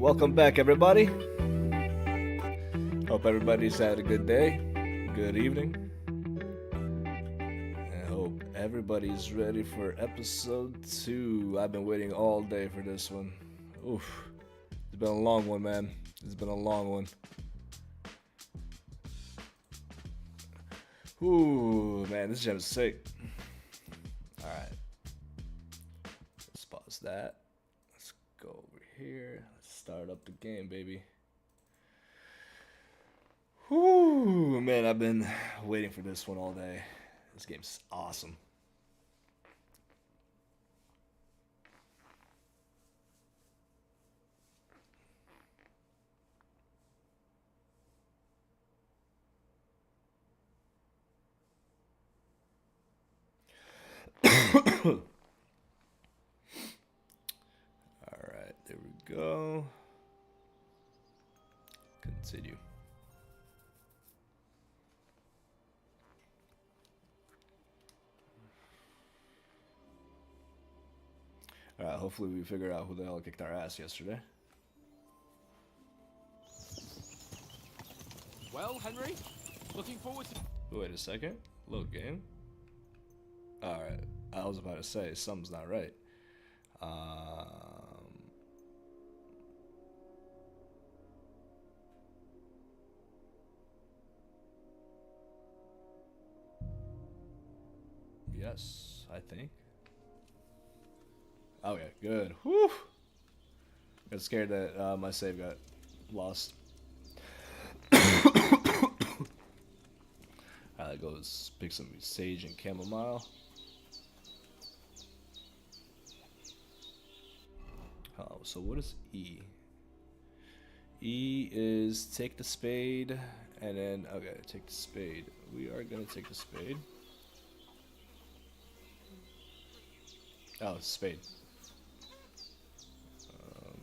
Welcome back, everybody. Hope everybody's had a good day, good evening. I hope everybody's ready for episode 2. I've been waiting all day for this one. Oof. It's been a long one, man. It's been a long one. Ooh, man, this gem is sick. Alright. Let's pause that. Let's go over here. Let's start up the game, baby. Whoo, man, I've been waiting for this one all day. This game's awesome. Alright, there we go. Continue. Alright, hopefully we figure out who the hell kicked our ass yesterday. Well, Henry, looking forward to... Wait a second. Load game. Alright, I was about to say, something's not right. Yes, I think. Okay, good. Whew! Got scared that my save got lost. Alright, goes pick some sage and chamomile. Oh, so what is E? E is take the spade, and then, okay, take the spade. We are gonna take the spade. Oh, it's spade.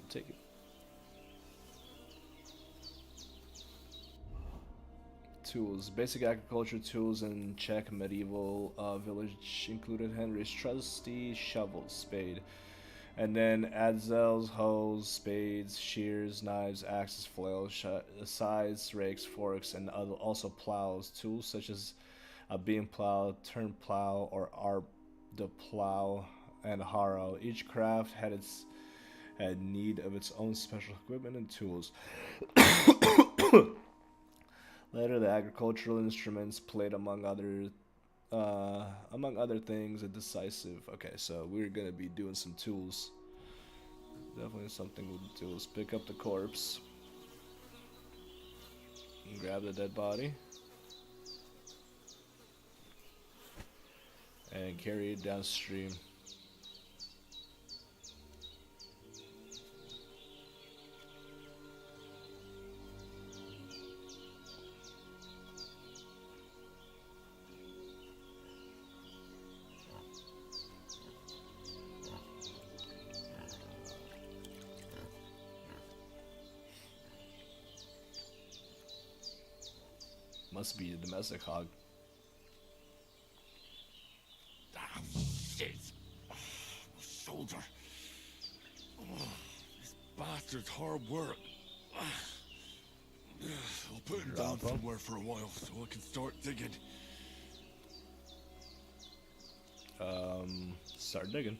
Take it. Tools. Basic agriculture tools in Czech medieval village included Henry's trusty shovel, spade. And then adzels, hoes, spades, shears, knives, axes, flails, scythes, rakes, forks, and also plows. Tools such as a beam plow, turn plow, or arp the plow, and harrow. Each craft had need of its own special equipment and tools. Later, the agricultural instruments played among other things a decisive. Okay, so we're gonna be doing some tools. Definitely something with the tools. Pick up the corpse. And grab the dead body. And carry it downstream. Must be a domestic hog. Ah, shit. Oh, my shoulder. Oh, this bastard's hard work. I'll put him down somewhere for a while so I can start digging. Start digging.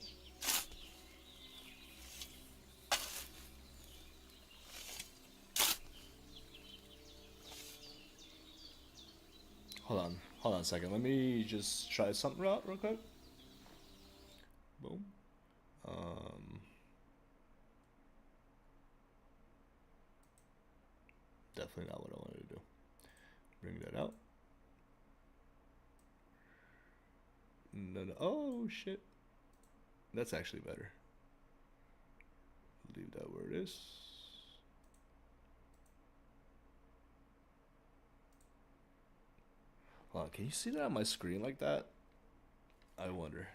Hold on a second. Let me just try something out real quick. Boom. Definitely not what I wanted to do. Bring that out. No. Oh shit. That's actually better. Leave that where it is. Hold on, can you see that on my screen like that? I wonder.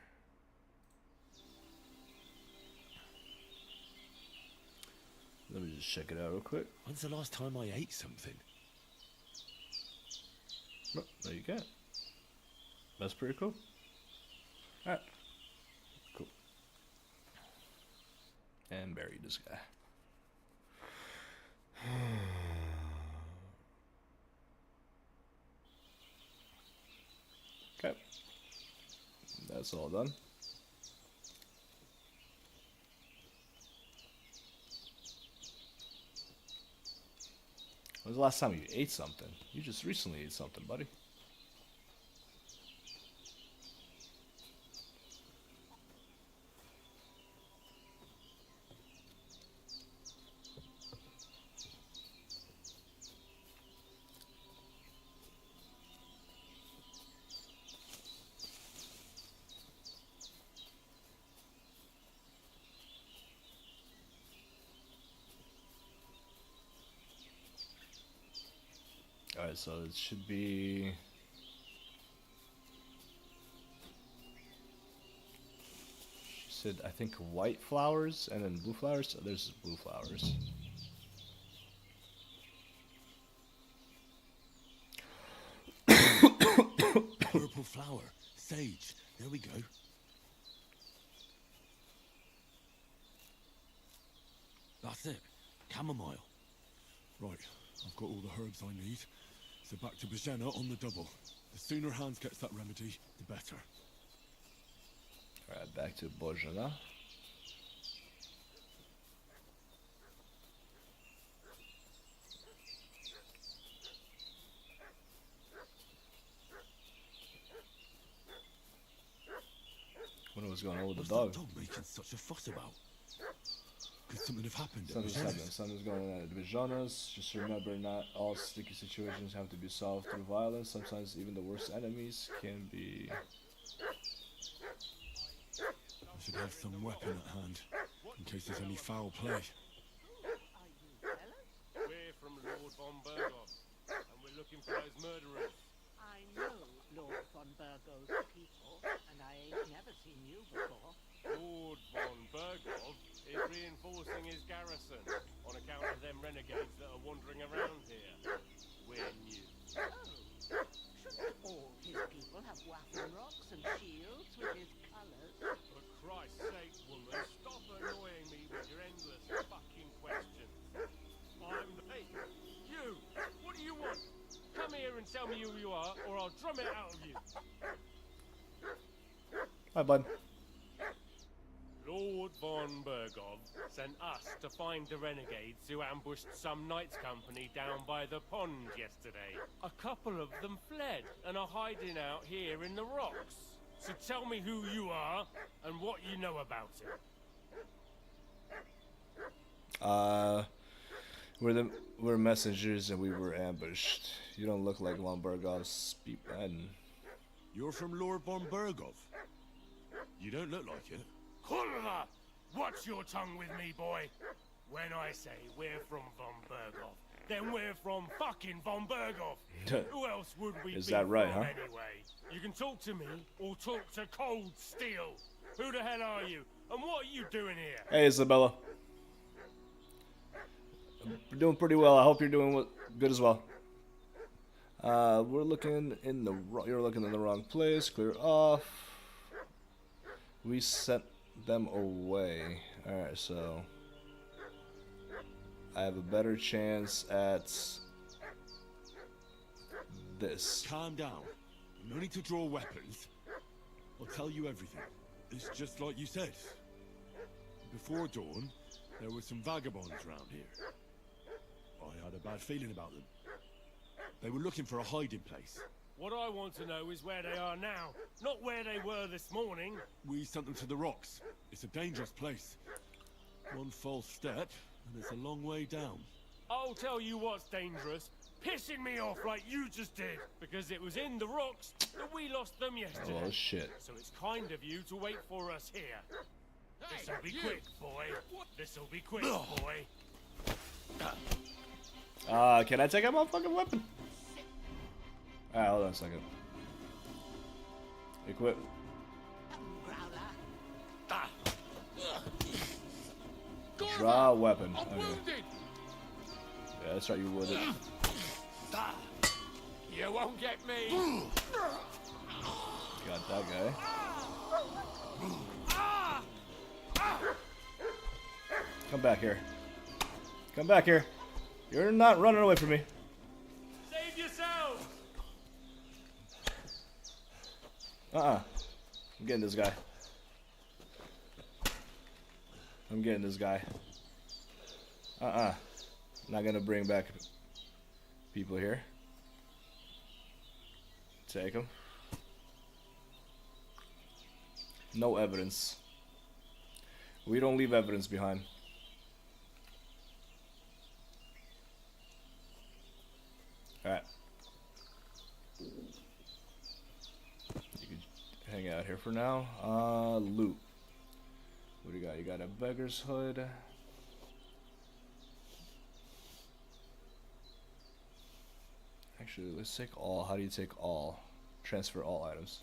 Let me just check it out real quick. When's the last time I ate something? No, you can't. That's pretty cool. Alright. Cool. And bury this guy. Okay. That's all done. When was the last time you ate something? You just recently ate something, buddy. Alright, so it should be... She said, I think white flowers and then blue flowers. So there's blue flowers. Purple flower. Sage. There we go. That's it. Chamomile. Right. I've got all the herbs I need. So back to Bajena on the double. The sooner Hans gets that remedy, the better. Alright, back to Bojana. Wonder what's going on with the dog. What's that dog making such a fuss about? Could something have happened? Something's happening. Something's going on at Bijanas. Just remember, not all sticky situations have to be solved through violence. Sometimes even the worst enemies can be... I should have some weapon at hand, in case there's any foul play. We're from Lord von Burgos, and we're looking for those murderers. I know Lord von Burgos' people, and I ain't never seen you before. Lord von Burgos is reinforcing his garrison on account of them renegades that are wandering around here. We're new. Oh, shouldn't all his people have waffen rocks and shields with his colours? For Christ's sake, woman, stop annoying me with your endless fucking questions. I'm the... Hey, you! What do you want? Come here and tell me who you are, or I'll drum it out of you. Hi, bud. Lord von Burgov sent us to find the renegades who ambushed some knights company down by the pond yesterday. A couple of them fled and are hiding out here in the rocks. So tell me who you are and what you know about it. We're messengers and we were ambushed. You don't look like von Burgov's people. You're from Lord von Burgov? You don't look like it. Kulva! Watch your tongue with me, boy. When I say we're from von Burgov, then we're from fucking von Burgov. Who else would we Is be that right, from huh? anyway? You can talk to me or talk to Cold Steel. Who the hell are you? And what are you doing here? Hey, Isabella. You're doing pretty well. I hope you're doing good as well. We're looking in the you're looking in the wrong place. Clear off. We sent them away. Alright, so I have a better chance at this. Calm down. No need to draw weapons. I'll tell you everything. It's just like you said. Before dawn, there were some vagabonds around here. I had a bad feeling about them. They were looking for a hiding place. What I want to know is where they are now, not where they were this morning. We sent them to the rocks. It's a dangerous place. One false step, and it's a long way down. I'll tell you what's dangerous. Pissing me off like you just did. Because it was in the rocks that we lost them yesterday. Oh shit. So it's kind of you to wait for us here. This'll be quick, boy. This'll be quick, boy. Can I take out my fucking weapon? Alright, hold on a second. Equip. Draw weapon. Okay. Yeah, that's right, you would it. You won't get me. Got that guy. Come back here. Come back here. You're not running away from me. Save yourselves! I'm getting this guy. I'm getting this guy. Not gonna bring back people here. Take him. No evidence. We don't leave evidence behind. Alright. You can hang out here for now. Loot. What do you got? You got a beggar's hood. Actually, let's take all. How do you take all? Transfer all items.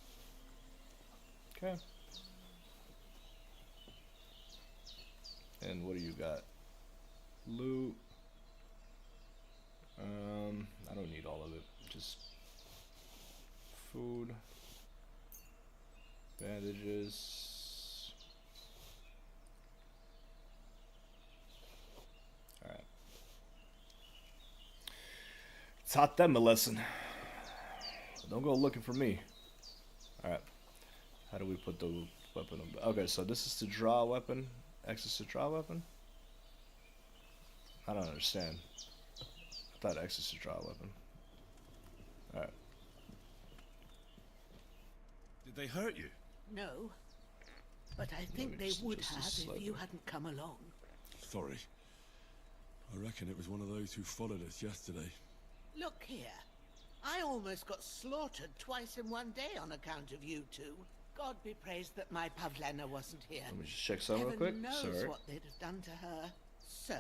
Okay. And what do you got? Loot. I don't need all of it. Just food, bandages. All right. Taught them a lesson. Don't go looking for me. All right. How do we put the weapon on? Okay, so this is to draw a weapon. X is to draw a weapon. I don't understand. I thought X is to draw a weapon. Alright. Did they hurt you? No. But I think they would have if you hadn't come along. Sorry. I reckon it was one of those who followed us yesterday. Look here. I almost got slaughtered twice in one day on account of you two. God be praised that my Pavlena wasn't here. Let me just check some real Heaven quick. knows Sorry. what they'd have done to her. So,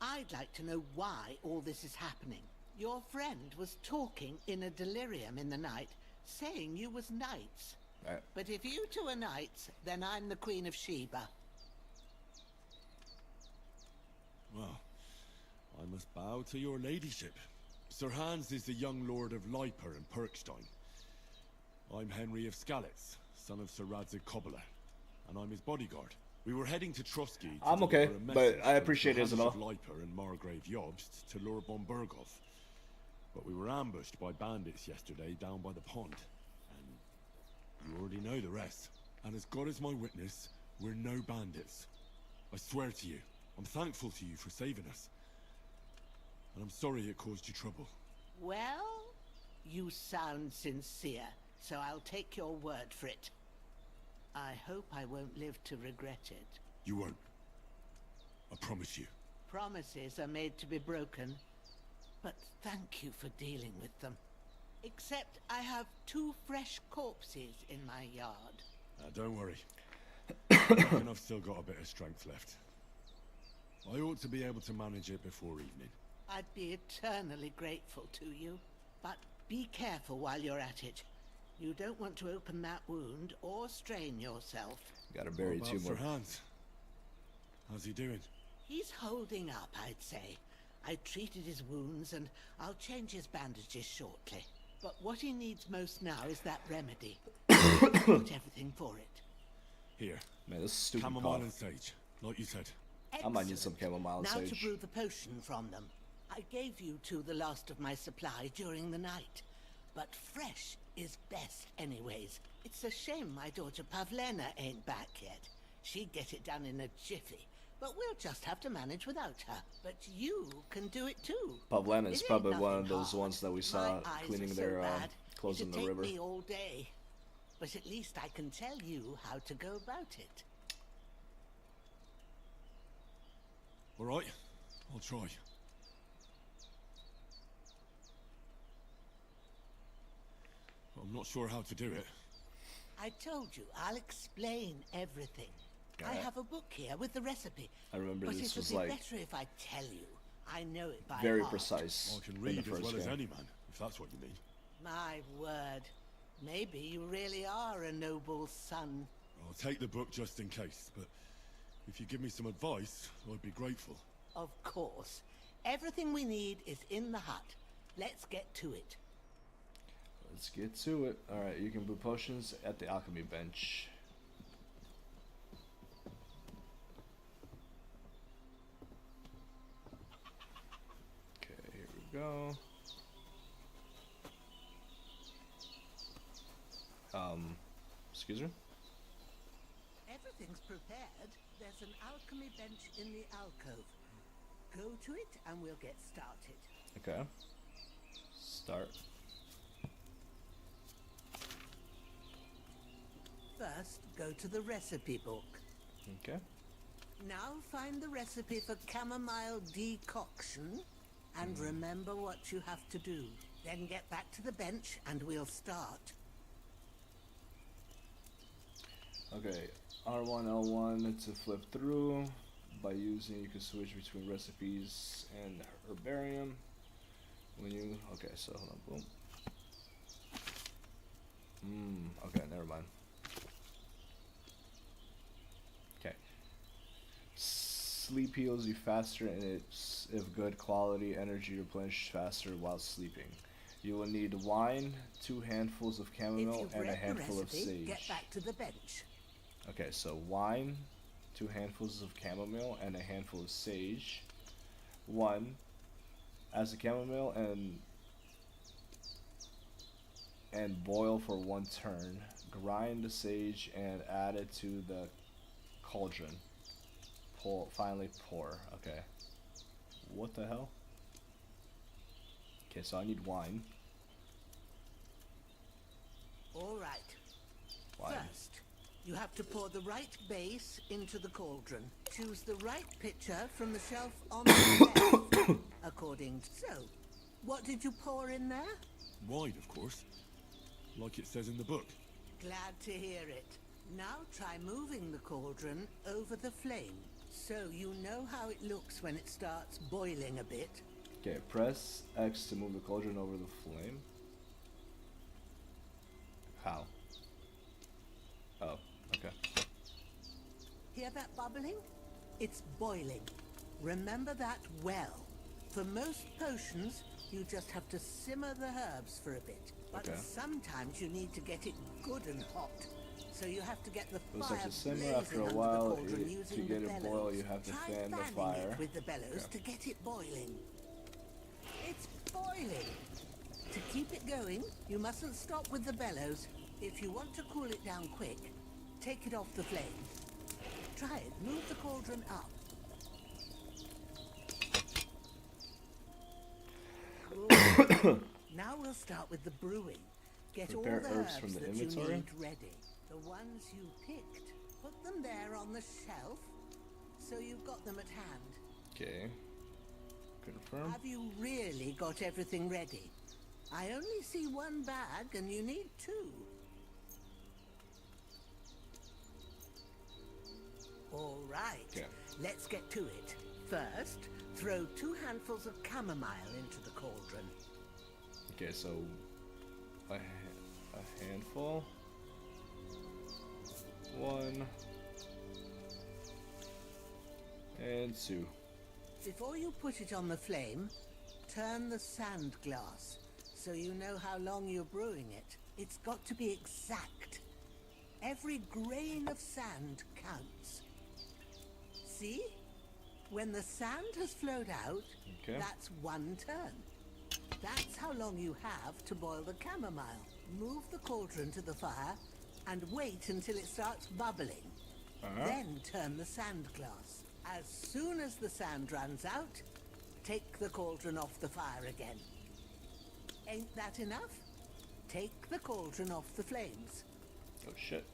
I'd like to know why all this is happening. Your friend was talking in a delirium in the night, saying you was knights. Alright. But if you two are knights, then I'm the Queen of Sheba. Well, I must bow to your ladyship. Sir Hans is the young lord of Leiper and Perkstein. I'm Henry of Skalitz, son of Sir Radzig Cobbler, and I'm his bodyguard. We were heading to Trotsky. I'm okay, but I appreciate it as well. Leiper and Margrave Jobst to lure von Berghoff. But we were ambushed by bandits yesterday down by the pond. And you already know the rest. And as God is my witness, we're no bandits. I swear to you, I'm thankful to you for saving us. And I'm sorry it caused you trouble. Well, you sound sincere, so I'll take your word for it. I hope I won't live to regret it. You won't. I promise you. Promises are made to be broken, but thank you for dealing with them. Except I have 2 fresh corpses in my yard. Don't worry. I reckon I've still got a bit of strength left. I ought to be able to manage it before evening. I'd be eternally grateful to you, but be careful while you're at it. You don't want to open that wound or strain yourself. Gotta bury What 2 about more. Sir Hans? How's he doing? He's holding up, I'd say. I treated his wounds and I'll change his bandages shortly. But what he needs most now is that remedy. I've got everything for it. Here. Man, this is stupid Chamomile cough. and sage, like you said. I might need some Excellent. chamomile Now sage. to brew the potion from them. I gave you two the last of my supply during the night. But fresh is best anyways. It's a shame my daughter Pavlena ain't back yet. She'd get it done in a jiffy. But we'll just have to manage without her. But you can do it too. Pavlena It is ain't probably one of nothing those hard. ones that we saw My eyes cleaning are so their bad, clothes in it'd the river. take me all day. But at least I can tell you how to go about it. All right, I'll try. But I'm not sure how to do it. I told you, I'll explain everything. I have a book here with the recipe. I remember but this it was would be like better if I tell you. I know it by very heart. precise I can in read the as first well as game. any man, if that's what you mean. My word. Maybe you really are a noble son. I'll take the book just in case, but if you give me some advice, I'd be grateful. Of course. Everything we need is in the hut. Let's get to it. Let's get to it. Alright, you can brew potions at the alchemy bench. go. Excuse me? Everything's prepared. There's an alchemy bench in the alcove. Go to it and we'll get started. Okay. Start. First, go to the recipe book. Okay. Now find the recipe for chamomile decoction and remember what you have to do. Then get back to the bench and we'll start. Okay, R1, L1 to flip through. By using, you can switch between recipes and herbarium. When you, okay, so hold on, boom. Okay, never mind. Okay. Sleep heals you faster and it's if good quality energy replenished faster while sleeping. You will need wine, 2 handfuls of chamomile, and a handful of sage. Get back to the bench. Okay, so wine, 2 handfuls of chamomile, and a handful of sage. 1. As the chamomile and boil for 1 turn. Grind the sage and add it to the cauldron. Finally pour. Okay. What the hell? Okay, so I need wine. All right. Wine. First, you have to pour the right base into the cauldron. Choose the right pitcher from the shelf on the left, according to... So, what did you pour in there? Wine, of course. Like it says in the book. Glad to hear it. Now try moving the cauldron over the flame, so you know how it looks when it starts boiling a bit. Okay, press X to move the cauldron over the flame. How? Oh, okay. Hear that bubbling? It's boiling. Remember that well. For most potions, you just have to simmer the herbs for a bit. But Okay. sometimes you need to get it good and hot. So you have to get the Those fire have to simmer blazing after a under while. the cauldron To using get the it bellows. boil, you have to Try fan the fanning fire. it with the bellows Okay. to get it boiling. It's boiling. To keep it going, you mustn't stop with the bellows. If you want to cool it down quick, take it off the flame. Try it. Move the cauldron up. Good. Now we'll start with the brewing. Get Prepare all the herbs from the that inventory. you need ready. The ones you picked, put them there on the shelf, so you've got them at hand. Okay. Confirm. Have you really got everything ready? I only see 1 bag and you need 2. All right, Okay. let's get to it. First, throw 2 handfuls of chamomile into the cauldron. Okay, so a handful. 1 and 2. Before you put it on the flame, turn the sand glass so you know how long you're brewing it. It's got to be exact. Every grain of sand counts. See? When the sand has flowed out, Okay. that's 1 turn. That's how long you have to boil the chamomile. Move the cauldron to the fire and wait until it starts bubbling. Then turn the sand glass. As soon as the sand runs out, take the cauldron off the fire again. Ain't that enough? Take the cauldron off the flames. Oh shit.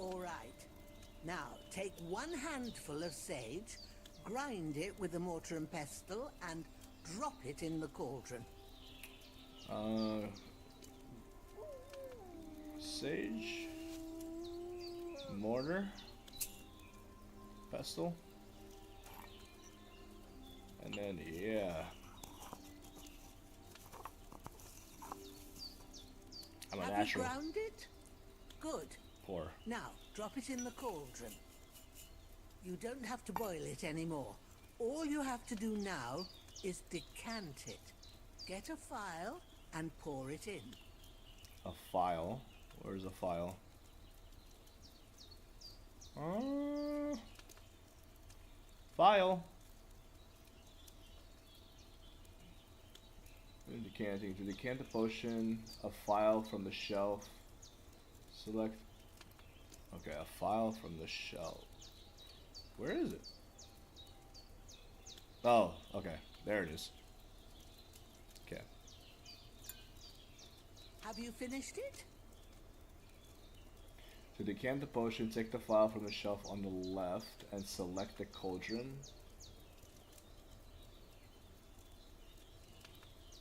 All right. Now, take 1 handful of sage, grind it with a mortar and pestle, and drop it in the cauldron. Sage, mortar, pestle, and then yeah. I'm a Have natural. you ground it? Good. Pour. Now, drop it in the cauldron. You don't have to boil it anymore. All you have to do now is decant it. Get a file and pour it in. A file. Where's a file? File. Decanting. To decant the potion, a file from the shelf. Select. Okay, a file from the shelf. Where is it? Oh, okay. There it is. Okay. Have you finished it? To decant the potion, take the file from the shelf on the left and select the cauldron.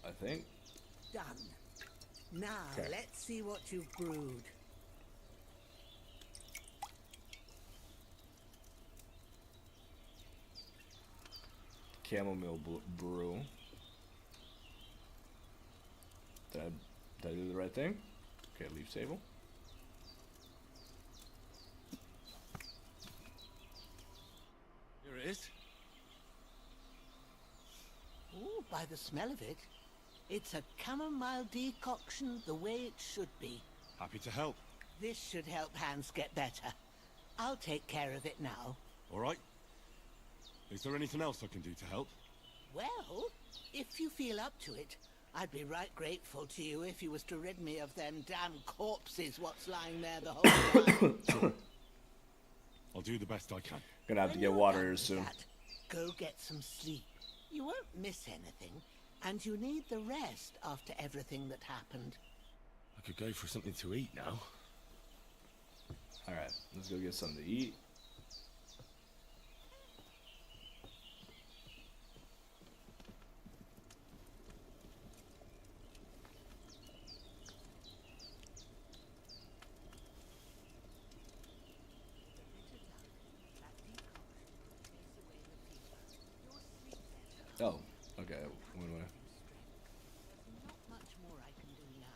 I think. Done. Now, Okay. let's see what you've brewed. Chamomile brew. Did I do the right thing? Okay, leave table. Here it is. Ooh, by the smell of it, it's a chamomile decoction the way it should be. Happy to help. This should help Hans get better. I'll take care of it now. All right. Is there anything else I can do to help? Well, if you feel up to it, I'd be right grateful to you if you was to rid me of them damn corpses what's lying there the whole time. I'll do the best I can. Gonna have to When get you're water done here with soon. that, go get some sleep. You won't miss anything, and you need the rest after everything that happened. I could go for something to eat now. Alright, let's go get something to eat. Oh, okay. Wait. Not much more I can do now.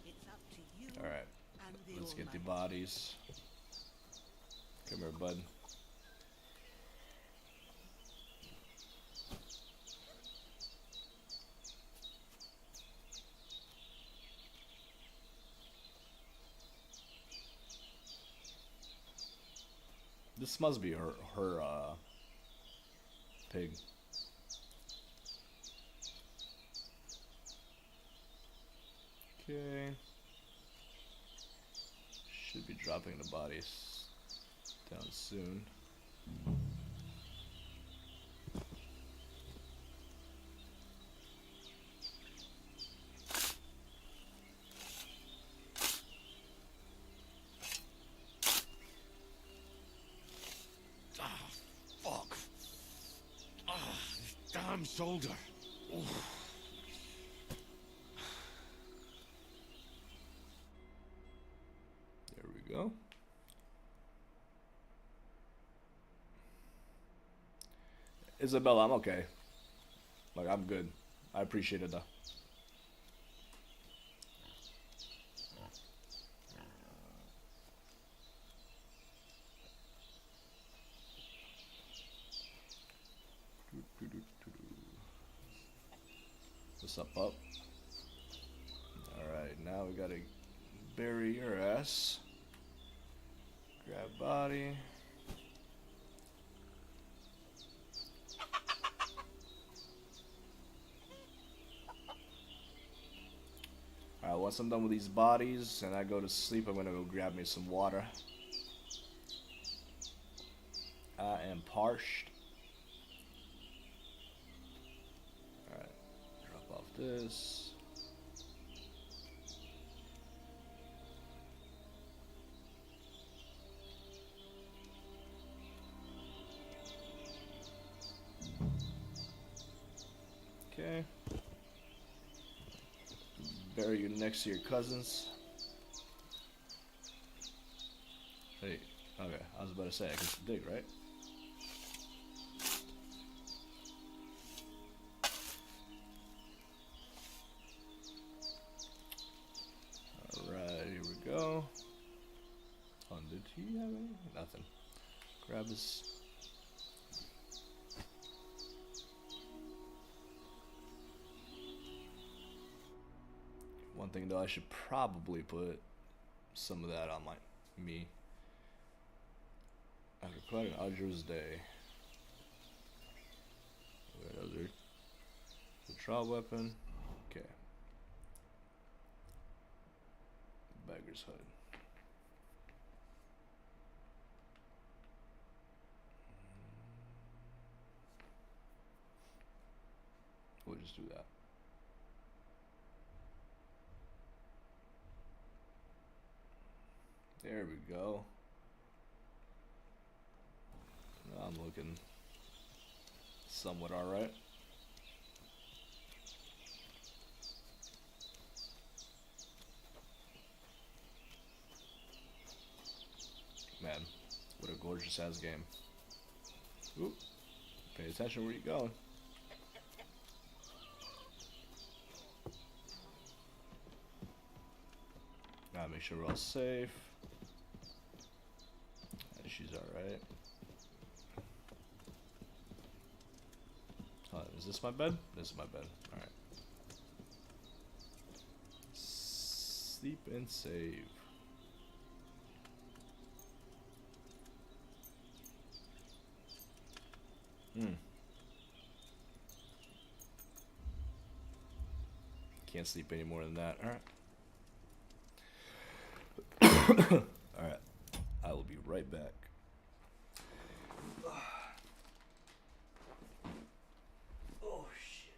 It's up to you. Alright, and the let's get the Almighty. bodies. Come here, bud. This must be her pig. Okay. Should be dropping the bodies down soon. Fuck. This damn shoulder. Oof. There we go. Isabella, I'm okay. Like, I'm good. I appreciate it though. What's up, pup? Alright, now we gotta bury your ass. Grab body. Alright, once I'm done with these bodies and I go to sleep, I'm gonna go grab me some water. I am parched. Alright, drop off this. Okay. Bury you next to your cousins. Hey, okay, I was about to say, I can dig, right? Alright, here we go. Oh, did he have any? Nothing. Grab his. One thing though, I should probably put some of that on me. After quite an arduous day. Where is it? The trial weapon. Okay. beggar's hood. We'll just do that. There we go. I'm looking somewhat alright. Man, what a gorgeous ass game. Oop. Pay attention where you're going. Gotta make sure we're all safe. She's alright. Is this my bed? This is my bed. Alright. Sleep and save. Can't sleep any more than that. Alright. Alright. I will be right back. Oh shit.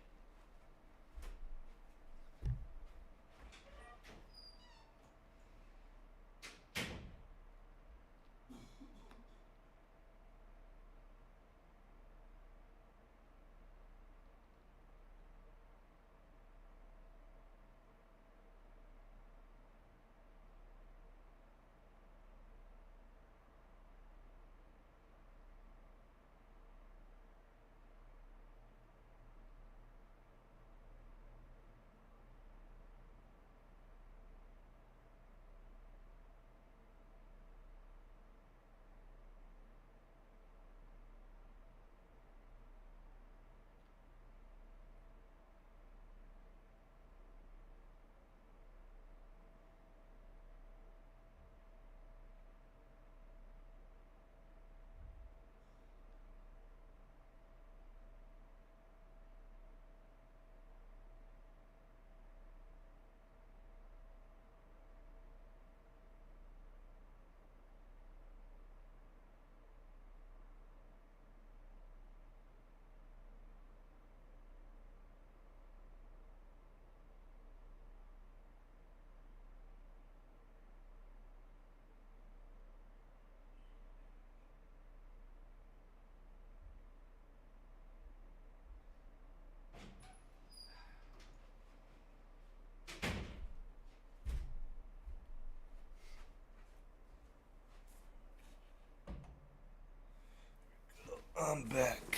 I'm back.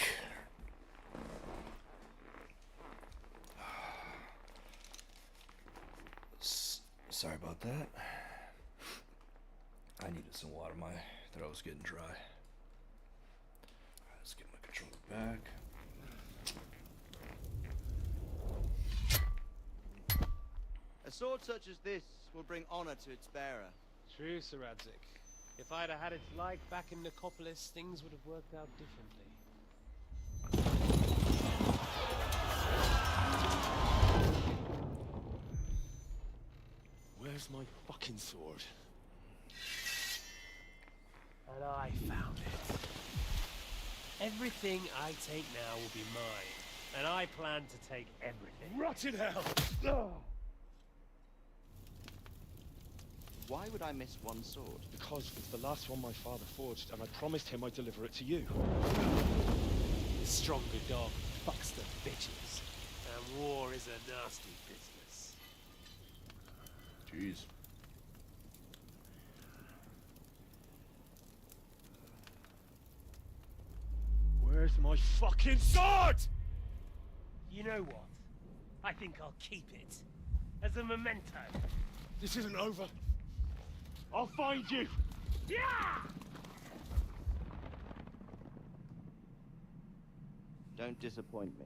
Sorry about that. I needed some water. My throat was getting dry. Alright, let's get my controller back. A sword such as this will bring honor to its bearer. True, Sir Radzik. If I'd have had its like back in Nicopolis, things would have worked out differently. Where's my fucking sword? And I found it. Everything I take now will be mine, and I plan to take everything. Rot in hell! Why would I miss one sword? Because it's the last one my father forged, and I promised him I'd deliver it to you. The stronger dog fucks the bitches, and war is a nasty business. Jeez. Where's my fucking sword? You know what? I think I'll keep it. As a memento. This isn't over. I'll find you! Yeah! Don't disappoint me.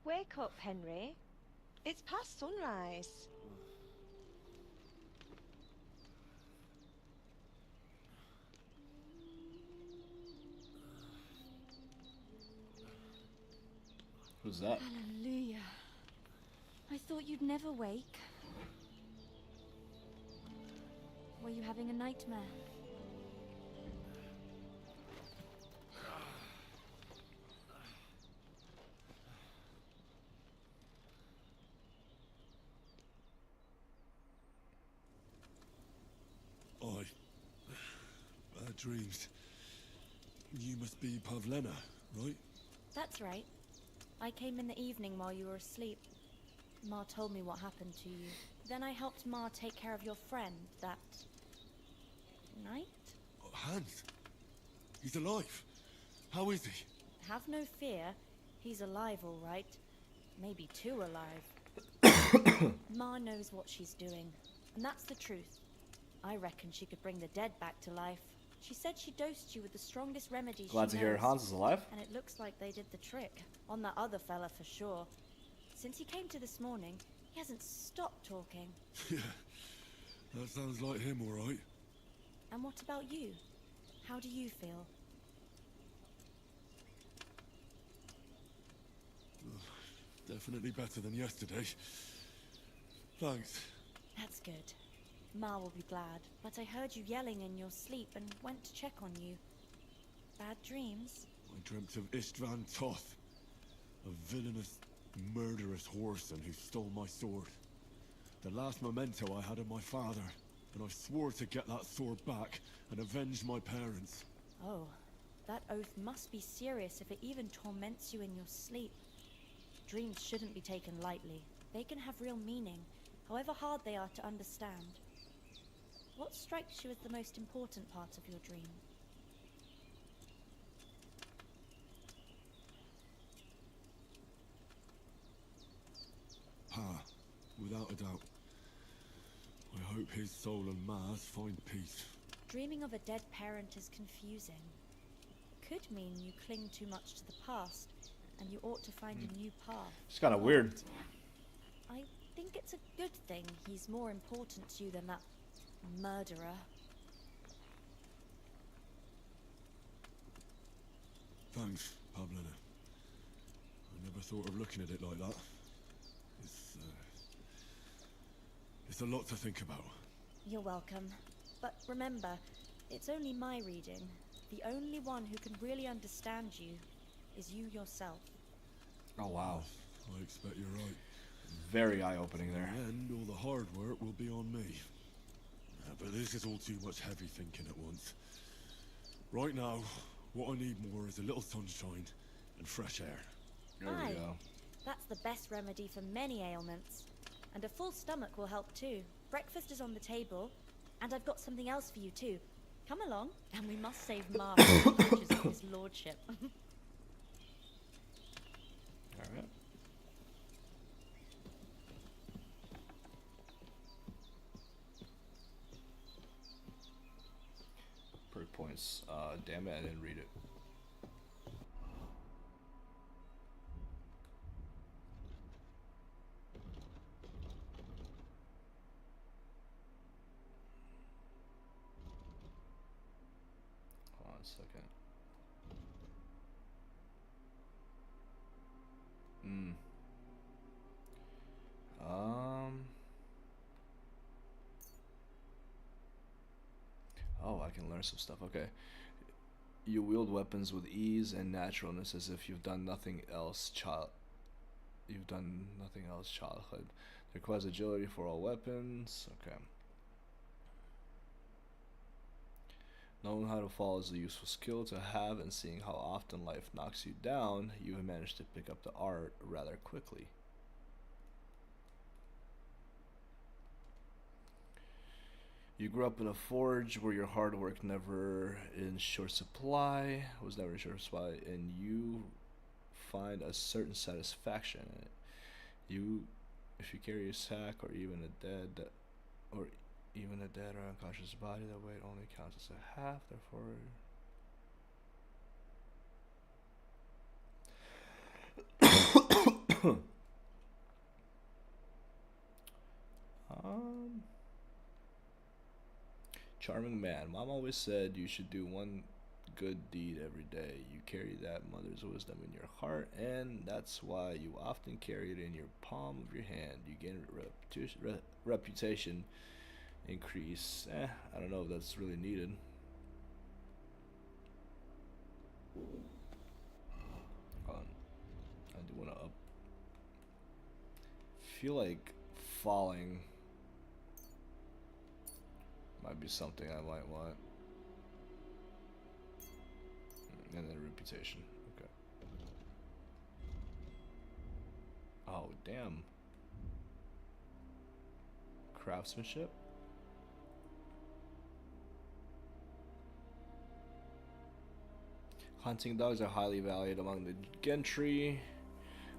Wake up, Henry. It's past sunrise. Who's that? Hallelujah. I thought you'd never wake. Were you having a nightmare? Bad dreams. You must be Pavlena, right? That's right. I came in the evening while you were asleep. Ma told me what happened to you. Then I helped Ma take care of your friend that night? Oh, Hans. He's alive. How is he? Have no fear. He's alive, all right. Maybe too alive. Ma knows what she's doing, and that's the truth. I reckon she could bring the dead back to life. She said she dosed you with the strongest remedy Glad she to hear knows, Hans is alive. and it looks like they did the trick. On that other fella for sure. Since he came to this morning, he hasn't stopped talking. Yeah, that sounds like him, all right. And what about you? How do you feel? Definitely better than yesterday. Thanks. That's good. Ma will be glad, but I heard you yelling in your sleep and went to check on you. Bad dreams? I dreamt of Istvan Toth, a villainous, murderous whoreson who stole my sword. The last memento I had of my father, and I swore to get that sword back and avenge my parents. Oh, that oath must be serious if it even torments you in your sleep. Dreams shouldn't be taken lightly. They can have real meaning, however hard they are to understand. What strikes you as the most important part of your dream? Pa, without a doubt. I hope his soul and Ma's find peace. Dreaming of a dead parent is confusing. Could mean you cling too much to the past, and you ought to find a new path. It's kind of weird. I think it's a good thing he's more important to you than that murderer. Thanks, Pavlena. I never thought of looking at it like that. It's a lot to think about. You're welcome. But remember, it's only my reading. The only one who can really understand you is you yourself. Oh wow. I expect you're right. Very eye-opening there. And all the hard work will be on me. But this is all too much heavy thinking at once. Right now, what I need more is a little sunshine and fresh air. There we go. That's the best remedy for many ailments. And a full stomach will help too. Breakfast is on the table, and I've got something else for you too. Come along, and we must save Ma from the clutches of his lordship. Alright. Perk points. Damn it, I didn't read it. Hold on a second. Oh, I can learn some stuff. Okay. You wield weapons with ease and naturalness as if you've done nothing else childhood. It requires agility for all weapons. Okay. Knowing how to fall is a useful skill to have, and seeing how often life knocks you down, you have managed to pick up the art rather quickly. You grew up in a forge where your hard work was never in short supply, and you find a certain satisfaction in it. If you carry a sack or even a dead or unconscious body, that weight only counts as a half, therefore charming man. Mom always said you should do one good deed every day. You carry that mother's wisdom in your heart, and that's why you often carry it in your palm of your hand. You gain reputation increase. I don't know if that's really needed. Hold on. I do want to up. Feel like falling might be something I might want. And then reputation. Okay. Oh, damn. Craftsmanship? Hunting dogs are highly valued among the gentry.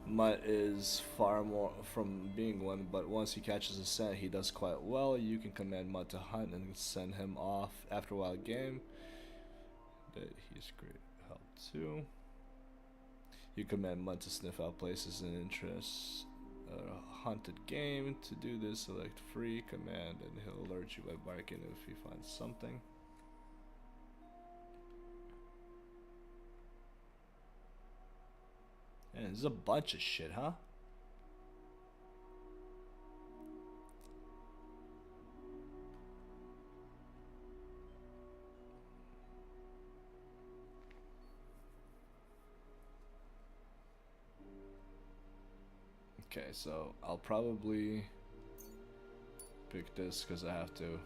Mutt is far more from being one, but once he catches a scent, he does quite well. You can command Mutt to hunt and send him off after a wild game. He's great help too. You command Mutt to sniff out places and interests. Hunted game. To do this, select free command, and he'll alert you by barking if he finds something. And there's a bunch of shit, huh? Okay, so I'll probably pick this because I have to.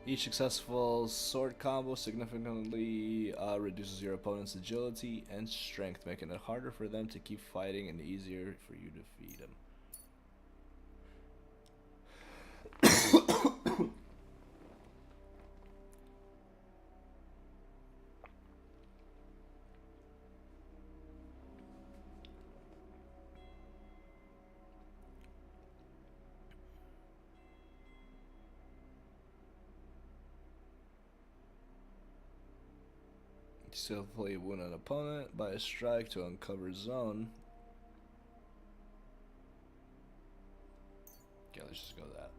Each successful sword combo significantly reduces your opponent's agility and strength, making it harder for them to keep fighting and easier for you to defeat them. Skillfully wound an opponent by a strike to uncover zone. Okay, let's just go with that.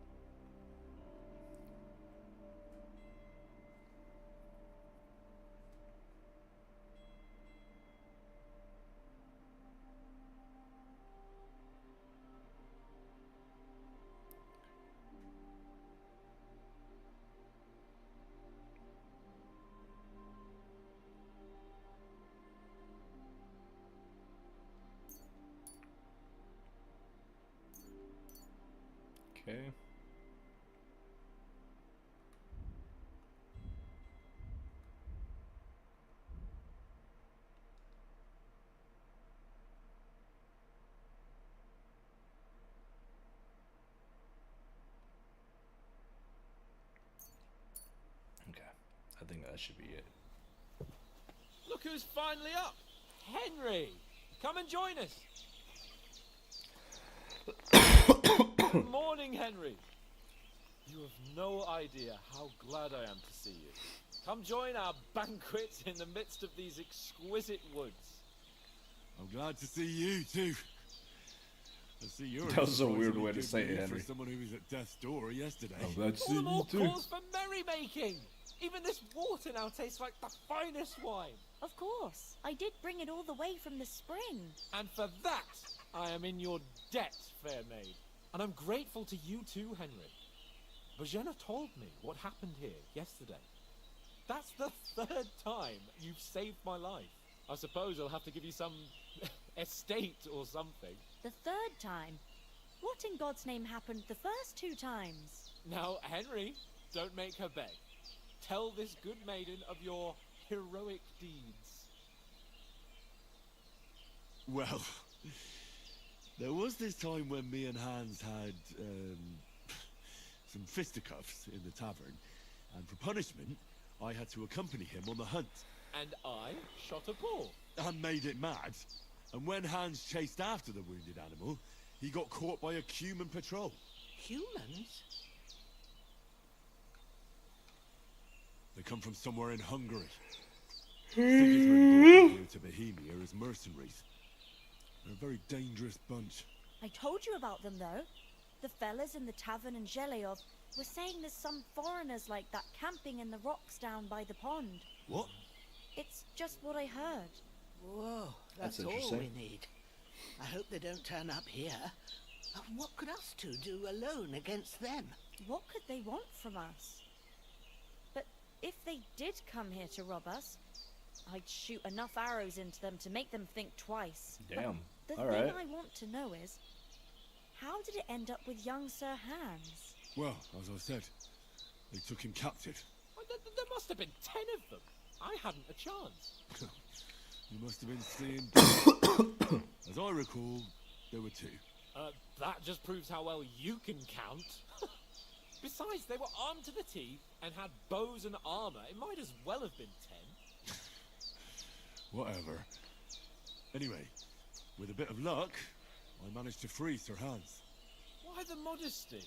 Okay. Okay, I think that should be it. Look who's finally up! Henry! Come and join us! Good morning, Henry! You have no idea how glad I am to see you. Come join our banquet in the midst of these exquisite woods. I'm glad to see you too. I see you're That was a weird way to say it, Henry. For someone who was at death's door yesterday. I'm glad to see All the you more too. cause for merrymaking! Even this water now tastes like the finest wine. Of course. I did bring it all the way from the spring. And for that, I am in your debt, fair maid. And I'm grateful to you too, Henry. Bojena told me what happened here yesterday. That's the third time you've saved my life. I suppose I'll have to give you some estate or something. The third time? What in God's name happened the first 2 times? Now, Henry, don't make her beg. Tell this good maiden of your heroic deeds. Well, there was this time when me and Hans had some fisticuffs in the tavern, and for punishment, I had to accompany him on the hunt. And I shot a bull. And made it mad. And when Hans chased after the wounded animal, he got caught by a human patrol. Humans? They come from somewhere in Hungary. Sigismund brought them here to Bohemia as mercenaries. They're a very dangerous bunch. I told you about them, though. The fellas in the tavern in Zheleov, were saying there's some foreigners like that camping in the rocks down by the pond. What? It's just what I heard. Whoa, That's that's all interesting. we need. I hope they don't turn up here. What could us two do alone against them? What could they want from us? But if they did come here to rob us, I'd shoot enough arrows into them to make them think twice. Damn. But the Alright. thing I want to know is, how did it end up with young Sir Hans? Well, as I said, they took him captive. Well, there must have been 10 of them. I hadn't a chance. You must have been seeing dead. As I recall, there were 2. That just proves how well you can count. Besides, they were armed to the teeth and had bows and armor. It might as well have been 10. Whatever. Anyway, with a bit of luck, I managed to free Sir Hans. Why the modesty?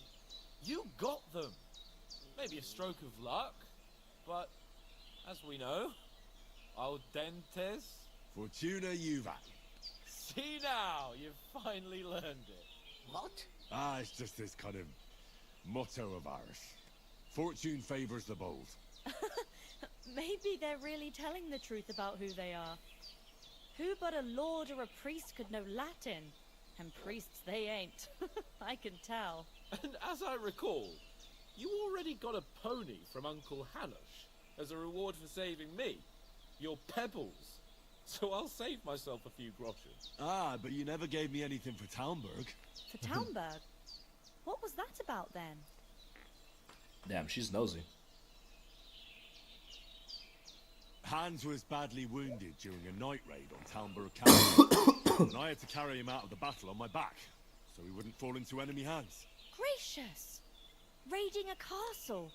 You got them. Maybe a stroke of luck, but as we know, al dentes. Fortuna juvat. See now, you've finally learned it. What? Ah, it's just this kind of motto of ours. Fortune favors the bold. Maybe they're really telling the truth about who they are. Who but a lord or a priest could know Latin? And priests they ain't. I can tell. And as I recall, you already got a pony from Uncle Hanosh as a reward for saving me. Your pebbles. So I'll save myself a few groschen. Ah, but you never gave me anything for Talmberg. For Townberg? What was that about then? Damn, she's nosy. Hans was badly wounded during a night raid on Talmberg Castle, and I had to carry him out of the battle on my back, so he wouldn't fall into enemy hands. Gracious! Raiding a castle?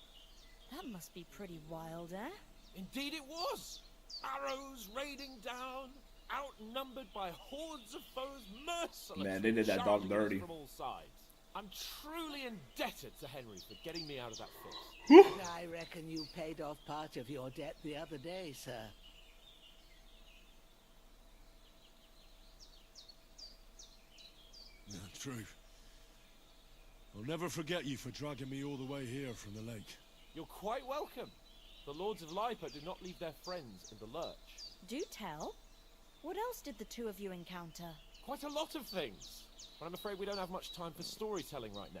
That must be pretty wild, eh? Indeed it was! Arrows raining down, outnumbered by hordes of foes mercilessly Man, they did that dog charging us dirty. from all sides. I'm truly indebted to Henry for getting me out of that fix. And I reckon you paid off part of your debt the other day, sir. Yeah, true. I'll never forget you for dragging me all the way here from the lake. You're quite welcome. The Lords of Lipa do not leave their friends in the lurch. Do tell. What else did the two of you encounter? Quite a lot of things. But I'm afraid we don't have much time for storytelling right now.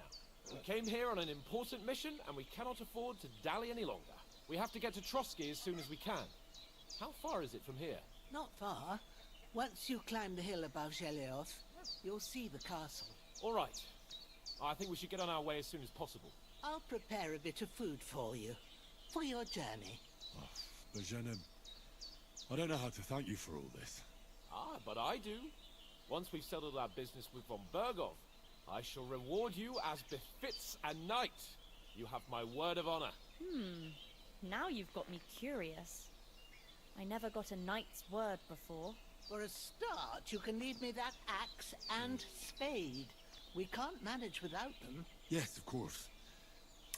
We came here on an important mission, and we cannot afford to dally any longer. We have to get to Trotsky as soon as we can. How far is it from here? Not far. Once you climb the hill above Gelioth, you'll see the castle. All right. I think we should get on our way as soon as possible. I'll prepare a bit of food for you, for your journey. Oh, Bajena, I don't know how to thank you for all this. Ah, but I do. Once we've settled our business with von Bergov, I shall reward you as befits a knight. You have my word of honor. Now you've got me curious. I never got a knight's word before. For a start, you can leave me that axe and spade. We can't manage without them. Yes, of course.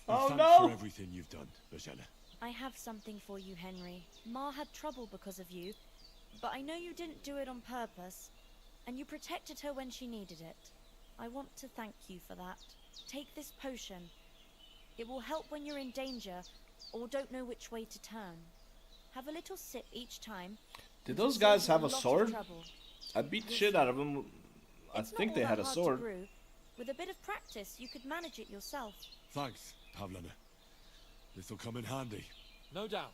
Oh, And thanks no! for everything you've done, Bajena. I have something for you, Henry. Ma had trouble because of you, but I know you didn't do it on purpose, and you protected her when she needed it. I want to thank you for that. Take this potion. It will help when you're in danger or don't know which way to turn. Have a little sip each time. Did and those it guys saves you have a lot of sword? trouble. I beat the shit out of them. I It's not think all they that had a hard to sword. brew. With a bit of practice, you could manage it yourself. Thanks, Pavlena. This'll come in handy. No doubt.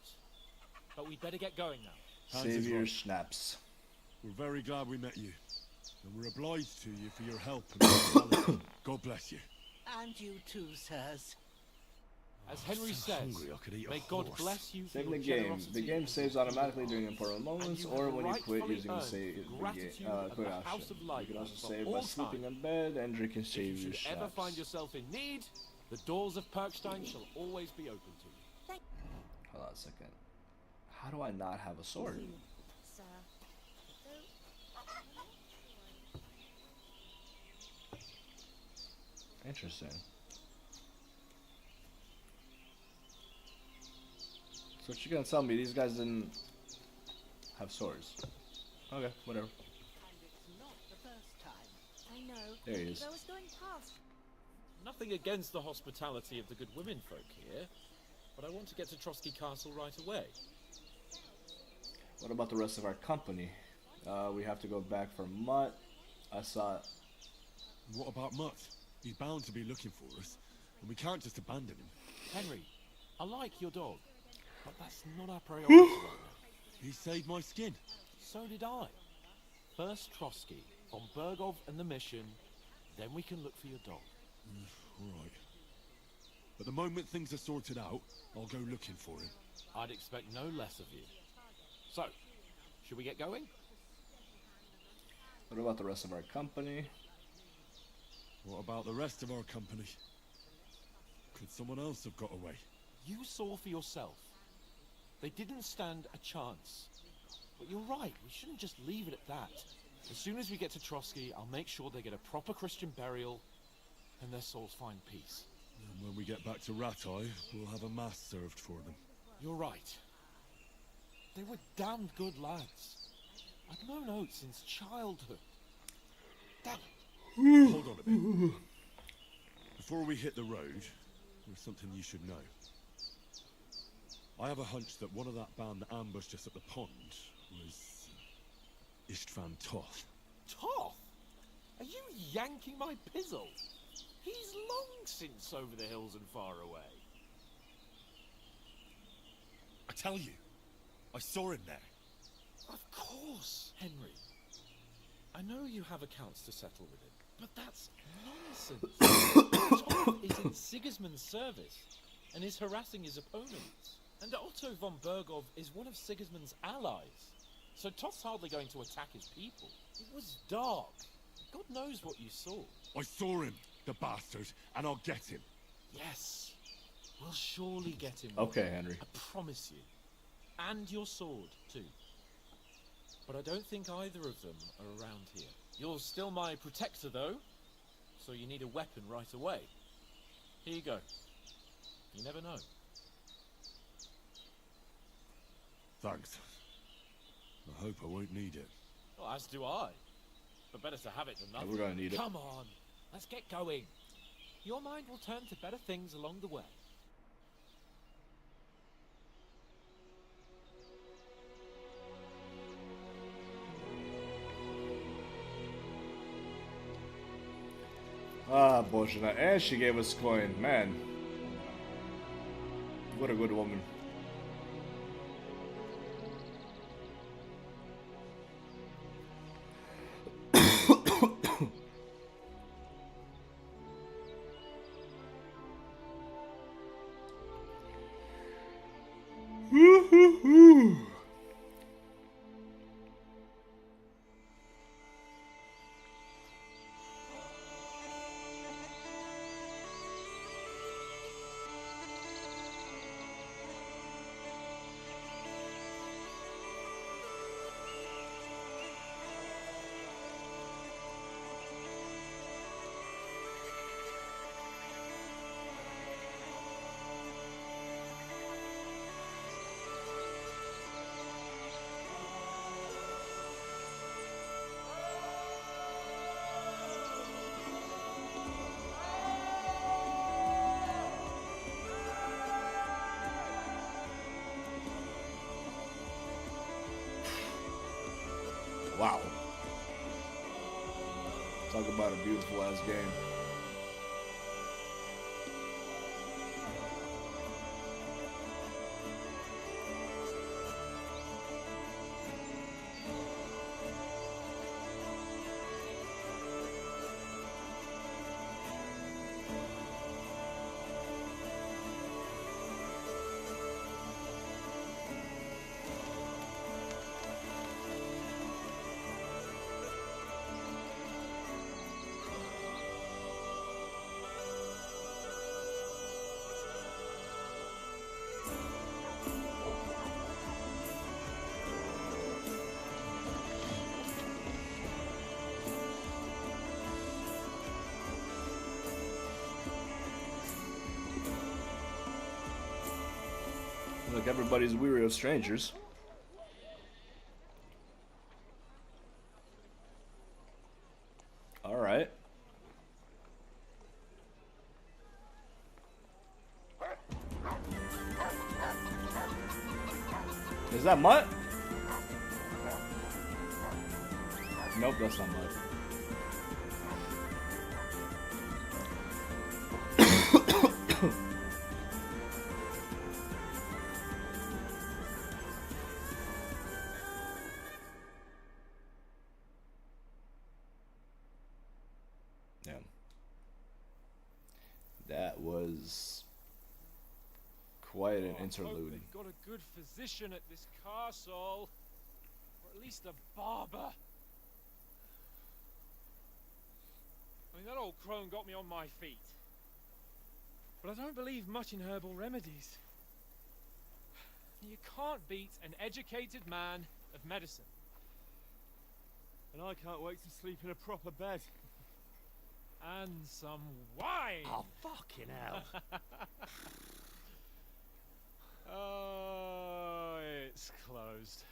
But we'd better get going now. Hans is Save your right. snaps. We're very glad we met you. And we're obliged to you for your help and hospitality. God bless you. And you too, sirs. As Henry so says, hungry I could eat a may God horse. bless you for Save your the game. generosity The game and saves wisdom. automatically during important moments you or have when you quit rightfully using the earned save the gratitude of quick the option. House of Life You can also for save all by sleeping time. in bed and drinking If save you your should ever snaps. find yourself in need, the doors of Perkstein shall always be open to you. Hold on a second. How do I not have a sword? Sir. Interesting. So what you gonna tell me? These guys didn't have swords. Okay, whatever. And it's not the first time. I know. There he is. But I was going past. Nothing against the hospitality of the good women folk here, but I want to get to Trotsky Castle right away. What about the rest of our company? We have to go back for Mutt. I saw it. What about Mutt? He's bound to be looking for us, and we can't just abandon him. Henry, I like your dog, but that's not our priority right now. He saved my skin. So did I. First Trotsky, von Bergov and the mission, then we can look for your dog. Right. But the moment things are sorted out, I'll go looking for him. I'd expect no less of you. So, should we get going? What about the rest of our company? What about the rest of our company? Could someone else have got away? You saw for yourself. They didn't stand a chance. But you're right, we shouldn't just leave it at that. As soon as we get to Trotsky, I'll make sure they get a proper Christian burial and their souls find peace. And when we get back to Ratai, we'll have a mass served for them. You're right. They were damned good lads. I've known Oates since childhood. Damn it. Hold on a bit. Before we hit the road, there's something you should know. I have a hunch that one of that band that ambushed us at the pond was Istvan Toth. Toth? Are you yanking my pizzle? He's long since over the hills and far away. I tell you, I saw him there. Of course, Henry. I know you have accounts to settle with him, but that's nonsense. Toth is in Sigismund's service and is harassing his opponents. And Otto von Bergov is one of Sigismund's allies. So Toth's hardly going to attack his people. It was dark. God knows what you saw. I saw him, the bastard, and I'll get him. Yes. We'll surely get him. Okay, Henry. I promise you. And your sword, too. But I don't think either of them are around here. You're still my protector, though. So you need a weapon right away. Here you go. You never know. Thanks. I hope I won't need it. Well, as do I. But better to have it than nothing. We're gonna need it. Come on. Let's get going. Your mind will turn to better things along the way. Ah, Bojana. And she gave us coin. Man. What a good woman. Wow. Talk about a beautiful ass game. Look, everybody's weary of strangers. Alright. Is that mud? Nope, that's not mud. Yeah. That was quite an interlude. They've got a good physician at this castle. Or at least a barber. I mean, that old crone got me on my feet. But I don't believe much in herbal remedies. You can't beat an educated man of medicine. And I can't wait to sleep in a proper bed. And some wine! Oh, fucking hell. Oh, it's closed.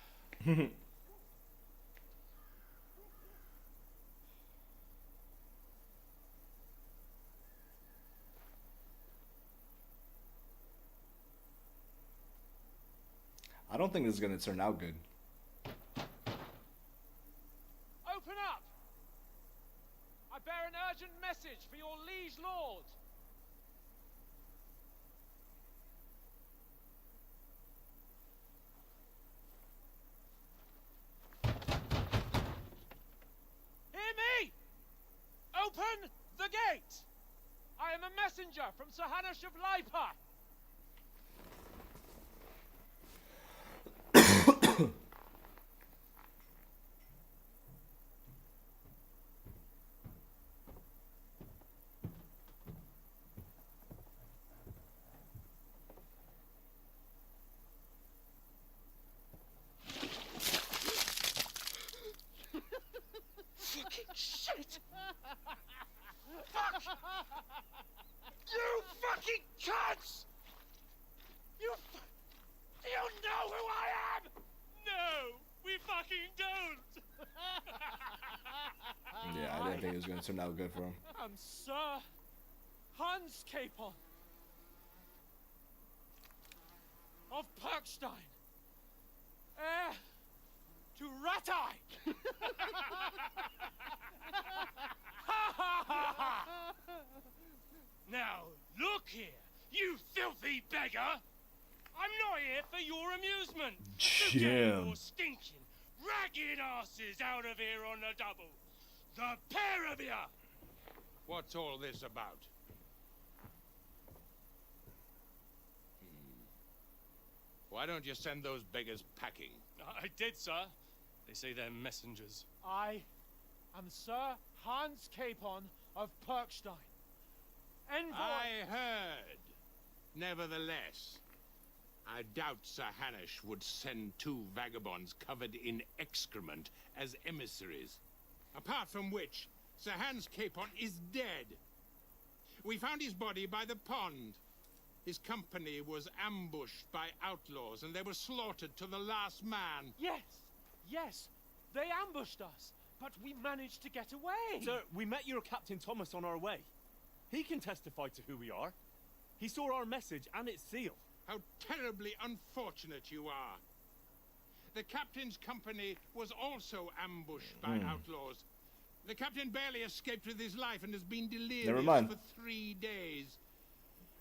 I don't think this is gonna turn out good. Open up! I bear an urgent message for your liege lord. Hear me! Open the gate! I am a messenger from Sir Hanush of Lipa. Fucking shit! Fuck! You fucking cunts! Do you know who I am? No, we fucking don't! Yeah, I didn't think it was gonna turn out good for him. I'm Sir Hans Capon of Perkstein, heir to Ratai. Now, look here, you filthy beggar! I'm not here for your amusement! So get Jim. your stinking, ragged asses out of here on the double! The pair of you! What's all this about? Why don't you send those beggars packing? I did, sir. They say they're messengers. I am Sir Hans Capon of Perkstein. Envoy... I heard. Nevertheless, I doubt Sir Hanush would send two vagabonds covered in excrement as emissaries. Apart from which, Sir Hans Capon is dead. We found his body by the pond. His company was ambushed by outlaws, and they were slaughtered to the last man. Yes, yes, they ambushed us, but we managed to get away. Sir, we met your Captain Thomas on our way. He can testify to who we are. He saw our message and its seal. How terribly unfortunate you are. The captain's company was also ambushed by outlaws. The captain barely escaped with his life and has been delirious for 3 days.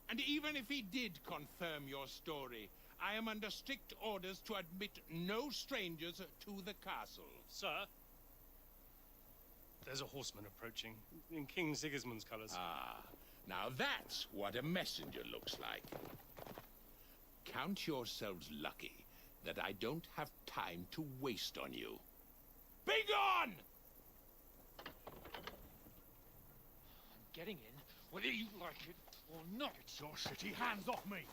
And even if he did confirm your story, I am under strict orders to admit no strangers to the castle. Sir, there's a horseman approaching in King Sigismund's colours. Ah, now that's what a messenger looks like. Count yourselves lucky that I don't have time to waste on you. Be gone! I'm getting in, whether you like it or not. It's your city. Hands off me!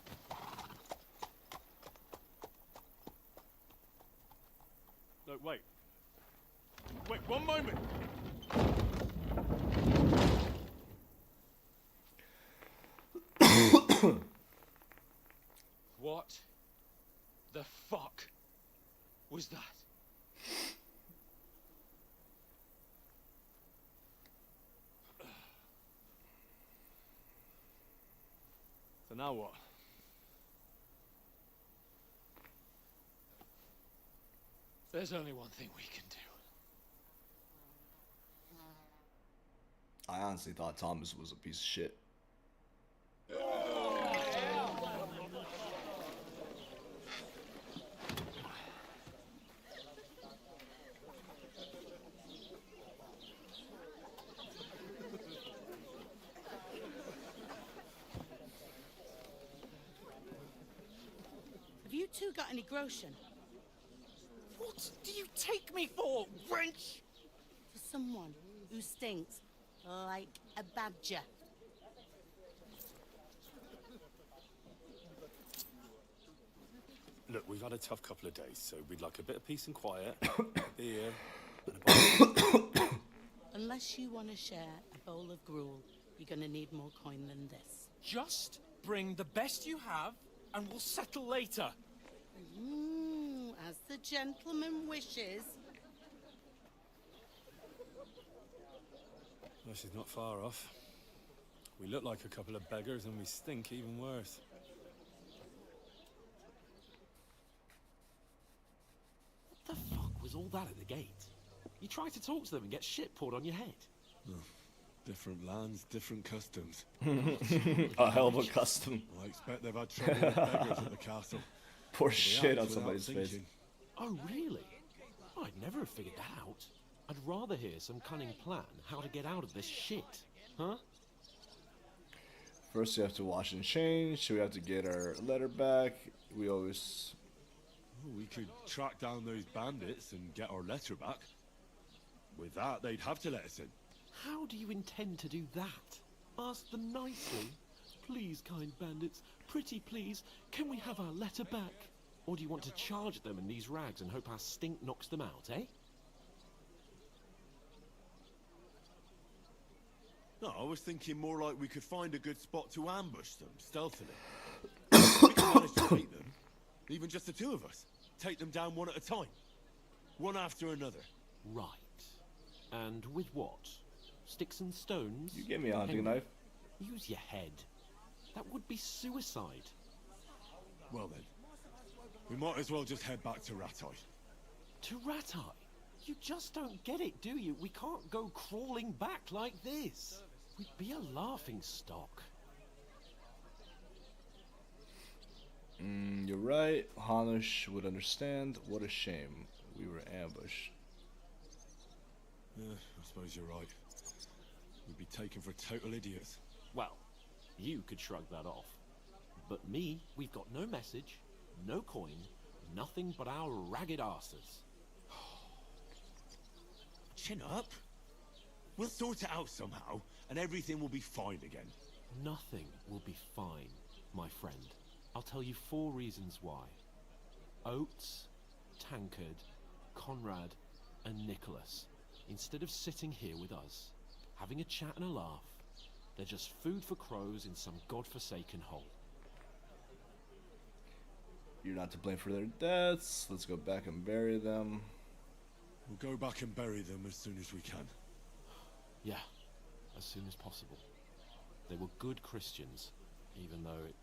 No, wait. Wait, one moment! What the fuck was that? So now what? There's only one thing we can do. I honestly thought Thomas was a piece of shit. Have you two got any groschen? What do you take me for, wench? For someone who stinks like a badger. Look, we've had a tough couple of days, so we'd like a bit of peace and quiet. Beer and a bite. Unless you want to share a bowl of gruel, you're gonna need more coin than this. Just bring the best you have, and we'll settle later. As the gentleman wishes. Well, she's not far off. We look like a couple of beggars, and we stink even worse. What the fuck was all that at the gate? You try to talk to them and get shit poured on your head. Different lands, different customs. A hell of a custom. I expect they've had trouble with beggars at the castle. Pour They shit act on without somebody's face. thinking. Oh, really? I'd never have figured that out. I'd rather hear some cunning plan how to get out of this shit. Huh? First, we have to wash and change. We have to get our letter back. We always. We could track down those bandits and get our letter back. With that, they'd have to let us in. How do you intend to do that? Ask them nicely. Please, kind bandits, pretty please, can we have our letter back? Or do you want to charge them in these rags and hope our stink knocks them out, eh? No, I was thinking more like we could find a good spot to ambush them, stealthily. We can manage to beat them, even just the two of us. Take them down one at a time. One after another. Right. And with what? Sticks and stones? You gave me a hunting Henry, knife. Use your head. That would be suicide. Well then, we might as well just head back to Ratai. To Ratai? You just don't get it, do you? We can't go crawling back like this. We'd be a laughing stock. You're right. Hanush would understand. What a shame. We were ambushed. Yeah, I suppose you're right. We'd be taken for total idiots. Well, you could shrug that off. But me, we've got no message, no coin, nothing but our ragged arses. Chin up. We'll sort it out somehow, and everything will be fine again. Nothing will be fine, my friend. I'll tell you 4 reasons why. Oates, Tankard, Conrad, and Nicholas, instead of sitting here with us, having a chat and a laugh, they're just food for crows in some godforsaken hole. You're not to blame for their deaths. Let's go back and bury them. We'll go back and bury them as soon as we can. Yeah, as soon as possible. They were good Christians, even though it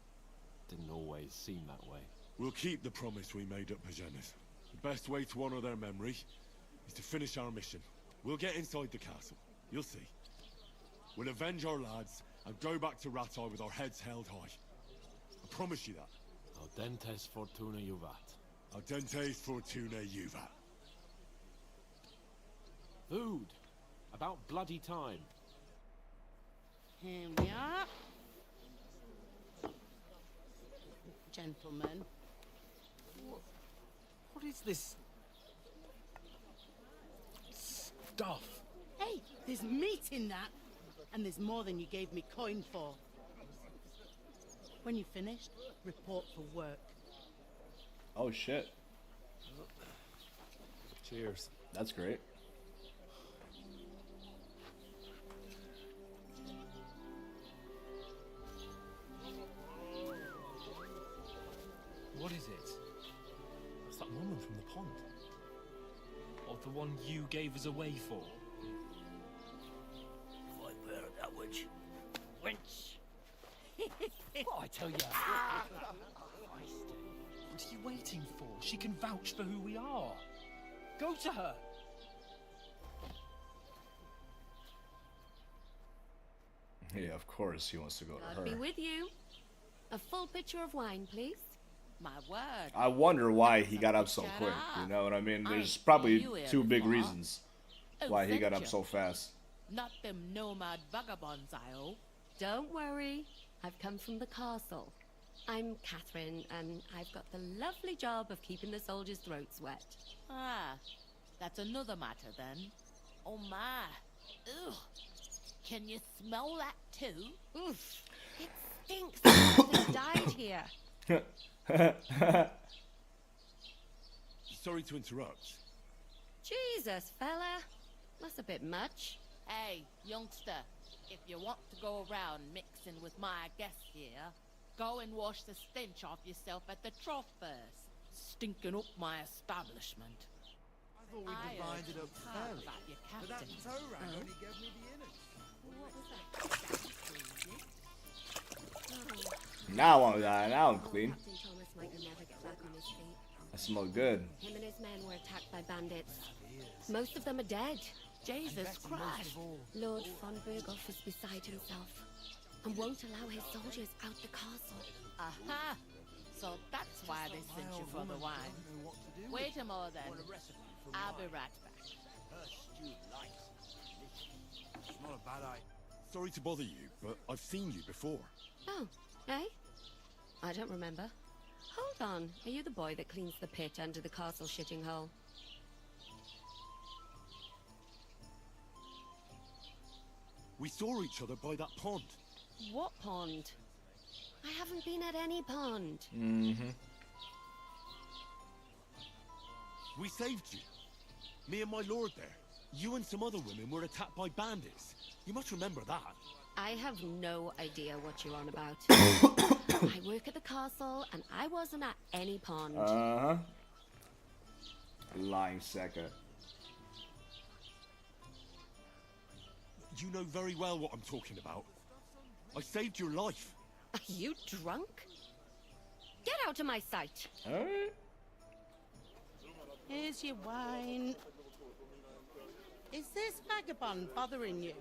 didn't always seem that way. We'll keep the promise we made at Pagenis. The best way to honor their memory is to finish our mission. We'll get inside the castle. You'll see. We'll avenge our lads and go back to Ratai with our heads held high. I promise you that. Audentes fortuna juvat. Audentes fortuna juvat. Food! About bloody time. Here we are. Gentlemen. What is this stuff? Hey, there's meat in that. And there's more than you gave me coin for. When you're finished, report for work. Oh shit. Cheers. That's great. What is it? That's that woman from the pond. Or the one you gave us away for? Viper, that witch. Wench. What I tell you. What are you waiting for? She can vouch for who we are. Go to her! Yeah, of course he wants to go to God be her. with you. A full pitcher of wine, please. My word. I wonder why he got up so quick. You know what I mean? There's probably two big reasons why he got up so fast. Not them nomad vagabonds, I hope. Don't worry. I've come from the castle. I'm Catherine, and I've got the lovely job of keeping the soldiers' throats wet. Ah, that's another matter then. Oh my. Ugh. Can you smell that too? Oof. It stinks. Something died here. Sorry to interrupt. Jesus, fella. That's a bit much. Hey, youngster, if you want to go around mixing with my guests here, go and wash the stench off yourself at the trough first. Stinking up my establishment. I thought we divided up fairly. About your But that captain. toe rag only gave me the innards. What was that? Now I'm clean. Captain Thomas might never get back on his feet. I smell good. Him and his men were attacked by bandits. Most of them are dead. Jesus Christ. Lord von Berghoff is beside himself and won't allow his soldiers out the castle. Aha! So that's why they sent you for the wine. Wait a moment then. I'll be right back. It's not a bad idea. Sorry to bother you, but I've seen you before. Oh, eh? I don't remember. Hold on. Are you the boy that cleans the pit under the castle shitting hole? We saw each other by that pond. What pond? I haven't been at any pond. Mm-hmm. We saved you. Me and my lord there. You and some other women were attacked by bandits. You must remember that. I have no idea what you're on about. I work at the castle, and I wasn't at any pond. Uh-huh. Lying sucker. You know very well what I'm talking about. I saved your life. Are you drunk? Get out of my sight. Alright. Here's your wine. Is this vagabond bothering you?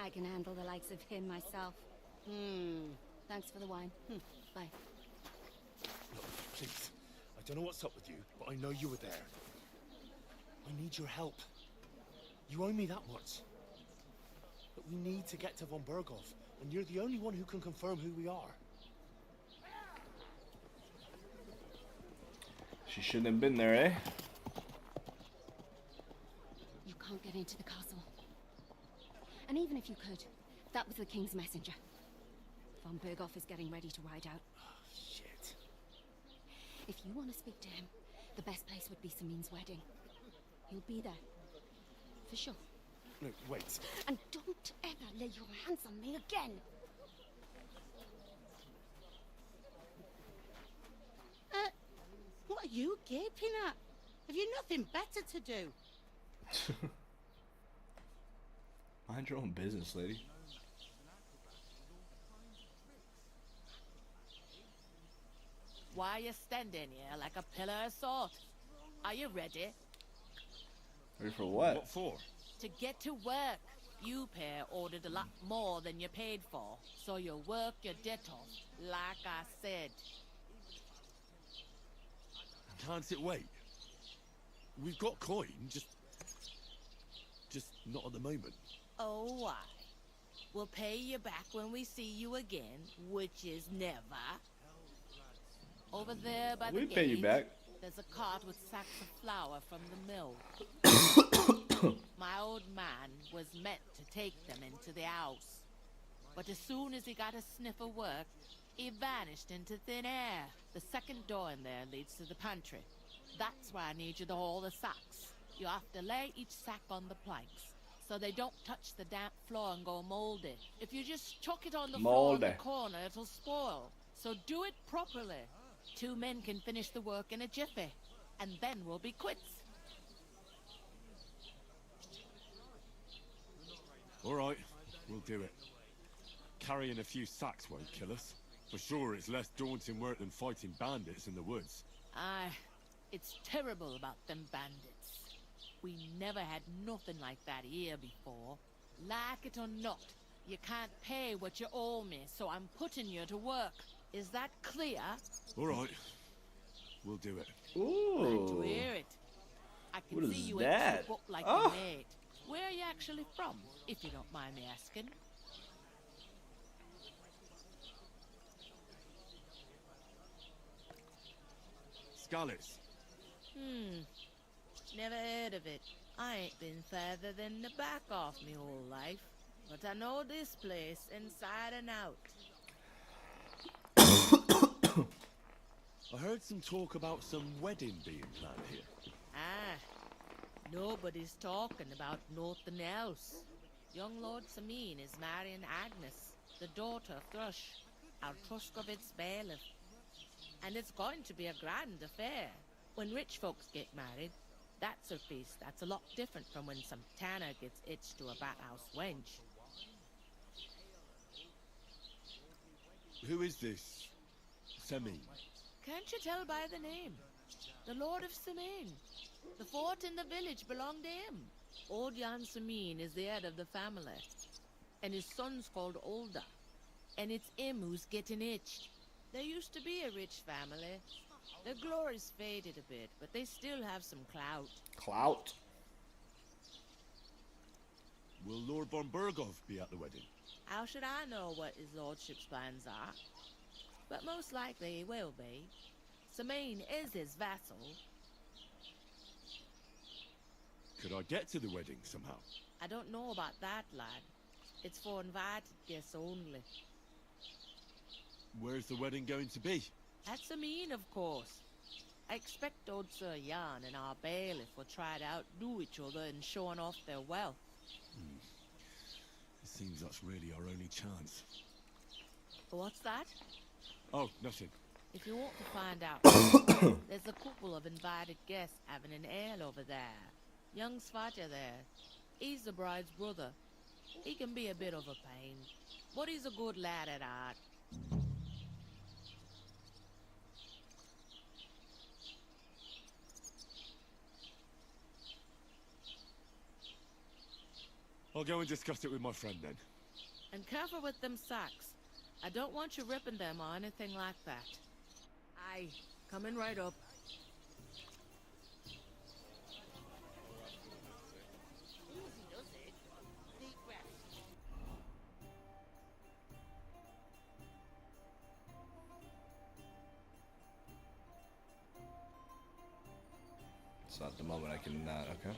I can handle the likes of him myself. Thanks for the wine. Bye. Look, please. I don't know what's up with you, but I know you were there. I need your help. You owe me that much. But we need to get to von Berghoff, and you're the only one who can confirm who we are. She shouldn't have been there, eh? You can't get into the castle. And even if you could, that was the king's messenger. Von Berghoff is getting ready to ride out. Shit. If you want to speak to him, the best place would be Samin's wedding. He'll be there. For sure. No, wait. And don't ever lay your hands on me again! What are you gaping at? Have you nothing better to do? Mind your own business, lady. Why are you standing here like a pillar of salt? Are you ready? Ready for what? What for? To get to work. You pair ordered a lot more than you paid for, so you'll work your debt off, like I said. Can't it wait? We've got coin, just not at the moment. Oh, why? We'll pay you back when we see you again, which is never. Over there by the We gate, pay you back. there's a cart with sacks of flour from the mill. My old man was meant to take them into the house. But as soon as he got a sniff of work, he vanished into thin air. The second door in there leads to the pantry. That's why I need you to haul the sacks. You have to lay each sack on the planks, so they don't touch the damp floor and go moldy. If you just chuck it on the floor in the Moldy. corner, it'll spoil. So do it properly. 2 men can finish the work in a jiffy, and then we'll be quits. All right, we'll do it. Carrying a few sacks won't kill us. For sure, it's less daunting work than fighting bandits in the woods. Aye, It's terrible about them bandits. We never had nothing like that here before. Like it or not, you can't pay what you owe me, so I'm putting you to work. Is that clear? All right. We'll do it. Glad to Ooh. hear it. I can What see is you that? ain't slip up like Oh. your mate. Where are you actually from, if you don't mind me asking? Scarlets. Never heard of it. I ain't been further than the back off me whole life. But I know this place inside and out. I heard some talk about some wedding being planned here. Ah, nobody's talking about nothing else. Young Lord Samine is marrying Agnes, the daughter of Thrush, our Truscovit's bailiff. And it's going to be a grand affair. When rich folks get married, that's a feast that's a lot different from when some tanner gets hitched to a bathhouse wench. Who is this Semine? Can't you tell by the name? The Lord of Samine. The fort in the village belonged to him. Old Jan Samine is the head of the family. And his son's called Olda. And it's him who's getting itched. There used to be a rich family. Their glory's faded a bit, but they still have some clout. Clout? Will Lord von Bergov be at the wedding? How should I know what his lordship's plans are? But most likely he will be. Samine is his vassal. Could I get to the wedding somehow? I don't know about that, lad. It's for invited guests only. Where's the wedding going to be? At Samine, of course. I expect old Sir Jan and our bailiff will try to outdo each other in showing off their wealth. It seems that's really our only chance. What's that? Oh, nothing. If you want to find out, there's a couple of invited guests having an ale over there. Young Svatja there. He's the bride's brother. He can be a bit of a pain, but he's a good lad at heart. I'll go and discuss it with my friend then. And careful with them sacks. I don't want you ripping them or anything like that. Aye, coming right up. It's not the moment I can not, okay.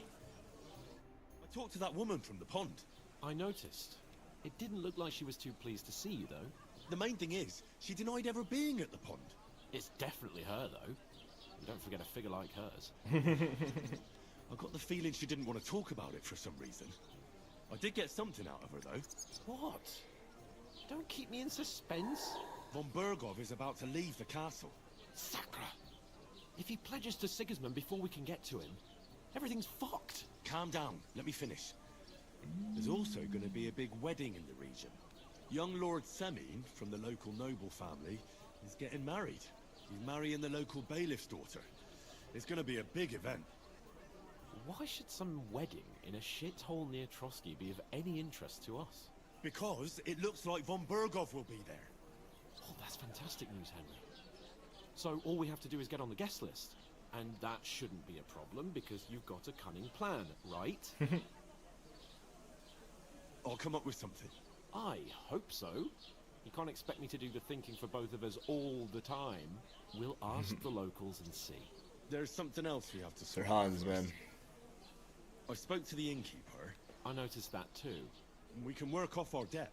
I talked to that woman from the pond. I noticed. It didn't look like she was too pleased to see you, though. The main thing is, she denied ever being at the pond. It's definitely her, though. You don't forget a figure like hers. I got the feeling she didn't want to talk about it for some reason. I did get something out of her, though. What? Don't keep me in suspense. Von Bergov is about to leave the castle. Sacra! If he pledges to Sigismund before we can get to him, everything's fucked. Calm down. Let me finish. There's also going to be a big wedding in the region. Young Lord Semine, from the local noble family, is getting married. He's marrying the local bailiff's daughter. It's going to be a big event. Why should some wedding in a shithole near Trotsky be of any interest to us? Because it looks like von Bergov will be there. Oh, that's fantastic news, Henry. So all we have to do is get on the guest list. And that shouldn't be a problem because you've got a cunning plan, right? I'll come up with something. I hope so. You can't expect me to do the thinking for both of us all the time. We'll ask the locals and see. There's something else we have to Sir sort Hans, out man. first. I spoke to the innkeeper. I noticed that too. We can work off our debt.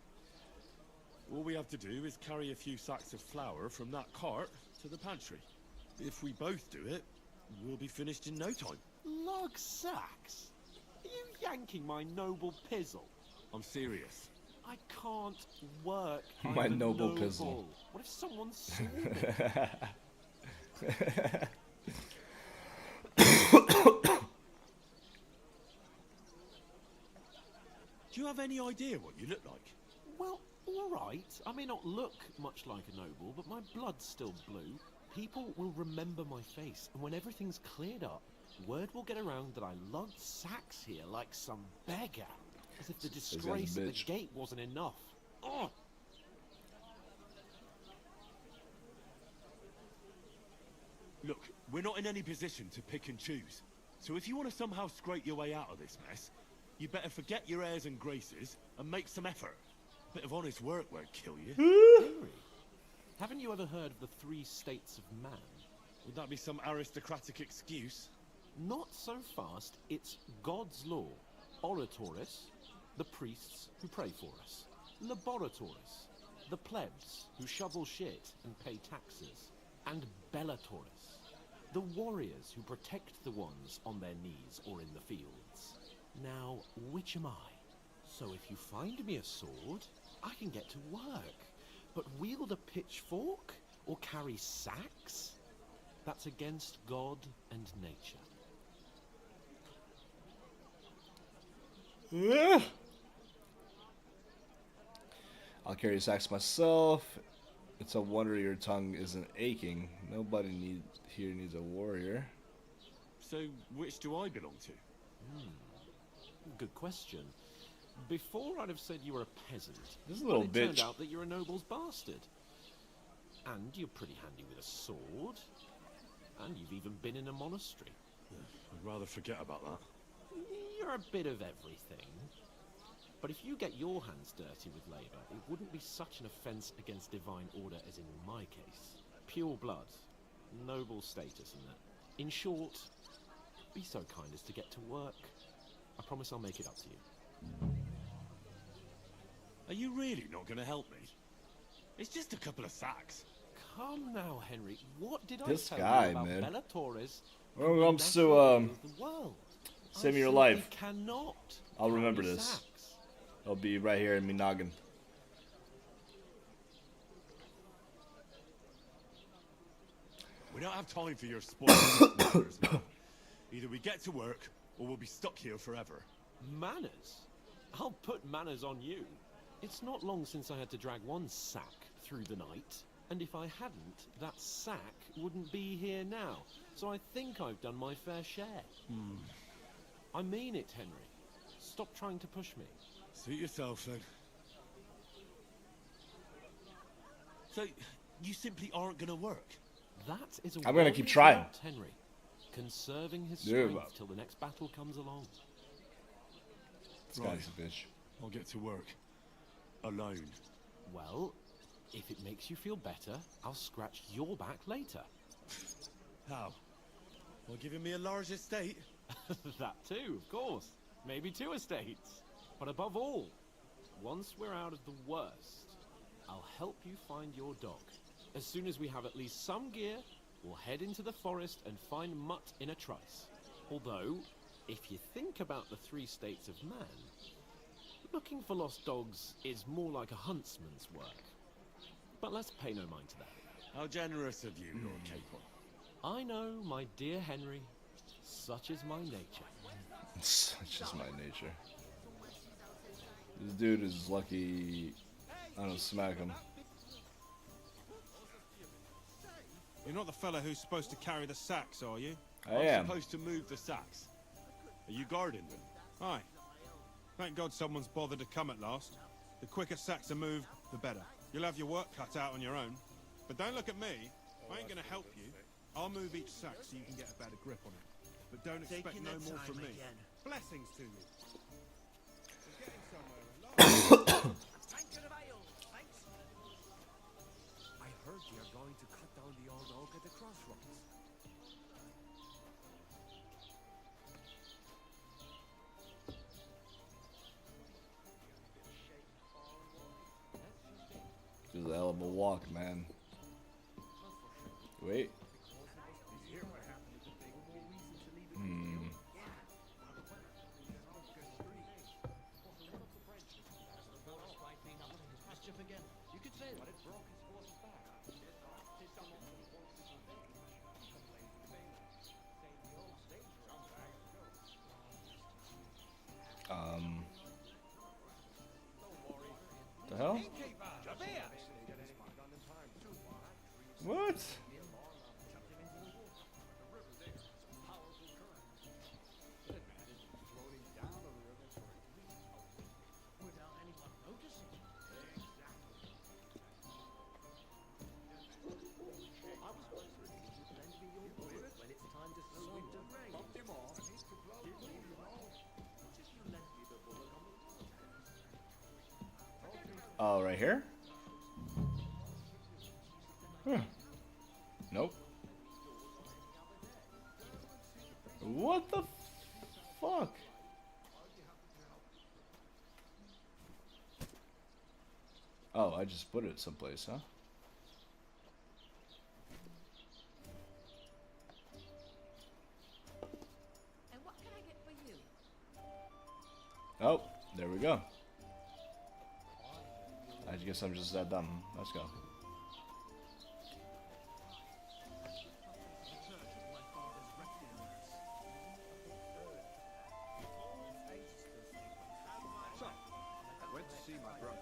All we have to do is carry a few sacks of flour from that cart to the pantry. If we both do it, we'll be finished in no time. Lug sacks? Are you yanking my noble pizzle? I'm serious. I can't work. My I'm a noble pizzle. What if someone saw me? Do you have any idea what you look like? Well, all right. I may not look much like a noble, but my blood's still blue. People will remember my face, and when everything's cleared up, word will get around that I lugged sacks here like some beggar. As if the disgrace at the gate wasn't enough. Oh! Look, we're not in any position to pick and choose. So if you want to somehow scrape your way out of this mess, you better forget your airs and graces and make some effort. A bit of honest work won't kill you. Henry, haven't you ever heard of the 3 states of man? Would that be some aristocratic excuse? Not so fast. It's God's law. Oratoris, the priests who pray for us. Laboratoris, the plebs who shovel shit and pay taxes. And Bellatoris, the warriors who protect the ones on their knees or in the fields. Now, which am I? So if you find me a sword, I can get to work. But wield a pitchfork or carry sacks? That's against God and nature. I'll carry sacks myself. It's a wonder your tongue isn't aching. Nobody here needs a warrior. So, which do I belong to? Good question. Before I'd have said you were a peasant. This is a little but it bitch. turned out that you're a noble's bastard. And you're pretty handy with a sword. And you've even been in a monastery. I'd rather forget about that. You're a bit of everything. But if you get your hands dirty with labour, it wouldn't be such an offence against divine order as in my case. Pure blood. Noble status and that. In short, be so kind as to get to work. I promise I'll make it up to you. Are you really not going to help me? It's just a couple of sacks. Come now, Henry. What did This I tell guy, you about man. Bella Torres? Well, it comes to save me your life. Cannot. I'll remember carry this. sacks. It'll be right here in me noggin. We don't have time for your spoilers. Either we get to work, or we'll be stuck here forever. Manners? I'll put manners on you. It's not long since I had to drag one sack through the night, and if I hadn't, that sack wouldn't be here now. So I think I've done my fair share. I mean it, Henry. Stop trying to push me. Suit yourself, then. So, you simply aren't gonna work? That is a I'm gonna wise keep trying. thought, Henry. Conserving his Yeah, strength but- till the next battle comes along. This guy's a bitch. I'll get to work. Alone. Well, if it makes you feel better, I'll scratch your back later. How? By giving me a large estate? That too, of course. Maybe 2 estates. But above all, once we're out of the worst, I'll help you find your dog. As soon as we have at least some gear, we'll head into the forest and find Mutt in a trice. Although, if you think about the 3 states of man, looking for lost dogs is more like a huntsman's work. But let's pay no mind to that. How generous of you, Lord Capel. I know, my dear Henry, such is my nature. Such is my nature. This dude is lucky I don't smack him. You're not the fella who's supposed to carry the sacks, are you? I I'm am. supposed to move the sacks. Are you guarding them? Aye. Thank God someone's bothered to come at last. The quicker sacks are moved, the better. You'll have your work cut out on your own. But don't look at me. I ain't gonna help you. I'll move each sack so you can get a better grip on it. But don't expect Taking no their more from time me. again. Blessings to you. We're getting somewhere at last. I heard you're going to cut down the old oak at the crossroads. This is a hell of a walk, man. Wait. The hell? What? Oh, right here? Huh. Nope. What the fuck? Oh, I just put it someplace, huh? And what can I get for you? Oh, there we go. I guess I'm just that dumb. Let's go. So, went to see my brother.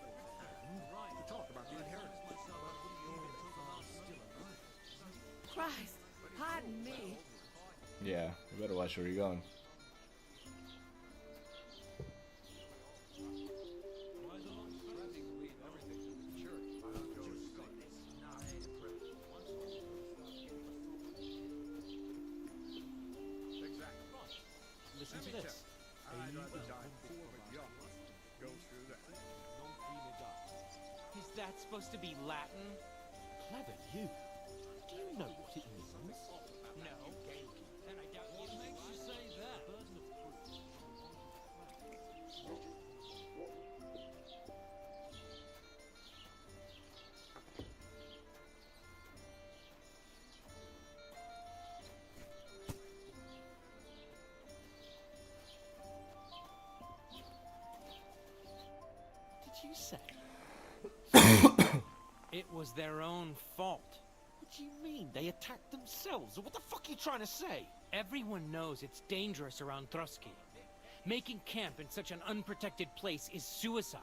To talk about the inheritance. Christ, pardon me. Yeah, you better watch where you're going. Listen to this. Is that supposed to be Latin? Clever you. Do you know what it means? No. And I doubt what makes you say that? Burden of proof. Did you say? It was their own fault. What do you mean? They attacked themselves? What the fuck are you trying to say? Everyone knows it's dangerous around Trotsky. Making camp in such an unprotected place is suicide.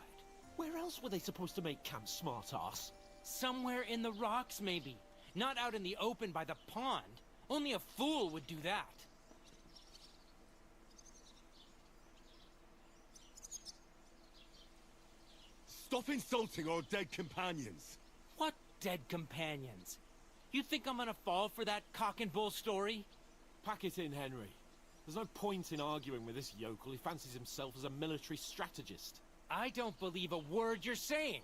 Where else were they supposed to make camp, smartass? Somewhere in the rocks, maybe. Not out in the open by the pond. Only a fool would do that. Stop insulting our dead companions. What dead companions? You think I'm gonna fall for that cock and bull story? Pack it in, Henry. There's no point in arguing with this yokel. He fancies himself as a military strategist. I don't believe a word you're saying.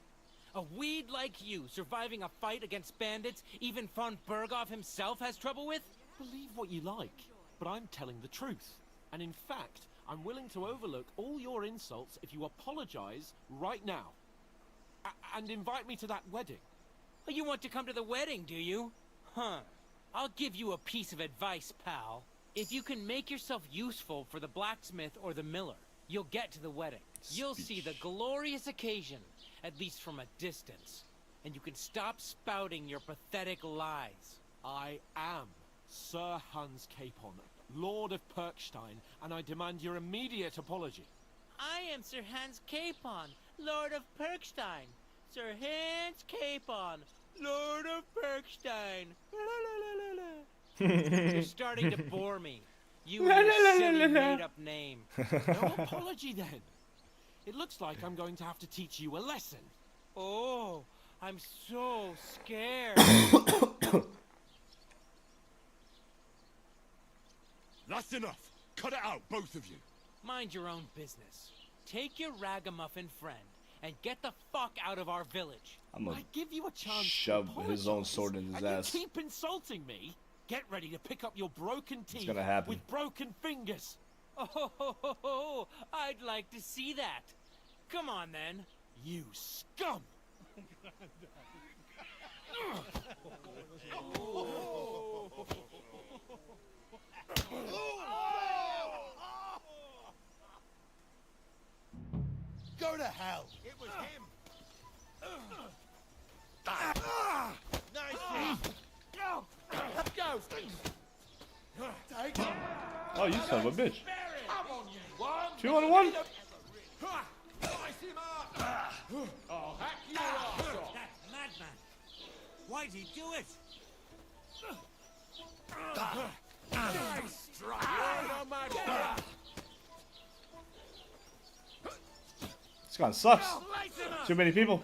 A weed like you surviving a fight against bandits even von Berghoff himself has trouble with? Believe what you like, but I'm telling the truth. And in fact, I'm willing to overlook all your insults if you apologize right now. And invite me to that wedding. You want to come to the wedding, do you? Huh. I'll give you a piece of advice, pal. If you can make yourself useful for the blacksmith or the miller, you'll get to the wedding. You'll see the glorious occasion, at least from a distance. And you can stop spouting your pathetic lies. I am Sir Hans Capon, Lord of Perkstein, and I demand your immediate apology. I am Sir Hans Capon, Lord of Perkstein. Sir Hans Capon, Lord of Perkstein. You're starting to bore me. You and your silly made-up name. No apology, then. It looks like I'm going to have to teach you a lesson. Oh, I'm so scared. That's enough. Cut it out, both of you. Mind your own business. Take your ragamuffin friend and get the fuck out of our village. I'm gonna I give you a chance shove to his own apologize, sword in his and ass. You keep insulting me. Get ready to pick up your broken teeth gonna happen. with broken fingers. Oh, I'd like to see that. Come on, then. You scum! Go to hell! It was him. Nice! Go! Take it! Oh, you son of a bitch. Come on, you one! 2 on 1? Slice him up! I'll hack your ass off! That madman! Why'd he do it? Nice strike! You're the mad. This gun sucks. Too many people.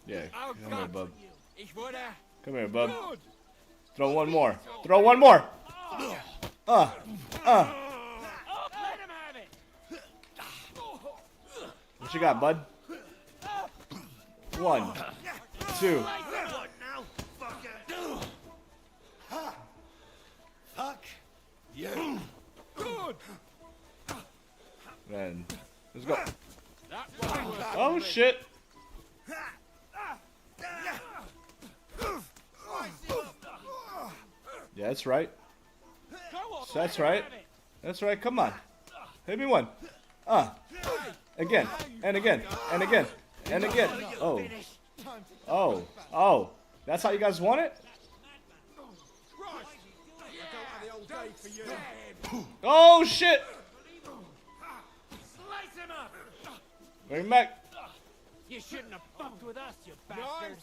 Yeah, come here, bub. Come here, bub. Throw one more. Throw one more. What you got, bud? 1, 2. What now, fucker? Fuck you. Good. Man, let's go. Oh shit. Yeah, that's right. That's right. That's right. Come on. Hit me one. Again. And again. And again. And again. Oh. Oh. Oh. That's how you guys want it? Oh shit. Bring him back. You shouldn't have fucked with us, you bastard.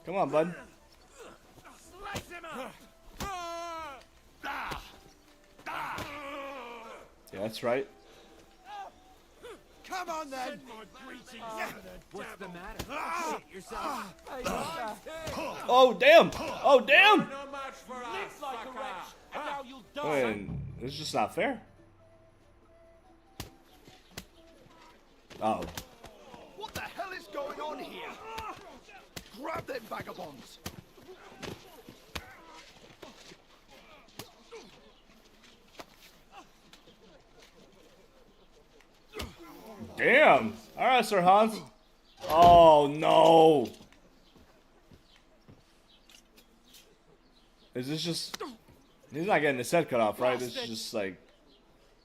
Come on, bud. Slice him up. Yeah, that's right. Come on then. What's the matter? Shit yourself. Oh damn! Oh damn! Live like a wretch, and now you'll die. Man, it's just not fair. Oh. What the hell is going on here? Grab them vagabonds! Damn! Alright, Sir Hans. Oh no! Is this just... He's not getting his head cut off, right? This is just like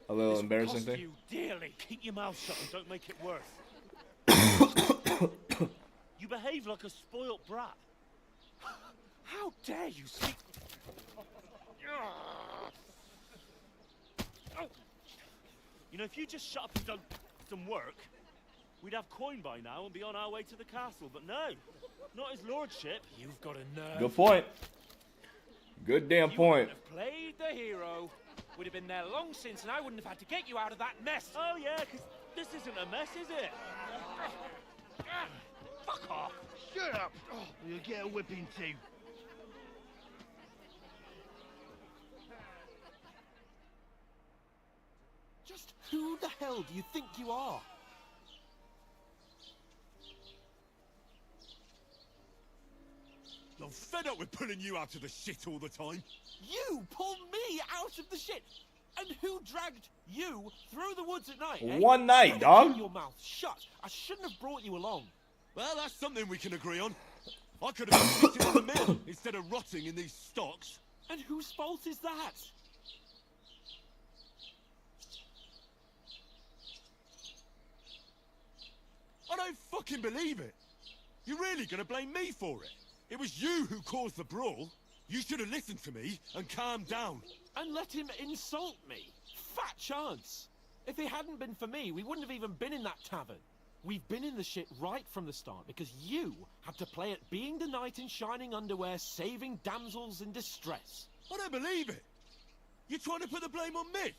a little embarrassing thing. You dearly. Keep your mouth shut and don't make it worse. You behave like a spoilt brat. How dare you speak? You know, if you just shut up and done some work, we'd have coin by now and be on our way to the castle. But no, not his lordship. You've got a nerve. Good point. Good damn point. You wouldn't have played the hero. Would have been there long since, and I wouldn't have had to get you out of that mess. Oh yeah, because this isn't a mess, is it? Fuck off. Shut up! You'll get a whipping too. Just who the hell do you think you are? I'm fed up with pulling you out of the shit all the time. You pulled me out of the shit! And who dragged you through the woods at night, eh? One night, Better dog. keep your mouth shut. I shouldn't have brought you along. Well, that's something we can agree on. I could have been sitting in the mill instead of rotting in these stocks. And whose fault is that? I don't fucking believe it. You're really gonna blame me for it? It was you who caused the brawl. You should have listened to me and calmed down. And let him insult me. Fat chance. If it hadn't been for me, we wouldn't have even been in that tavern. We've been in the shit right from the start because you had to play at being the knight in shining underwear, saving damsels in distress. I don't believe it. You're trying to put the blame on me.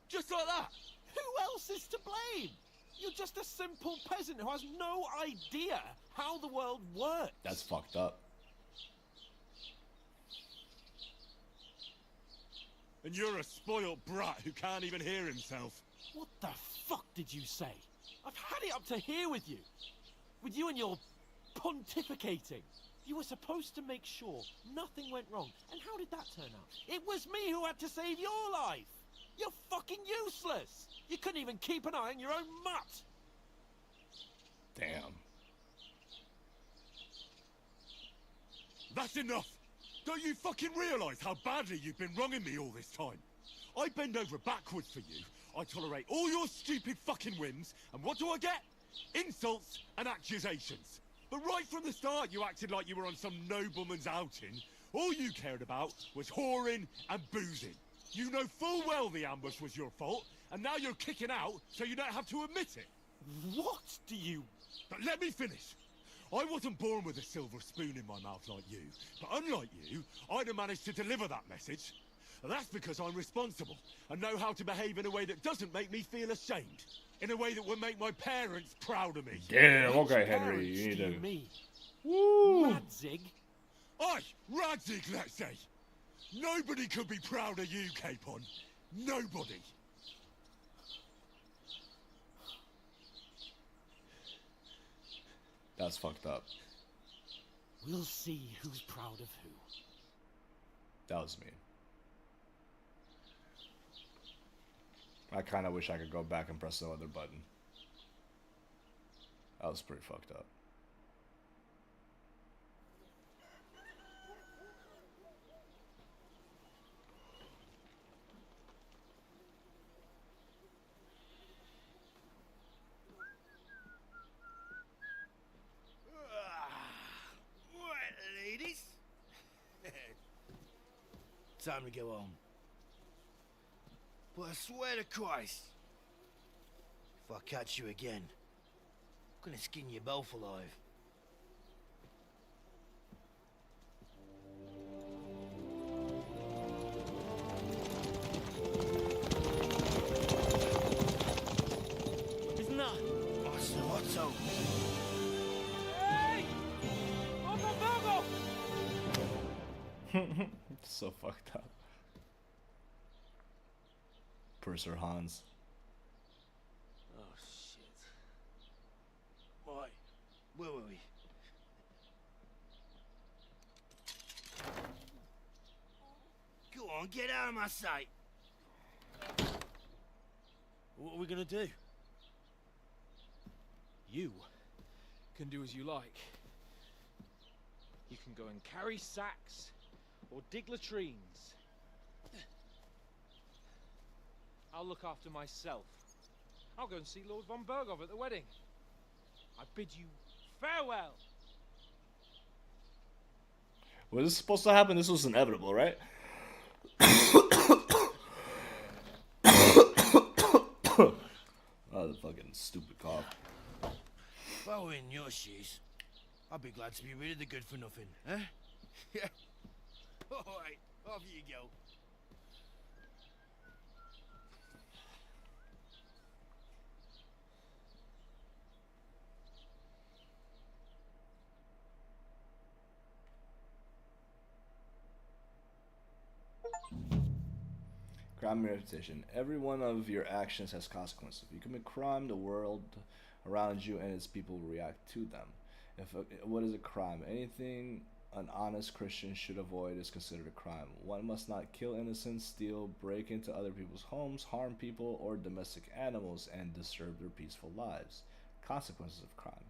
Just like that. Who else is to blame? You're just a simple peasant who has no idea how the world works. That's fucked up. And you're a spoilt brat who can't even hear himself. What the fuck did you say? I've had it up to here with you. With you and your pontificating. You were supposed to make sure nothing went wrong. And how did that turn out? It was me who had to save your life. You're fucking useless. You couldn't even keep an eye on your own mutt. Damn. That's enough. Don't you fucking realise how badly you've been wronging me all this time? I bend over backwards for you. I tolerate all your stupid fucking whims. And what do I get? Insults and accusations. But right from the start, you acted like you were on some nobleman's outing. All you cared about was whoring and boozing. You know full well the ambush was your fault, and now you're kicking out so you don't have to admit it. What do you... But let me finish. I wasn't born with a silver spoon in my mouth like you, but unlike you, I'd have managed to deliver that message. And that's because I'm responsible and know how to behave in a way that doesn't make me feel ashamed. In a way that would make my parents proud of me. Damn, okay, Henry, you need to... Me? Woo! Radzig? Aye, Radzig, let's say. Nobody could be proud of you, Capon. Nobody. That's fucked up. We'll see who's proud of who. That was mean. I kind of wish I could go back and press the other button. That was pretty fucked up. Right, ladies. Time to go home. But I swear to Christ, if I catch you again, I'm gonna skin you both alive. Isn't that? Otto. Hey! Bongo! So fucked up. Purser Hans. Oh shit. Right, where were we? Go on, get out of my sight. What are we gonna do? You can do as you like. You can go and carry sacks or dig latrines. I'll look after myself. I'll go and see Lord von Berghoff at the wedding. I bid you farewell. Was this supposed to happen? This was inevitable, right? Oh, the fucking stupid cough. If I were in your shoes, I'd be glad to be rid of the good for nothing, eh? Yeah. Alright, off you go. Crime and reputation. Every one of your actions has consequences. If you commit crime, the world around you and its people will react to them. What is a crime? Anything an honest Christian should avoid is considered a crime. One must not kill innocents, steal, break into other people's homes, harm people or domestic animals, and disturb their peaceful lives. Consequences of crime.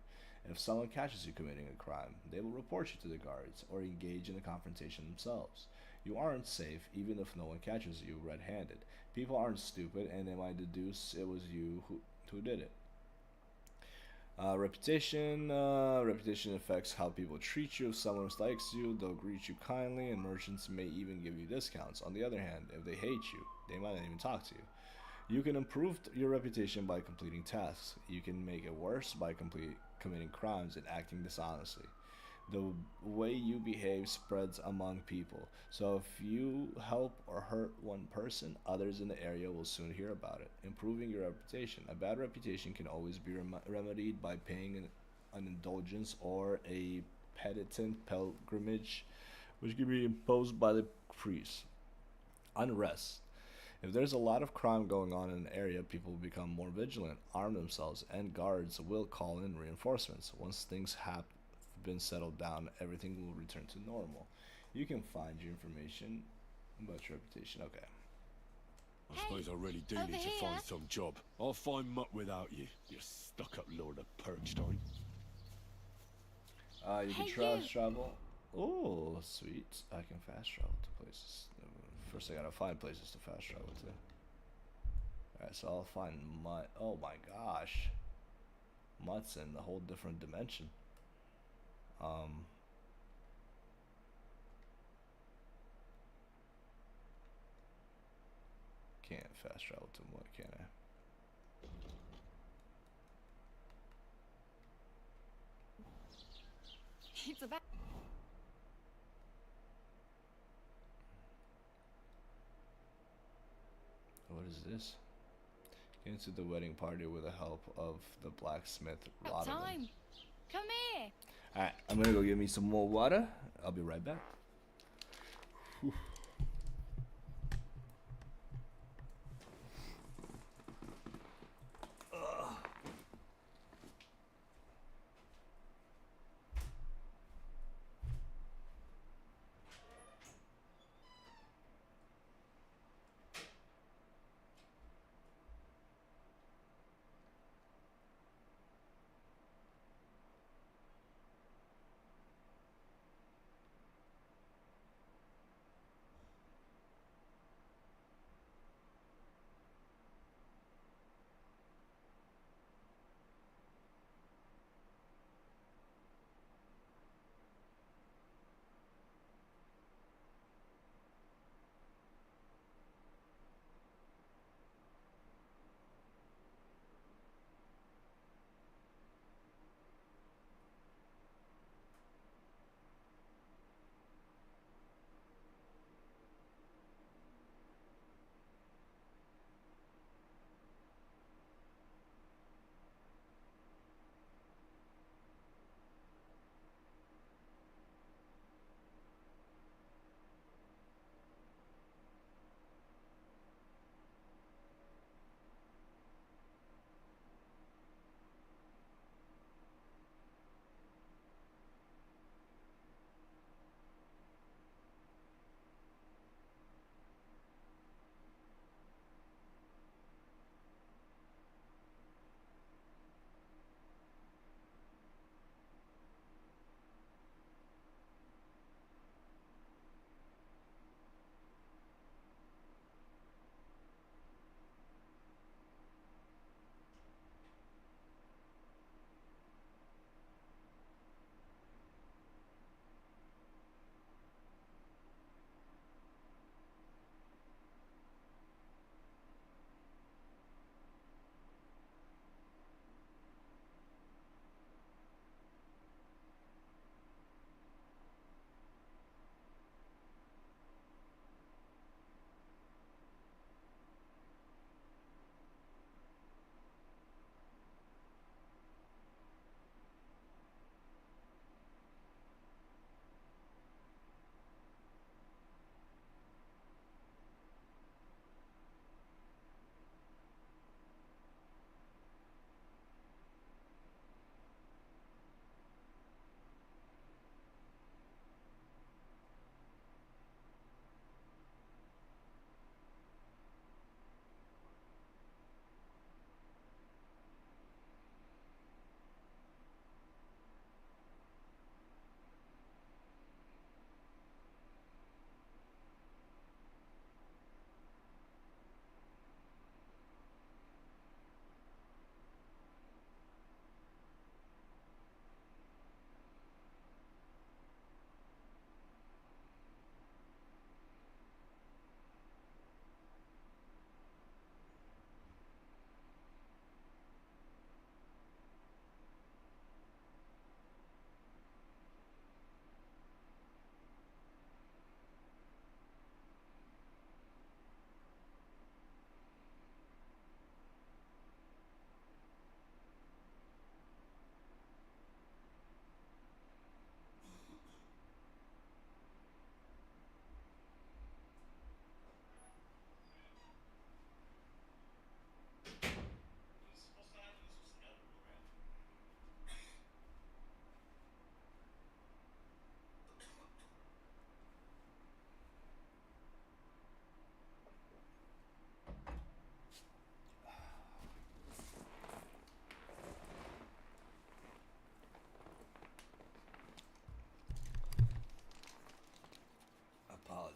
If someone catches you committing a crime, they will report you to the guards or engage in a confrontation themselves. You aren't safe even if no one catches you red-handed. People aren't stupid and they might deduce it was you who did it. Reputation. Reputation affects how people treat you. If someone likes you, they'll greet you kindly, and merchants may even give you discounts. On the other hand, if they hate you, they might not even talk to you. You can improve your reputation by completing tasks. You can make it worse by committing crimes and acting dishonestly. The way you behave spreads among people. So if you help or hurt one person, others in the area will soon hear about it. Improving your reputation. A bad reputation can always be remedied by paying an indulgence or a penitent pilgrimage, which can be imposed by the priest. Unrest. If there's a lot of crime going on in an area, people will become more vigilant, arm themselves, and guards will call in reinforcements. Once things have been settled down, everything will return to normal. You can find your information about your reputation. Okay. I suppose I really do need to find some job. I'll find muck without you, you stuck-up lord of Perkstein. You can fast travel. Oh, sweet. I can fast travel to places. First I gotta find places to fast travel to. Alright, so I'll find Mutt. Oh my gosh. Mutt's in a whole different dimension. Can't fast travel to Mutt, can I? It's about. What is this? Get into the wedding party with the help of the blacksmith Rotterdam. Time. Come here. Alright, I'm gonna go get me some more water. I'll be right back. Whew.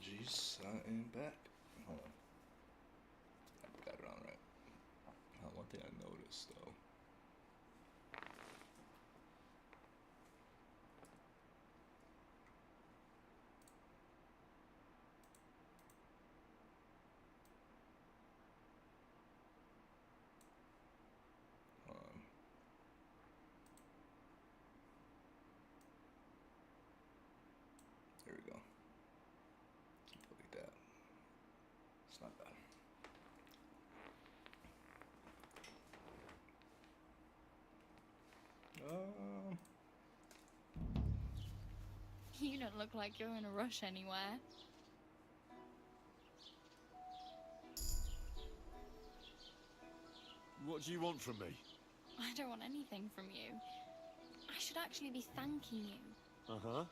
Jeez, I am back. Hold on. I got it on right. One thing I noticed though. There we go. Delete that. It's not bad. You don't look like you're in a rush anywhere. What do you want from me? I don't want anything from you. I should actually be thanking you. Uh-huh.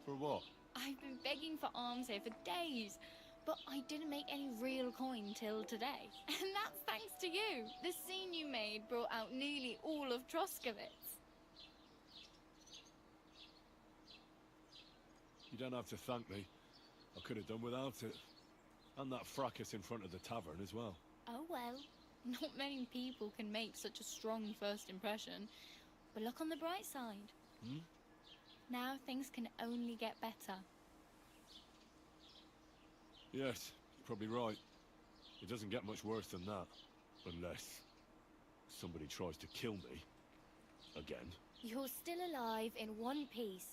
For what? I've been begging for alms here for days, but I didn't make any real coin till today. And that's thanks to you. The scene you made brought out nearly all of Troskovitz. You don't have to thank me. I could have done without it. And that fracas in front of the tavern as well. Oh well, not many people can make such a strong first impression. But look on the bright side. Hmm? Now things can only get better. Yes, you're probably right. It doesn't get much worse than that. Unless somebody tries to kill me. Again. You're still alive in one piece.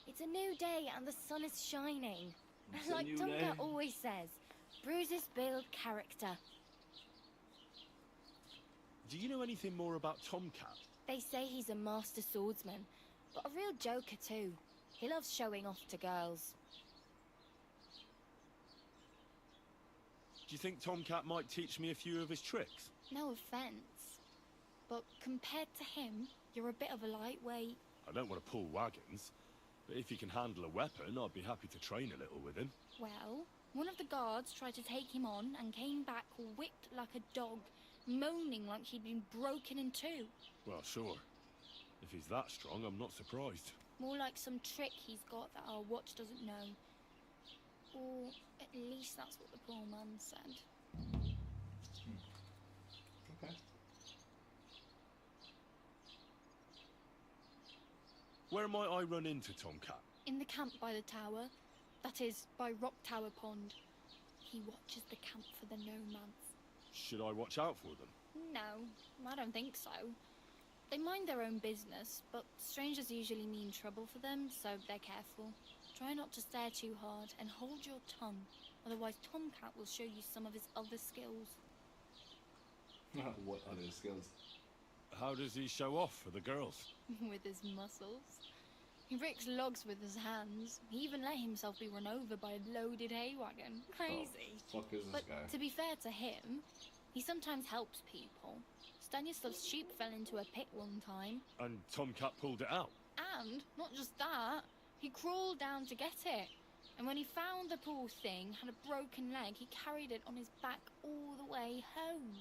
It's a new day and the sun is shining. It's a Like new Tonka day. always says, bruises build character. Do you know anything more about Tomcat? They say he's a master swordsman, but a real joker too. He loves showing off to girls. Do you think Tomcat might teach me a few of his tricks? No offense, but compared to him, you're a bit of a lightweight. I don't want to pull wagons, but if he can handle a weapon, I'd be happy to train a little with him. Well, one of the guards tried to take him on and came back whipped like a dog, moaning like he'd been broken in two. Well, sure. If he's that strong, I'm not surprised. More like some trick he's got that our watch doesn't know. Or at least that's what the poor man said. Okay. Where might I run into Tomcat? In the camp by the tower, that is, by Rock Tower Pond. He watches the camp for the nomads. Should I watch out for them? No, I don't think so. They mind their own business, but strangers usually mean trouble for them, so they're careful. Try not to stare too hard and hold your tongue, otherwise Tomcat will show you some of his other skills. What other skills? How does he show off for the girls? With his muscles. He breaks logs with his hands. He even let himself be run over by a loaded hay wagon. Crazy. Oh, fuck is this But guy? to be fair to him, he sometimes helps people. Stanislav's sheep fell into a pit one time. And Tomcat pulled it out? And, not just that, he crawled down to get it. And when he found the poor thing had a broken leg, he carried it on his back all the way home.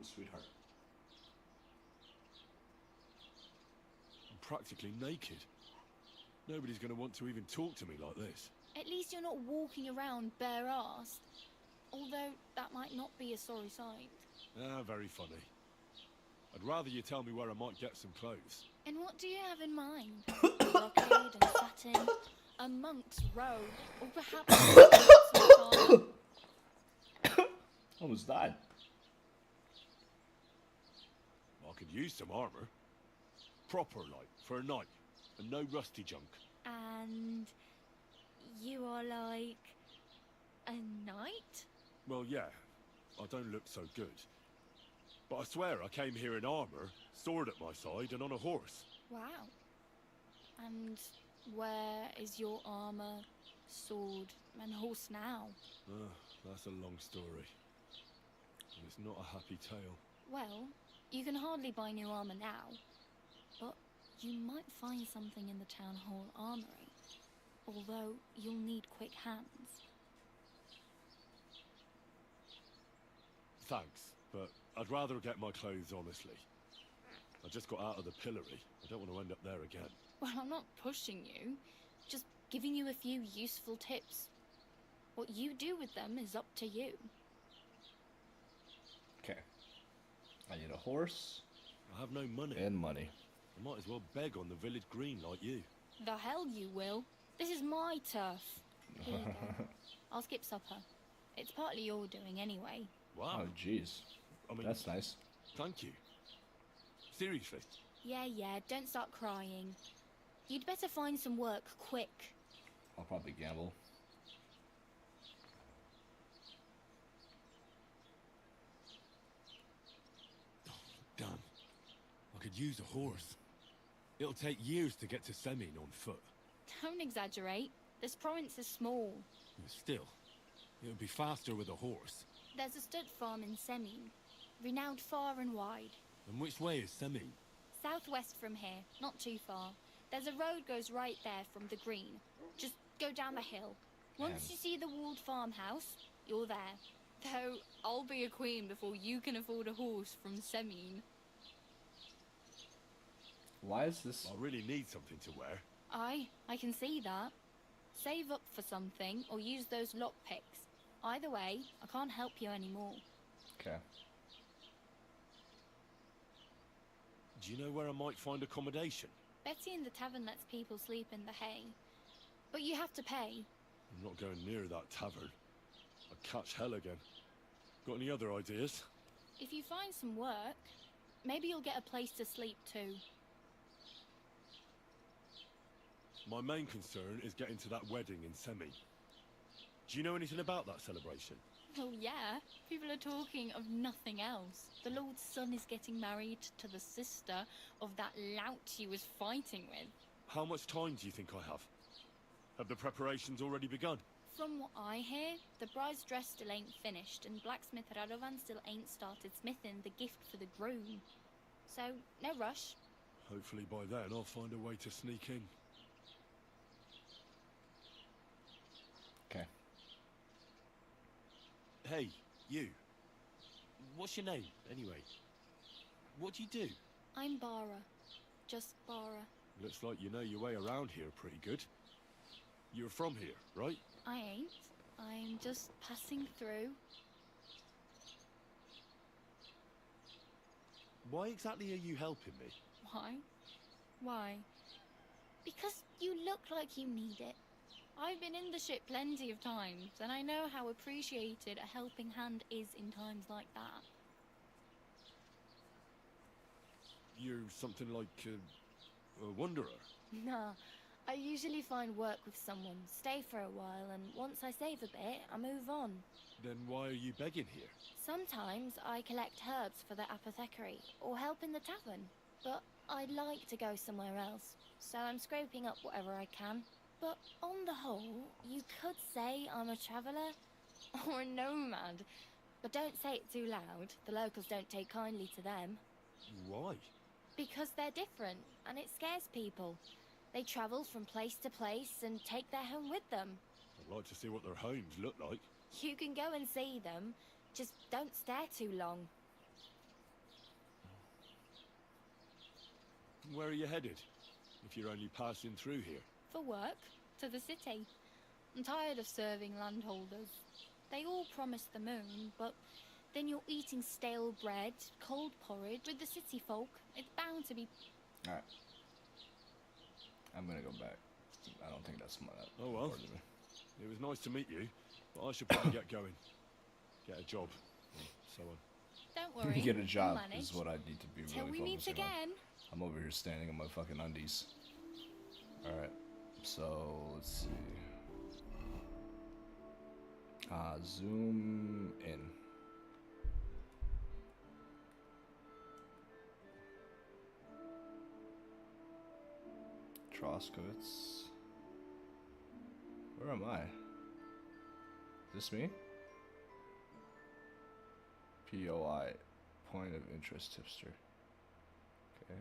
Sweetheart. I'm practically naked. Nobody's going to want to even talk to me like this. At least you're not walking around bare-assed. Although, that might not be a sorry sight. Ah, very funny. I'd rather you tell me where I might get some clothes. And what do you have in mind? Brocade and satin, a monk's robe, or perhaps some armor? Almost died. I could use some armor. Proper, like, for a night. And no rusty junk. And you are like a knight? Well, yeah. I don't look so good. But I swear I came here in armor, sword at my side, and on a horse. Wow. And where is your armor, sword, and horse now? That's a long story. And it's not a happy tale. Well, you can hardly buy new armor now, but you might find something in the town hall armory. Although you'll need quick hands. Thanks, but I'd rather get my clothes honestly. I just got out of the pillory. I don't want to end up there again. Well, I'm not pushing you. Just giving you a few useful tips. What you do with them is up to you. Okay. I need a horse. I have no money. And money. I might as well beg on the village green like you. The hell you will. This is my turf. Here you go. I'll skip supper. It's partly your doing anyway. Wow. Oh, jeez. I mean, that's nice. Thank you. Seriously. Yeah, don't start crying. You'd better find some work quick. I'll probably gamble. Damn. I could use a horse. It'll take years to get to Semin on foot. Don't exaggerate. This province is small. Still, it would be faster with a horse. There's a stud farm in Semin, renowned far and wide. And which way is Semin? Southwest from here, not too far. There's a road goes right there from the green. Just go down the hill. Once you see the walled farmhouse, you're there. Though, I'll be a queen before you can afford a horse from Semin. Why is this? I really need something to wear. I can see that. Save up for something or use those lockpicks. Either way, I can't help you anymore. Okay. Do you know where I might find accommodation? Betty in the tavern lets people sleep in the hay. But you have to pay. I'm not going near that tavern. I'd catch hell again. Got any other ideas? If you find some work, maybe you'll get a place to sleep too. My main concern is getting to that wedding in Semi. Do you know anything about that celebration? Oh yeah, people are talking of nothing else. The Lord's son is getting married to the sister of that lout he was fighting with. How much time do you think I have? Have the preparations already begun? From what I hear, the bride's dress still ain't finished, and blacksmith Radovan still ain't started smithing the gift for the groom. So, no rush. Hopefully by then I'll find a way to sneak in. Okay. Hey, you. What's your name, anyway? What do you do? I'm Bara. Just Bara. Looks like you know your way around here pretty good. You're from here, right? I ain't. I'm just passing through. Why exactly are you helping me? Why? Why? Because you look like you need it. I've been in the ship plenty of times, and I know how appreciated a helping hand is in times like that. You're something like a wanderer? Nah, I usually find work with someone, stay for a while, and once I save a bit, I move on. Then why are you begging here? Sometimes I collect herbs for the apothecary, or help in the tavern, but I'd like to go somewhere else, so I'm scraping up whatever I can. But on the whole, you could say I'm a traveller, or a nomad. But don't say it too loud, the locals don't take kindly to them. Why? Because they're different, and it scares people. They travel from place to place and take their home with them. I'd like to see what their homes look like. You can go and see them, just don't stare too long. Where are you headed, if you're only passing through here? For work, to the city. I'm tired of serving landholders. They all promise the moon, but then you're eating stale bread, cold porridge with the city folk. It's bound to be... Alright. I'm gonna go back. I don't think that's my... Oh well. It was nice to meet you, but I should probably get going. Get a job, and so on. Don't worry. Get a job I'll is what I need to be Till really we meet focusing on. again. I'm over here standing in my fucking undies. Alright. So, let's see. Zoom in. Troskowitz. Where am I? Is this me? POI. Point of interest tipster. Okay.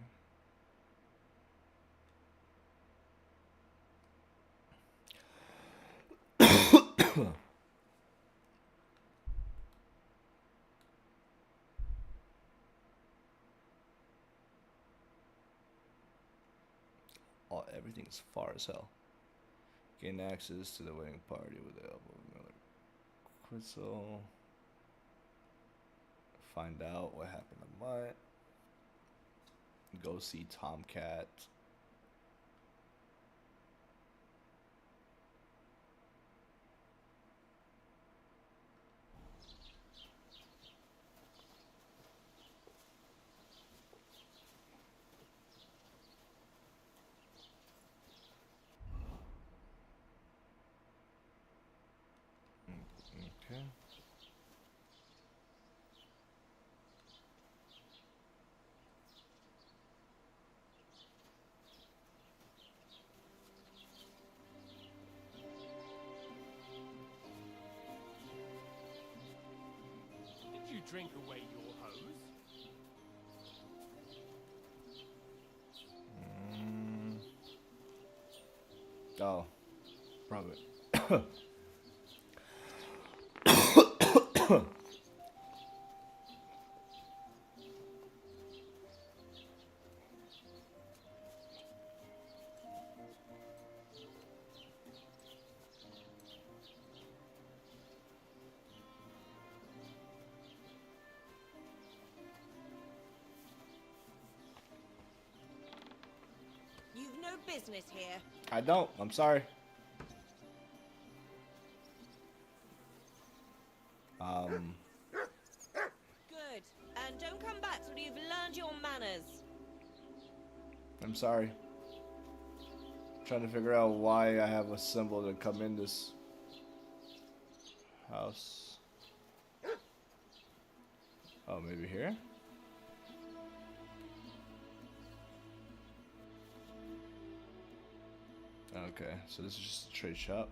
Oh, everything's far as hell. Gain access to the wedding party with the help of Miller Quitzel. Find out what happened to Mutt. Go see Tomcat. Okay. Did you drink away your hose? Oh, probably. You've no business here. I don't. I'm sorry. Good. And don't come back till you've learned your manners. I'm sorry. Trying to figure out why I have a symbol to come in this house. Oh, maybe here? Okay, so this is just a trade shop.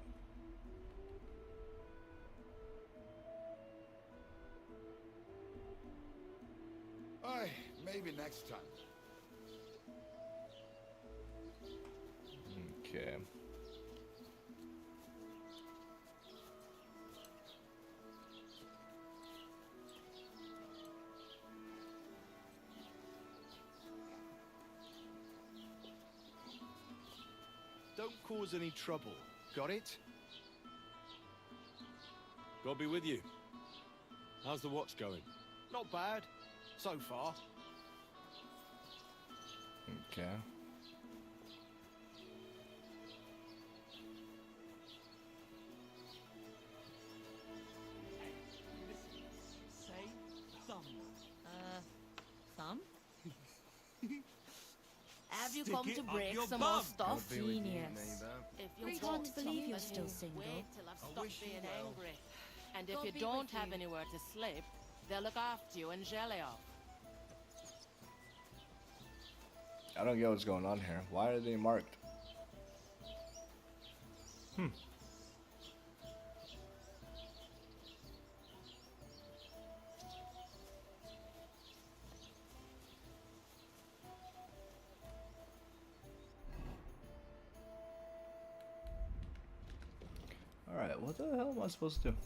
Aye, maybe next time. Okay. Don't cause any trouble. Got it? God be with you. How's the watch going? Not bad. So far. Okay. Say thumb. Thumb? Have you come to break some more stuff? Genius. If I can't believe you're still single. Wait till I've stopped wish you being well. angry. And God if be you don't with have you. anywhere to sleep, they'll look after you and jelly off. I don't get what's going on here. Why are they marked? Alright, what the hell am I supposed to do?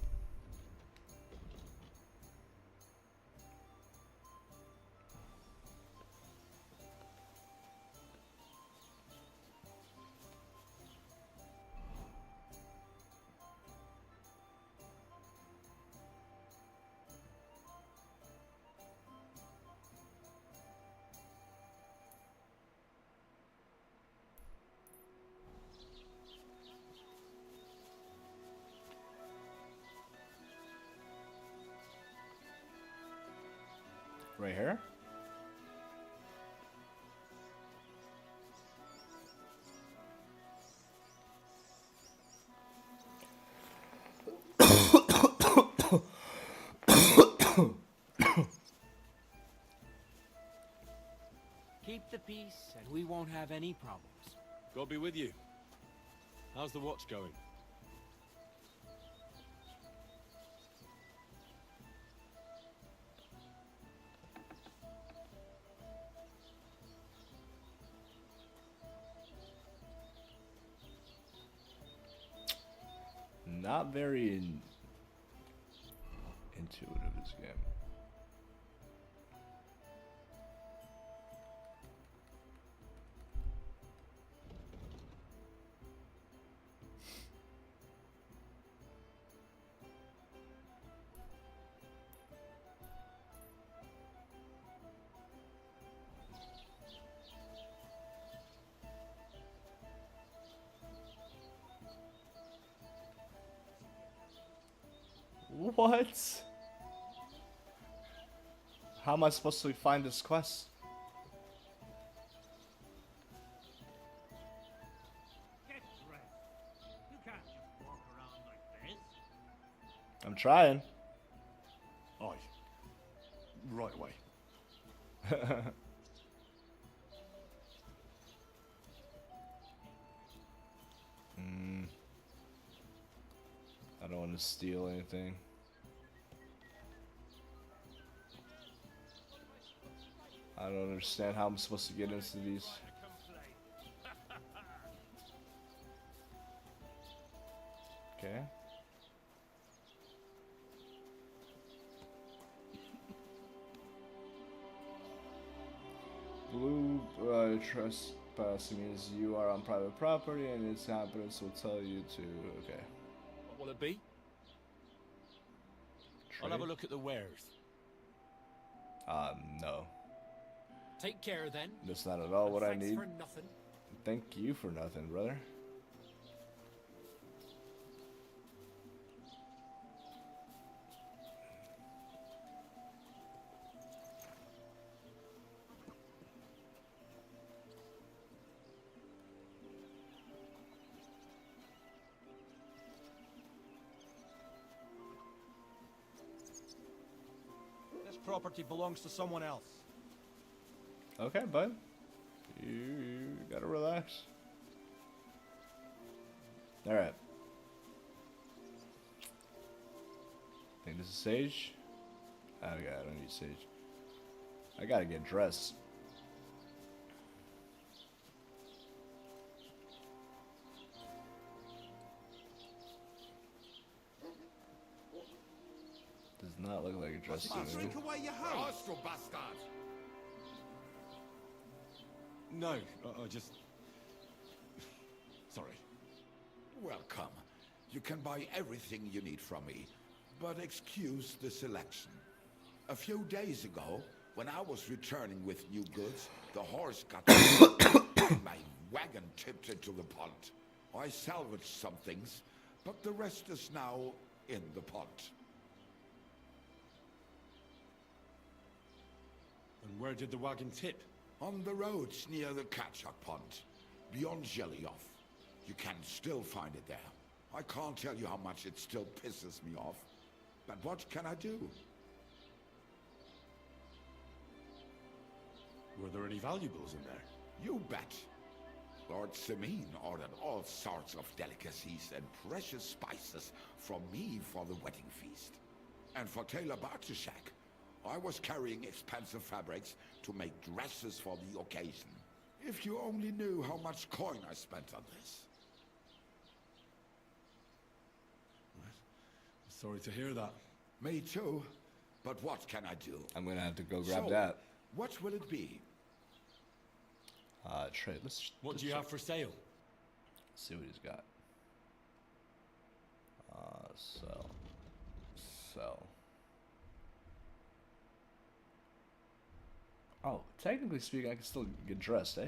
Right here? Keep the peace, and we won't have any problems. God be with you. How's the watch going? Not very intuitive, this game. What? How am I supposed to find this quest? Get dressed. You can't just walk around like this. I'm trying. Aye. Right away. I don't want to steal anything. I don't understand how I'm supposed to get into these. Okay. Blue trespass means you are on private property and its inhabitants will tell you to. Okay. What will it be? I'll have a look at the wares. No. Take care then. That's not at all what I Thanks need. for nothing. Thank you for nothing, brother. This property belongs to someone else. Okay, bud. You gotta relax. Alright. Think this is sage? Oh god, I don't need sage. I gotta get dressed. Does not look like a dress to me. Drink away your home. Hostile bastard! No, I just... Sorry. Welcome. You can buy everything you need from me, but excuse the selection. A few days ago, when I was returning with new goods, the horse got and my wagon tipped into the pond. I salvaged some things, but the rest is now in the pond. And where did the wagon tip? On the roads near the Catchuck Pond, beyond Jelly-Off. You can still find it there. I can't tell you how much it still pisses me off. But what can I do? Were there any valuables in there? You bet. Lord Semin ordered all sorts of delicacies and precious spices from me for the wedding feast. And for Taylor Bartishak, I was carrying expensive fabrics to make dresses for the occasion. If you only knew how much coin I spent on this. Sorry to hear that. Me too. But what can I do? I'm gonna have to go grab So, that. What will it be? Trade. What do you have for sale? See what he's got. Sell. Sell. Oh, technically speaking, I can still get dressed, eh?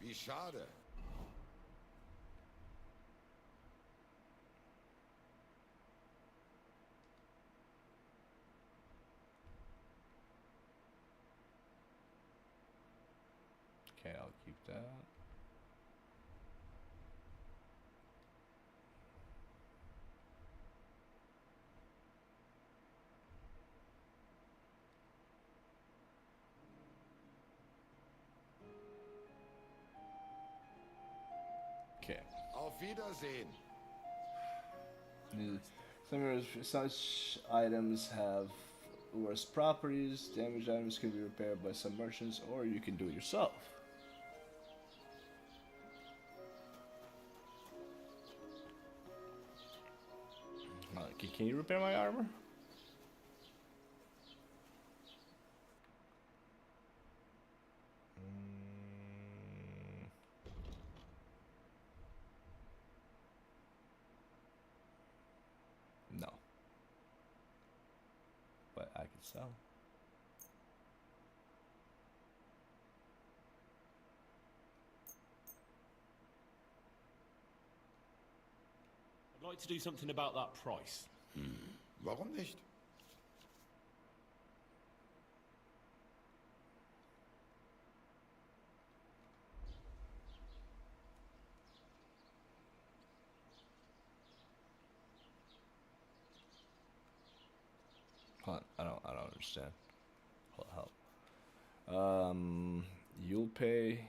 Wie schade. Okay, I'll keep that. Okay. Auf Wiedersehen. Such items have worse properties. Damaged items can be repaired by some merchants, or you can do it yourself. Can you repair my armor? No. But I can sell. like to do something about that price. Warum nicht? Hold on, I don't understand. Help. You'll pay.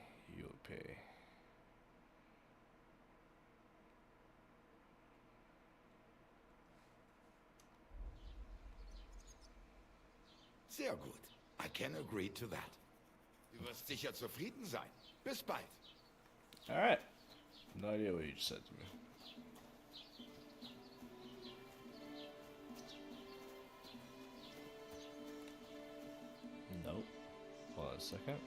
Sehr gut. I can agree to that. Du wirst sicher zufrieden sein. Bis bald. Alright. No idea what you just said to me. Nope. Hold on a second.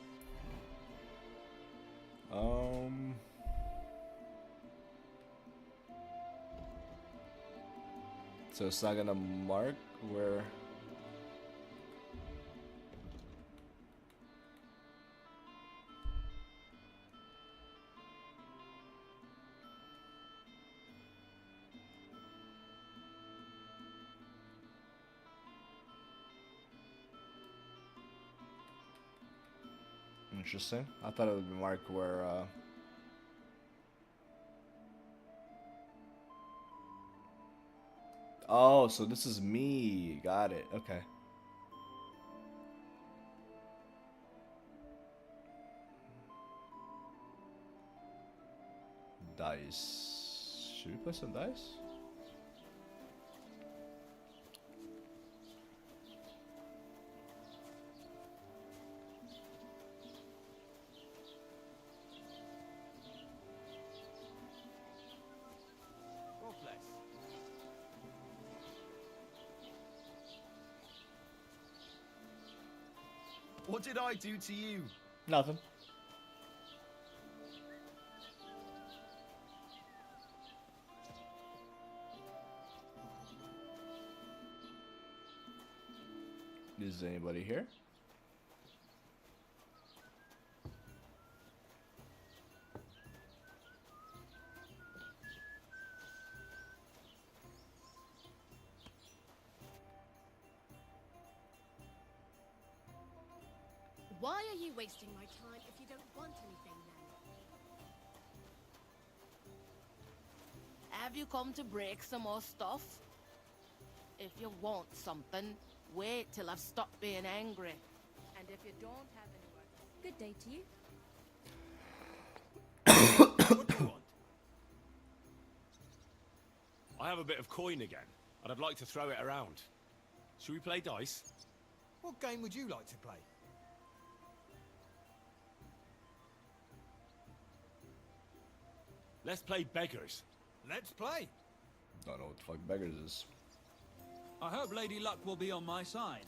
So it's not gonna mark where. Interesting. I thought it would be marked where. Oh, so this is me. Got it. Okay. Dice. Should we play some dice? God bless. What did I do to you? Nothing. Is anybody here? Why are you wasting my time if you don't want anything then? Have you come to break some more stuff? If you want something, wait till I've stopped being angry. And if you don't have any work... Good day to you. What do you want? I have a bit of coin again, and I'd like to throw it around. Should we play dice? What game would you like to play? Let's play beggars. Let's play. Don't know what the fuck beggars is. I hope Lady Luck will be on my side.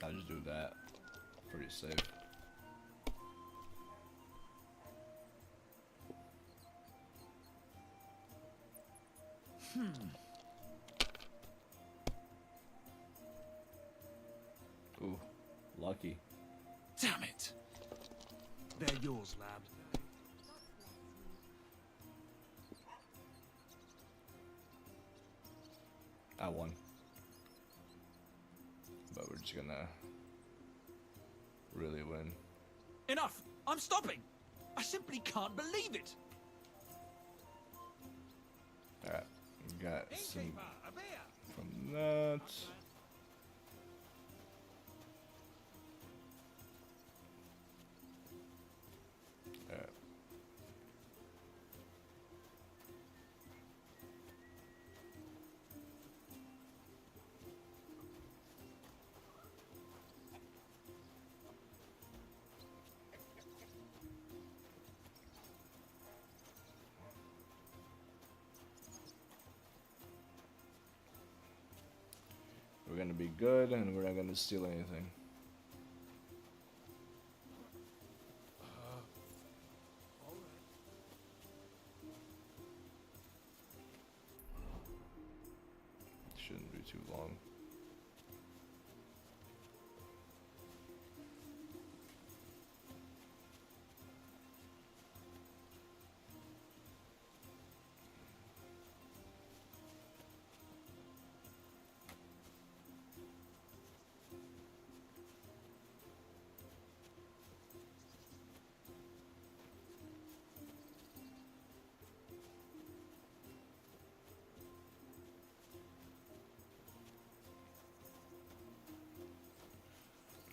I'll just do that. Pretty safe. Ooh, lucky. Damn it! They're yours, lad. I won. But we're just gonna really win. Enough! I'm stopping! I simply can't believe it! Alright, we got some from that. Alright. We're gonna be good and we're not gonna steal anything.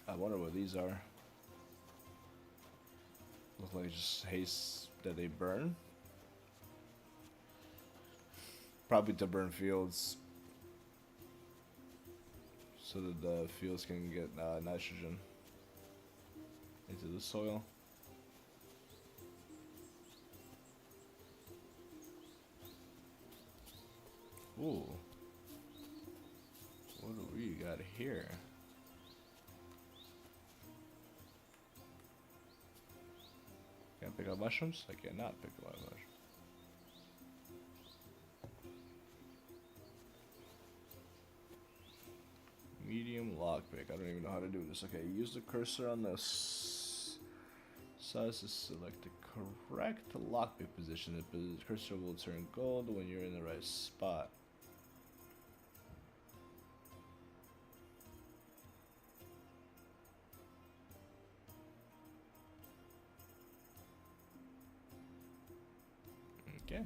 I wonder what these are. Look like just haste that they burn. Probably to burn fields, so that the fields can get nitrogen into the soil. Ooh. What do we got here? Can I pick up mushrooms? I cannot pick up mushrooms. Medium lockpick. I don't even know how to do this. Okay, use the cursor on the size to select the correct lockpick position. The cursor will turn gold when you're in the right spot. Okay.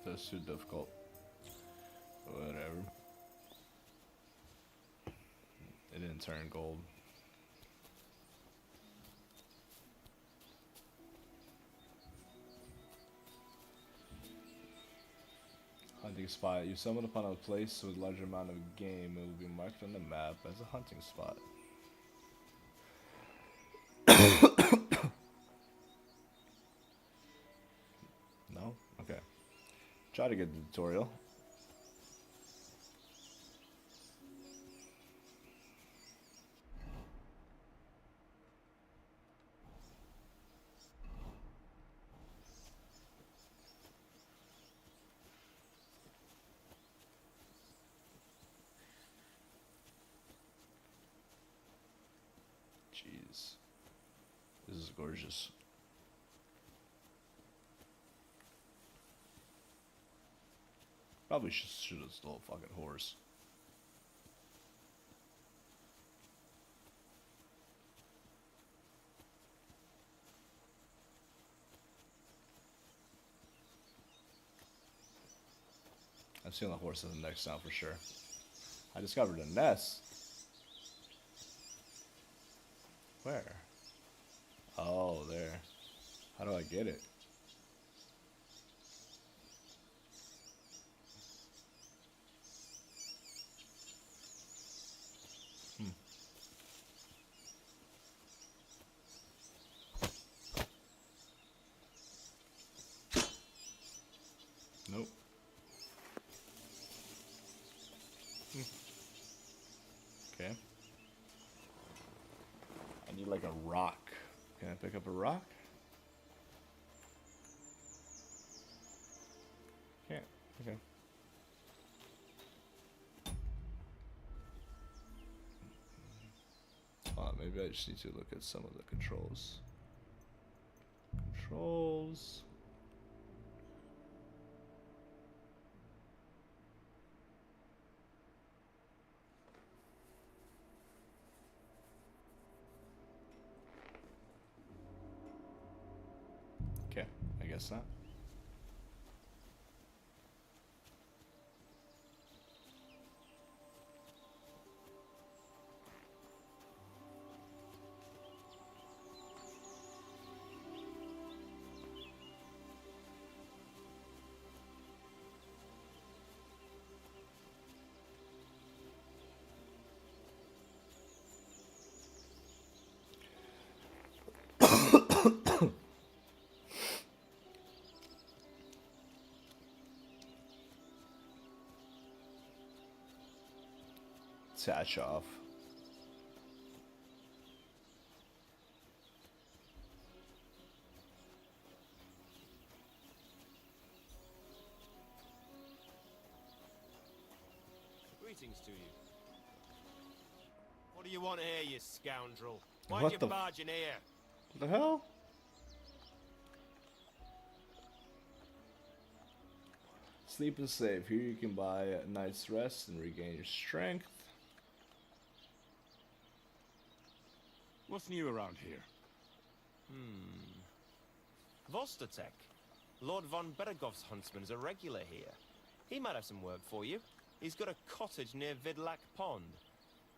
That's too difficult. Whatever. It didn't turn gold. Hunting spot. You stumble upon a place with a large amount of game. It will be marked on the map as a hunting spot. No? Okay. Try to get the tutorial. Jeez. This is gorgeous. Probably should have stole a fucking horse. I'm seeing the horse in the next town for sure. I discovered a nest. Where? Oh, there. How do I get it? Nope. Okay. I need like a rock. Can I pick up a rock? Can't. Okay. Maybe I just need to look at some of the controls. Controls. Okay, I guess not. Attach off. Greetings to you. What do you want here, you scoundrel? What Why'd you the barge in here? What the hell? Sleep and save. Here you can buy a night's rest and regain your strength. What's new around here? Vostatek. Lord von Beregov's huntsman's a regular here. He might have some work for you. He's got a cottage near Vidlak Pond.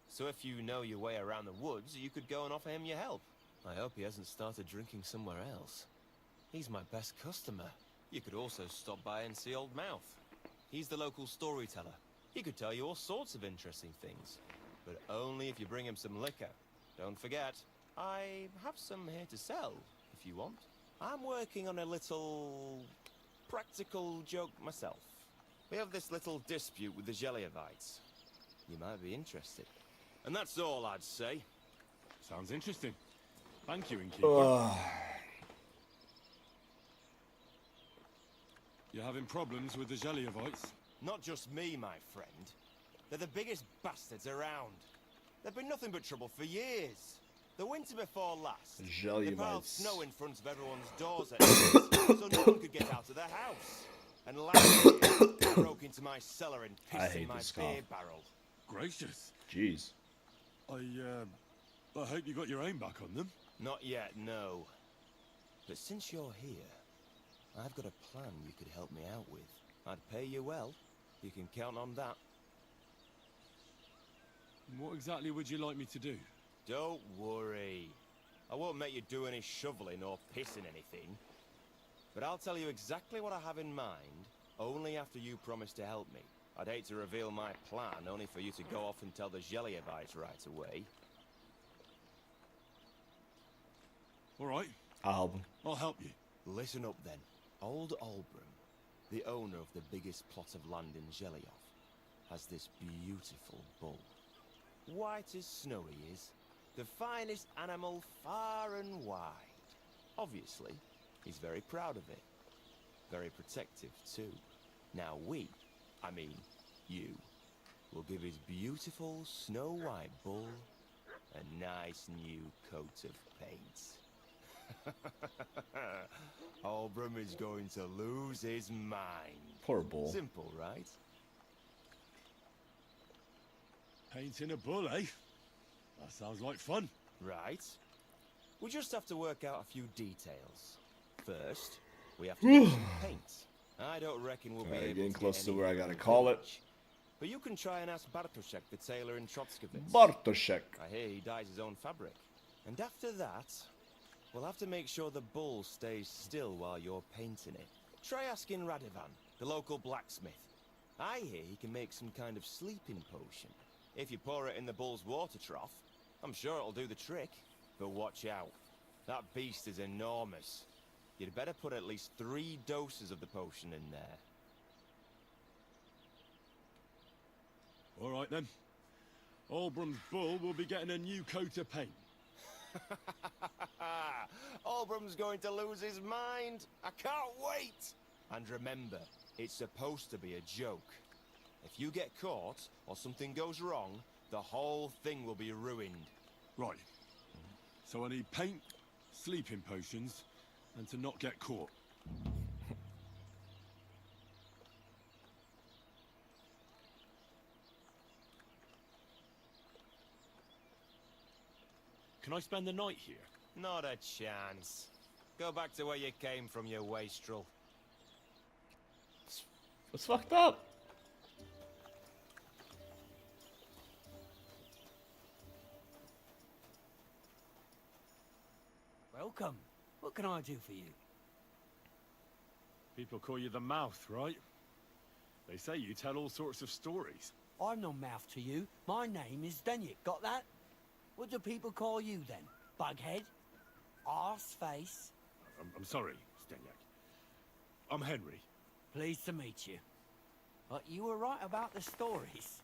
So if you know your way around the woods, you could go and offer him your help. I hope he hasn't started drinking somewhere else. He's my best customer. You could also stop by and see Old Mouth. He's the local storyteller. He could tell you all sorts of interesting things. But only if you bring him some liquor. Don't forget, I have some here to sell, if you want. I'm working on a little practical joke myself. We have this little dispute with the Geliovites. You might be interested. And that's all I'd say. Sounds interesting. Thank you, innkeeper. You're having problems with the Geliovites? Not just me, my friend. They're the biggest bastards around. They've been nothing but trouble for years. The winter before last, they piled snow in front of everyone's doors at night, so no one could get out of their house. And last year, they broke into my cellar and pissed in my beer barrel. Gracious. Jeez. I hope you got your aim back on them. Not yet, no. But since you're here, I've got a plan you could help me out with. I'd pay you well. You can count on that. What exactly would you like me to do? Don't worry. I won't make you do any shoveling or pissing anything. But I'll tell you exactly what I have in mind, only after you promise to help me. I'd hate to reveal my plan, only for you to go off and tell the Geliovites right away. All right. I'll help him. I'll help you. Listen up then. Old Olbram, the owner of the biggest plot of land in Geliov, has this beautiful bull. White as snow he is. The finest animal far and wide. Obviously, he's very proud of it. Very protective, too. Now you, will give his beautiful snow-white bull a nice new coat of paint. Olbram is going to lose his mind. Poor bull. Simple, right? Painting a bull, eh? That sounds like fun. Right. We just have to work out a few details. First, we have to get some paint. I don't reckon we'll be able getting to close get to any where I from gotta the call it. village. But you can try and ask Bartoszek, the tailor in Trotskovitz. Bartoszek. I hear he dyes his own fabric. And after that, we'll have to make sure the bull stays still while you're painting it. Try asking Radovan, the local blacksmith. I hear he can make some kind of sleeping potion. If you pour it in the bull's water trough, I'm sure it'll do the trick. But watch out. That beast is enormous. You'd better put at least 3 doses of the potion in there. All right, then. Olbram's bull will be getting a new coat of paint. Olbram's going to lose his mind. I can't wait. And remember, it's supposed to be a joke. If you get caught or something goes wrong, the whole thing will be ruined. Right. So I need paint, sleeping potions, and to not get caught. Can I spend the night here? Not a chance. Go back to where you came from, you wastrel. It's fucked up. Welcome. What can I do for you? People call you the Mouth, right? They say you tell all sorts of stories. I'm no mouth to you. My name is Denyek. Got that? What do people call you then? Bughead? Arseface? I'm sorry, Stenyak. I'm Henry. Pleased to meet you. But you were right about the stories.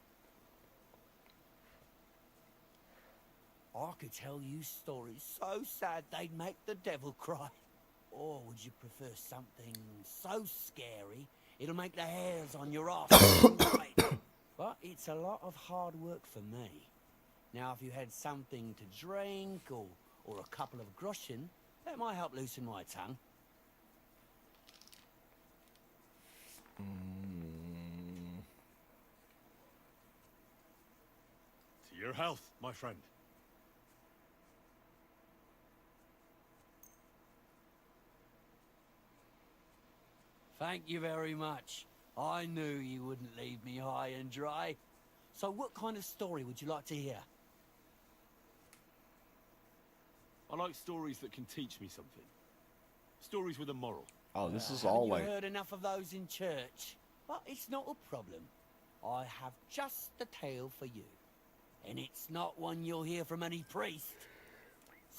I could tell you stories so sad they'd make the devil cry. Or would you prefer something so scary it'll make the hairs on your arse stand right? But it's a lot of hard work for me. Now, if you had something to drink or a couple of groschen, that might help loosen my tongue. To your health, my friend. Thank you very much. I knew you wouldn't leave me high and dry. So what kind of story would you like to hear? I like stories that can teach me something. Stories with a moral. Oh, this is all Haven't you like... heard enough of those in church? But it's not a problem. I have just the tale for you. And it's not one you'll hear from any priest.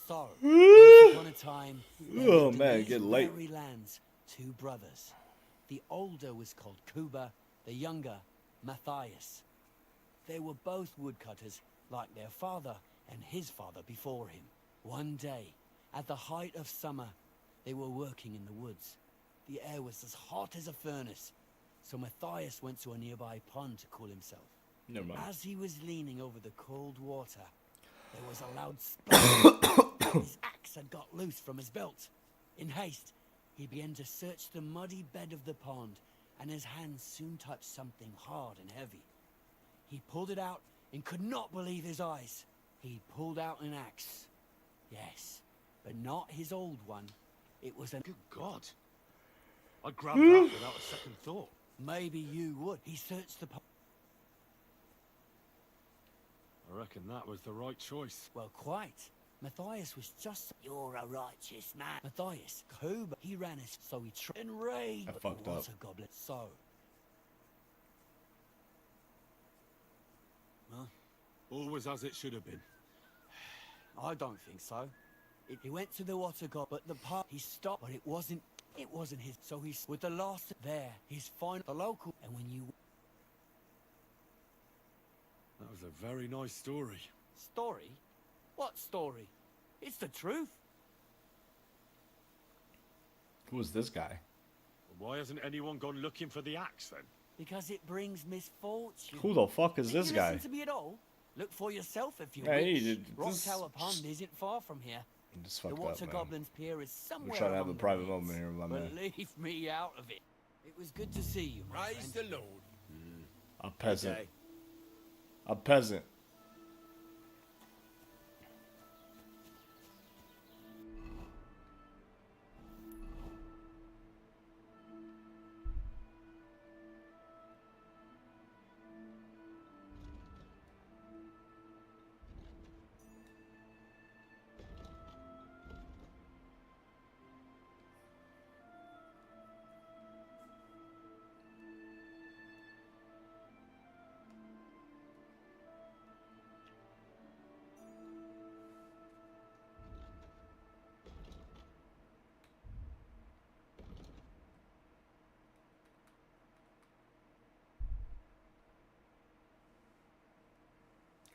So, once upon a time, there Oh lived in man, these get late. very lands 2 brothers. The older was called Kuba, the younger, Matthias. They were both woodcutters, like their father and his father before him. One day, at the height of summer, they were working in the woods. The air was as hot as a furnace, so Matthias went to a nearby pond to cool himself. Never mind. As he was leaning over the cold water, there was a loud splash. His axe had got loose from his belt. In haste, he began to search the muddy bed of the pond, and his hands soon touched something hard and heavy. He pulled it out and could not believe his eyes. He pulled out an axe. Yes, but not his old one. It was a... Good God. I'd grab that without a second thought. Maybe you would. He searched the pond. I reckon that was the right choice. Well, quite. Matthias was just... You're a righteous man. Matthias, Kuba, he ran his... So he tried and raged. I fucked up. Water goblet. So... Huh? All was as it should have been. I don't think so. He went to the water goblet, but the part he stopped, but it wasn't his. So he's with the last there. He's fine. The local, and when you That was a very nice story. story, what story? It's the truth. Who is this guy? Why hasn't anyone gone looking for the axe then? Because it brings misfortune. Who the fuck is Did this you guy? Listen to me at all? Look for yourself if you Hey, wish. dude, Rock this- Tower Pond isn't far from here. Just The fucked Water up, man. Goblin's Pier is somewhere We're trying to have a along the private reeds. moment here, my But man. leave me out of it. It was good to see you, my Praise friend. the Lord. A peasant. Okay. A peasant.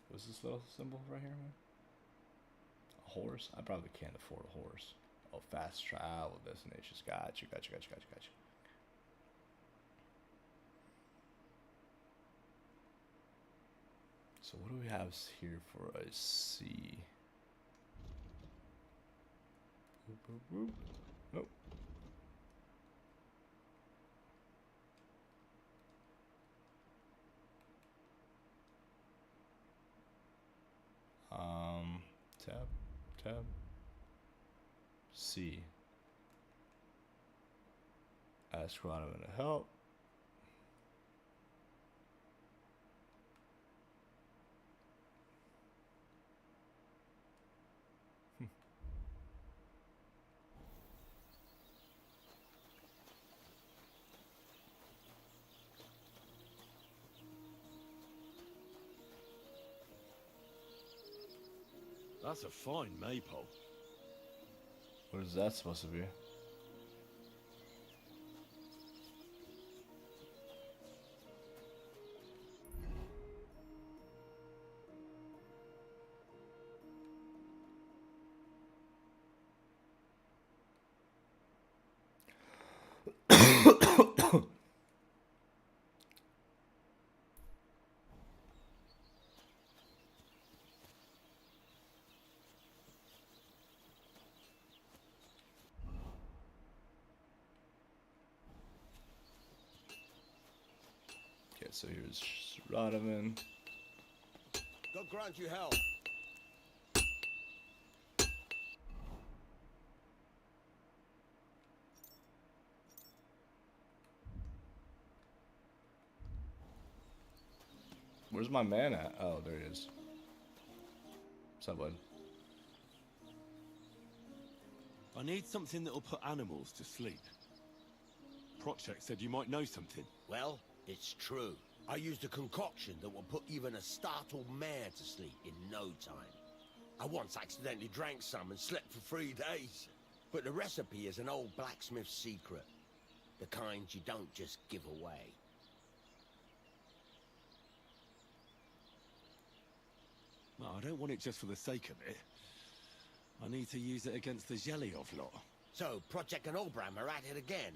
What's this little symbol right here, man? A horse? I probably can't afford a horse. Oh, fast travel destinations. Gotcha. So what do we have here for a C? Boop, boop, boop. Nope. Tab. C. Ask Rodman to help. That's a fine maypole. What is that supposed to be? Okay, so here's Radovan. God grant you health. Where's my man at? Oh, there he is. What's up, bud? I need something that'll put animals to sleep. Project said you might know something. Well, it's true. I used a concoction that will put even a startled mare to sleep in no time. I once accidentally drank some and slept for 3 days. But the recipe is an old blacksmith's secret. The kind you don't just give away. Well, I don't want it just for the sake of it. I need to use it against the Zhelyov lot. So, Project and Olbram are at it again.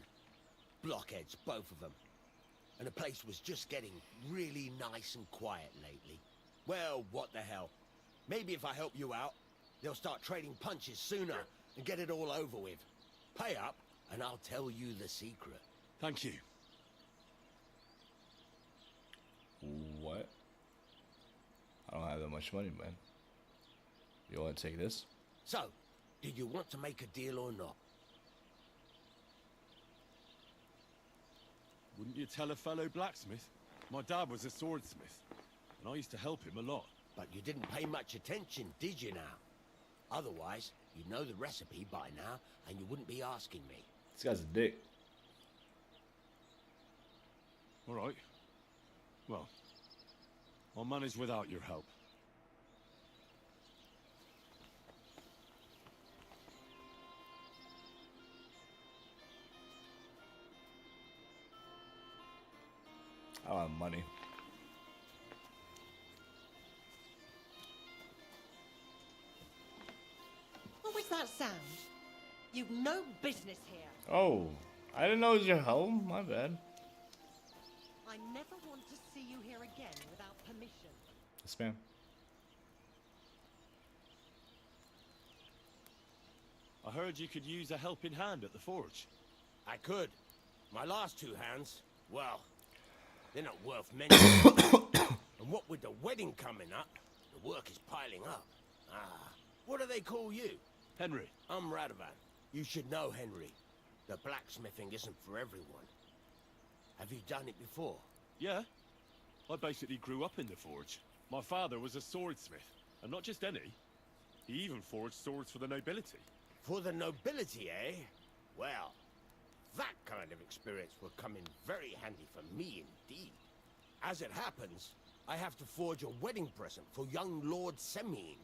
Blockheads, both of them. And the place was just getting really nice and quiet lately. Well, what the hell. Maybe if I help you out, they'll start trading punches sooner and get it all over with. Pay up, and I'll tell you the secret. Thank you. What? I don't have that much money, man. You want to take this? So, do you want to make a deal or not? Wouldn't you tell a fellow blacksmith? My dad was a swordsmith, and I used to help him a lot. But you didn't pay much attention, did you now? Otherwise, you'd know the recipe by now, and you wouldn't be asking me. This guy's a dick. All right. Well, I'll manage without your help. I don't have money. What was that sound? You've no business here. Oh, I didn't know it was your home. My bad. I never want to see you here again without permission. Yes, ma'am. I heard you could use a helping hand at the forge. I could. My last 2 hands, well, they're not worth mentioning. And what with the wedding coming up, the work is piling up. Ah, what do they call you? Henry. I'm Radovan. You should know Henry. The blacksmithing isn't for everyone. Have you done it before? Yeah. I basically grew up in the forge. My father was a swordsmith, and not just any. He even forged swords for the nobility. For the nobility, eh? Well, that kind of experience will come in very handy for me indeed. As it happens, I have to forge a wedding present for young Lord Semine.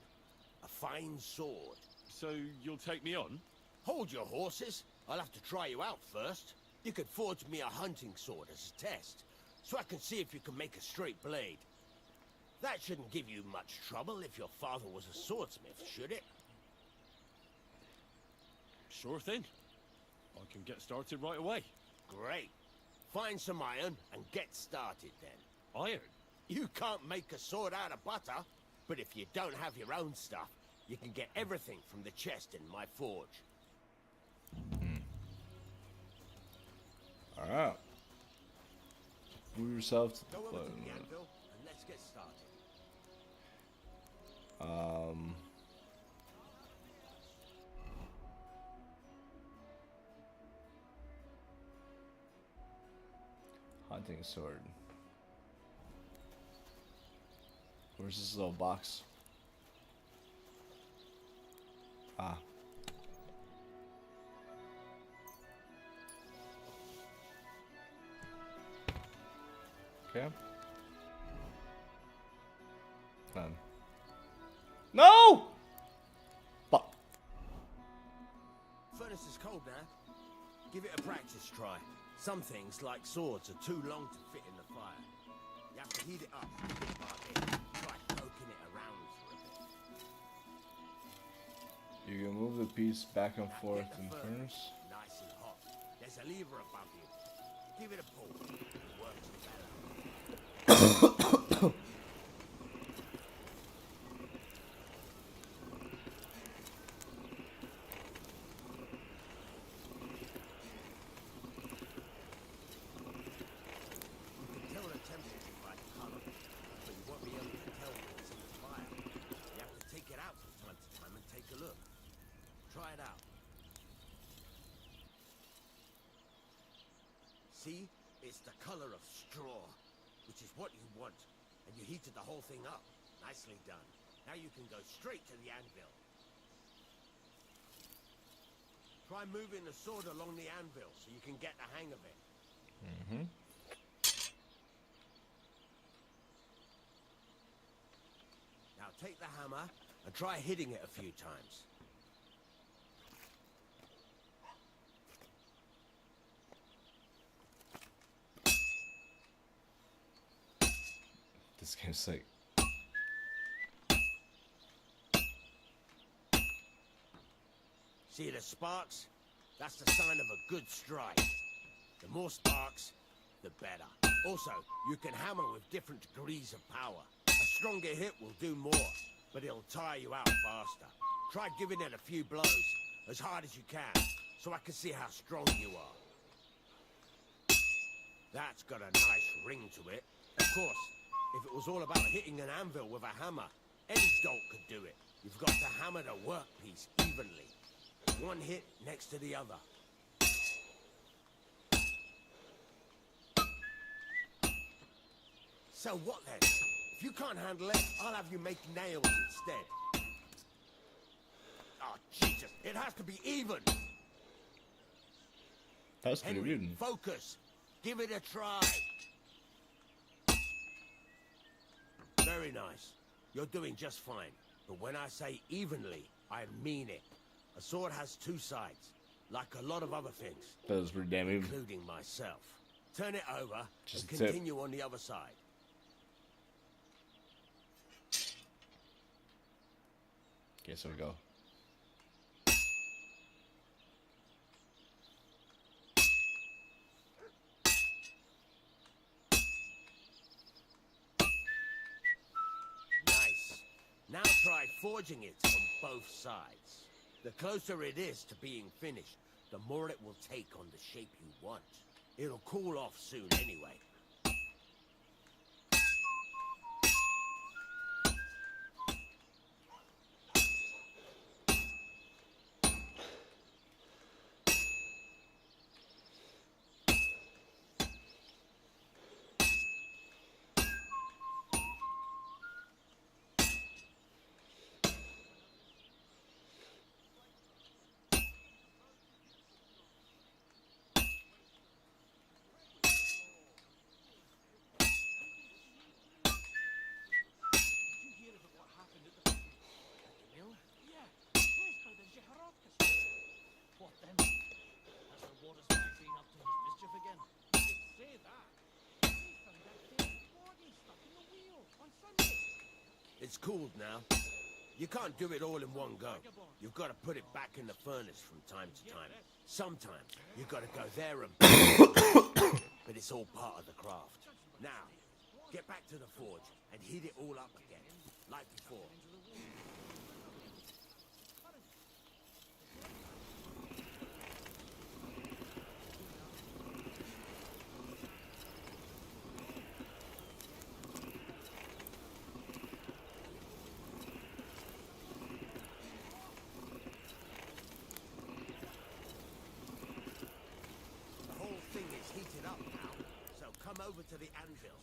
A fine sword. So you'll take me on? Hold your horses. I'll have to try you out first. You could forge me a hunting sword as a test, so I can see if you can make a straight blade. That shouldn't give you much trouble if your father was a swordsmith, should it? Sure thing. I can get started right away. Great. Find some iron and get started then. Iron? You can't make a sword out of butter, but if you don't have your own stuff, you can get everything from the chest in my forge. Alright. Move yourself to the Go over button. to the anvil and let's get started. Hunting sword. Where's this little box? Ah. Okay. None. No! Fuck. Furnace is cold now. Give it a practice try. Some things, like swords, are too long to fit in the fire. You have to heat it up. Try poking it around for a bit. You can move the piece back and forth in the furnace. Nice and hot. There's a lever above you. Give it a pull. It works better. See? It's the color of straw, which is what you want. and you heated the whole thing up. Nicely done. Now you can go straight to the anvil. Try moving the sword along the anvil so you can get the hang of it. Mm-hmm. Now take the hammer and try hitting it a few times. This game's sick. See the sparks? That's the sign of a good strike. The more sparks, the better. Also, you can hammer with different degrees of power. A stronger hit will do more, but it'll tire you out faster. Try giving it a few blows, as hard as you can, so I can see how strong you are. That's got a nice ring to it. Of course, if it was all about hitting an anvil with a hammer, any dolt could do it. You've got to hammer the workpiece evenly. One hit next to the other. So what then? If you can't handle it, I'll have you make nails instead. Oh, Jesus, it has to be even. That's pretty Henry, weird. focus. Give it a try. Very nice. You're doing just fine. But when I say evenly, I mean it. A sword has two sides, like a lot of other things. That was pretty damn even. Including myself. Turn it over Just and a tip. continue on the other side. Okay, so we go. Nice. Now try forging it on both sides. The closer it is to being finished, the more it will take on the shape you want. It'll cool off soon anyway. What then? Has the waterside been up to his mischief again? You'd say that. They found that dead body stuck in the wheel on Sunday. It's cooled now. You can't do it all in one go. You've got to put it back in the furnace from time to time. Sometimes you've got to go there and back. But it's all part of the craft. Now, get back to the forge and heat it all up again, like before. Heated up now, so come over to the anvil.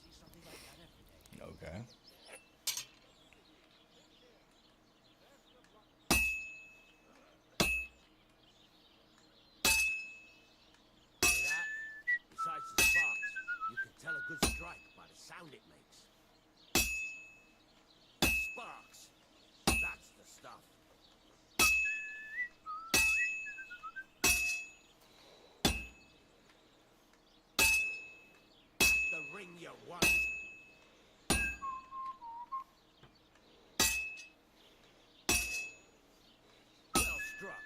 See something like that every day. Okay. See that? Besides the sparks, you can tell a good strike by the sound it makes. Sparks. That's the stuff. The ring you want. Well struck.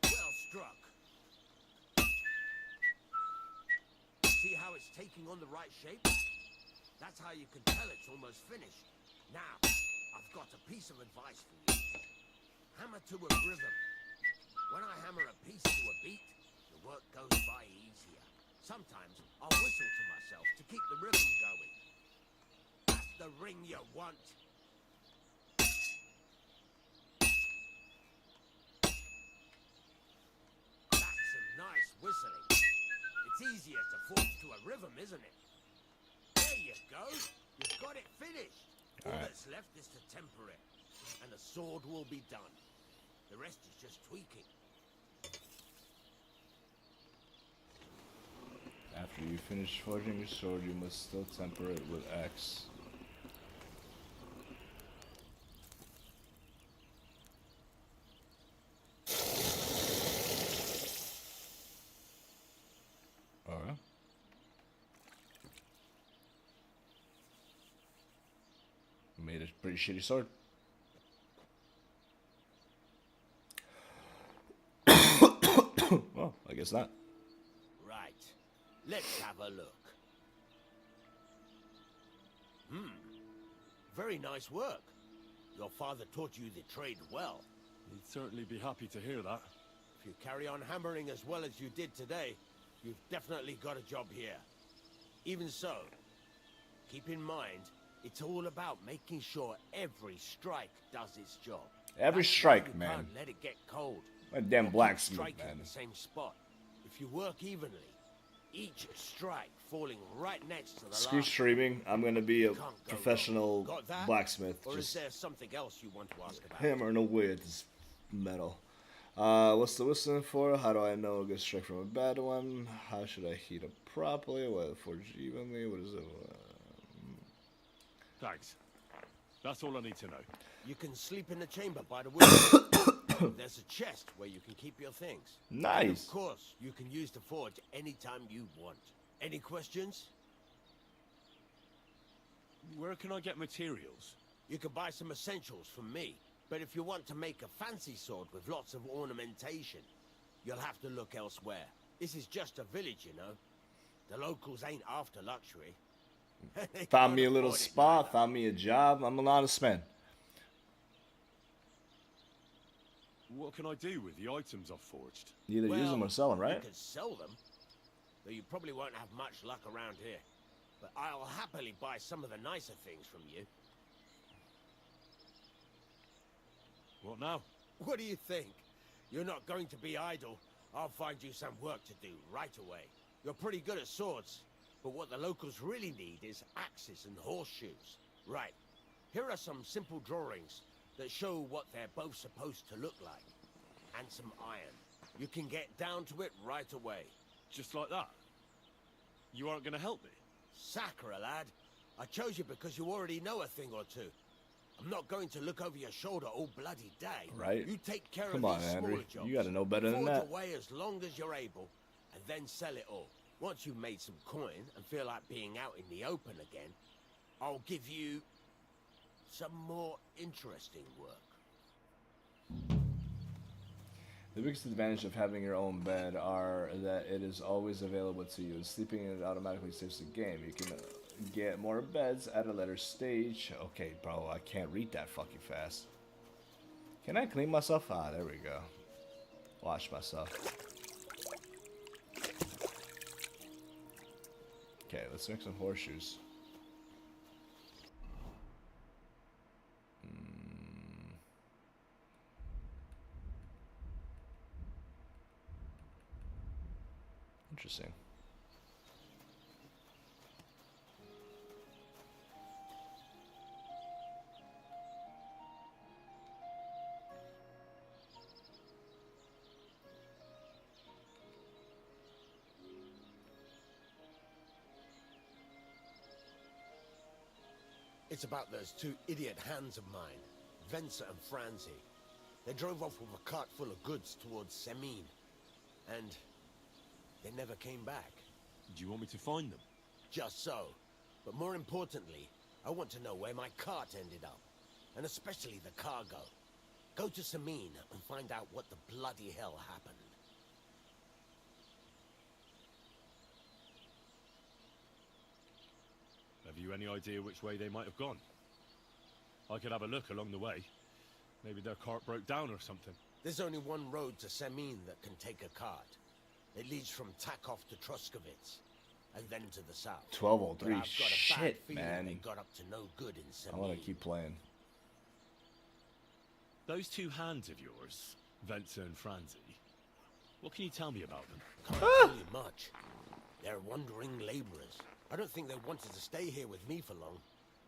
Well struck. See how it's taking on the right shape? That's how you can tell it's almost finished. Now, I've got a piece of advice for you. Hammer to a rhythm. When I hammer a piece to a beat, the work goes by easier. Sometimes I'll whistle to myself to keep the rhythm going. That's the ring you want. Sicily. It's easier to forge to a rhythm, isn't it? There you go. You've got it finished. All that's left is to temper it, and the sword will be done. The rest is just tweaking. After you finish forging your sword, you must still temper it with X. Alright. Made a pretty shitty sword. Well, I guess not. Right. Let's have a look. Very nice work. Your father taught you the trade well. He'd certainly be happy to hear that. If you carry on hammering as well as you did today, you've definitely got a job here. Even so, keep in mind, it's all about making sure every strike does its job. Every That's strike, why you man. Can't let it get cold. A damn Or keep blacksmith, striking man. the same spot. If you work evenly, each strike falling right next to the Screw last. streaming. I'm gonna be a Can't go professional wrong. Got that? blacksmith. Or is Just there something else you want to ask about? hammering away at this metal. What's the whistling for? How do I know a good strike from a bad one? How should I heat up properly? Will it forge evenly? What is it? Thanks. That's all I need to know. You can sleep in the chamber by the window. There's a chest where you can keep your things. Nice. And of course, you can use the forge anytime you want. Any questions? Where can I get materials? You can buy some essentials from me. But if you want to make a fancy sword with lots of ornamentation, you'll have to look elsewhere. This is just a village, you know. The locals ain't after luxury. Found me a little spot, found me a job. I'm an honest man. What can I do with the items I've forged? Either use them or sell them, You right? could sell them, though you probably won't have much luck around here. But I'll happily buy some of the nicer things from you. What now? What do you think? You're not going to be idle. I'll find you some work to do right away. You're pretty good at swords, but what the locals really need is axes and horseshoes. Right. Here are some simple drawings that show what they're both supposed to look like. And some iron. You can get down to it right away. Just like that? You aren't going to help me? Sakura, lad. I chose you because you already know a thing or two. I'm not going to look over your shoulder all bloody day. Right. You take care Come of on, these Henry. smaller jobs. You gotta know better than forge that. away as long as you're able, and then sell it all. Once you've made some coin and feel like being out in the open again, I'll give you some more interesting work. The biggest advantage of having your own bed are that it is always available to you. Sleeping in it automatically saves the game. You can get more beds at a later stage. Okay, bro, I can't read that fucking fast. Can I clean myself? Ah, there we go. Wash myself. Okay, let's make some horseshoes. Interesting. It's about those two idiot hands of mine, Venser and Franzi. They drove off with a cart full of goods towards Semin, and they never came back. Do you want me to find them? Just so. But more importantly, I want to know where my cart ended up, and especially the cargo. Go to Semin and find out what the bloody hell happened. Have you any idea which way they might have gone? I could have a look along the way. Maybe their cart broke down or something. There's only one road to Semin that can take a cart. It leads from Takov to Truskovitz, and then to the south. 1203. But I've got a bad Shit, feeling man. they got up to no good in I Semin. want to keep playing. Those two hands of yours, Venser and Franzi, What can you tell me about them? Can't tell you much. They're wandering laborers. I don't think they wanted to stay here with me for long.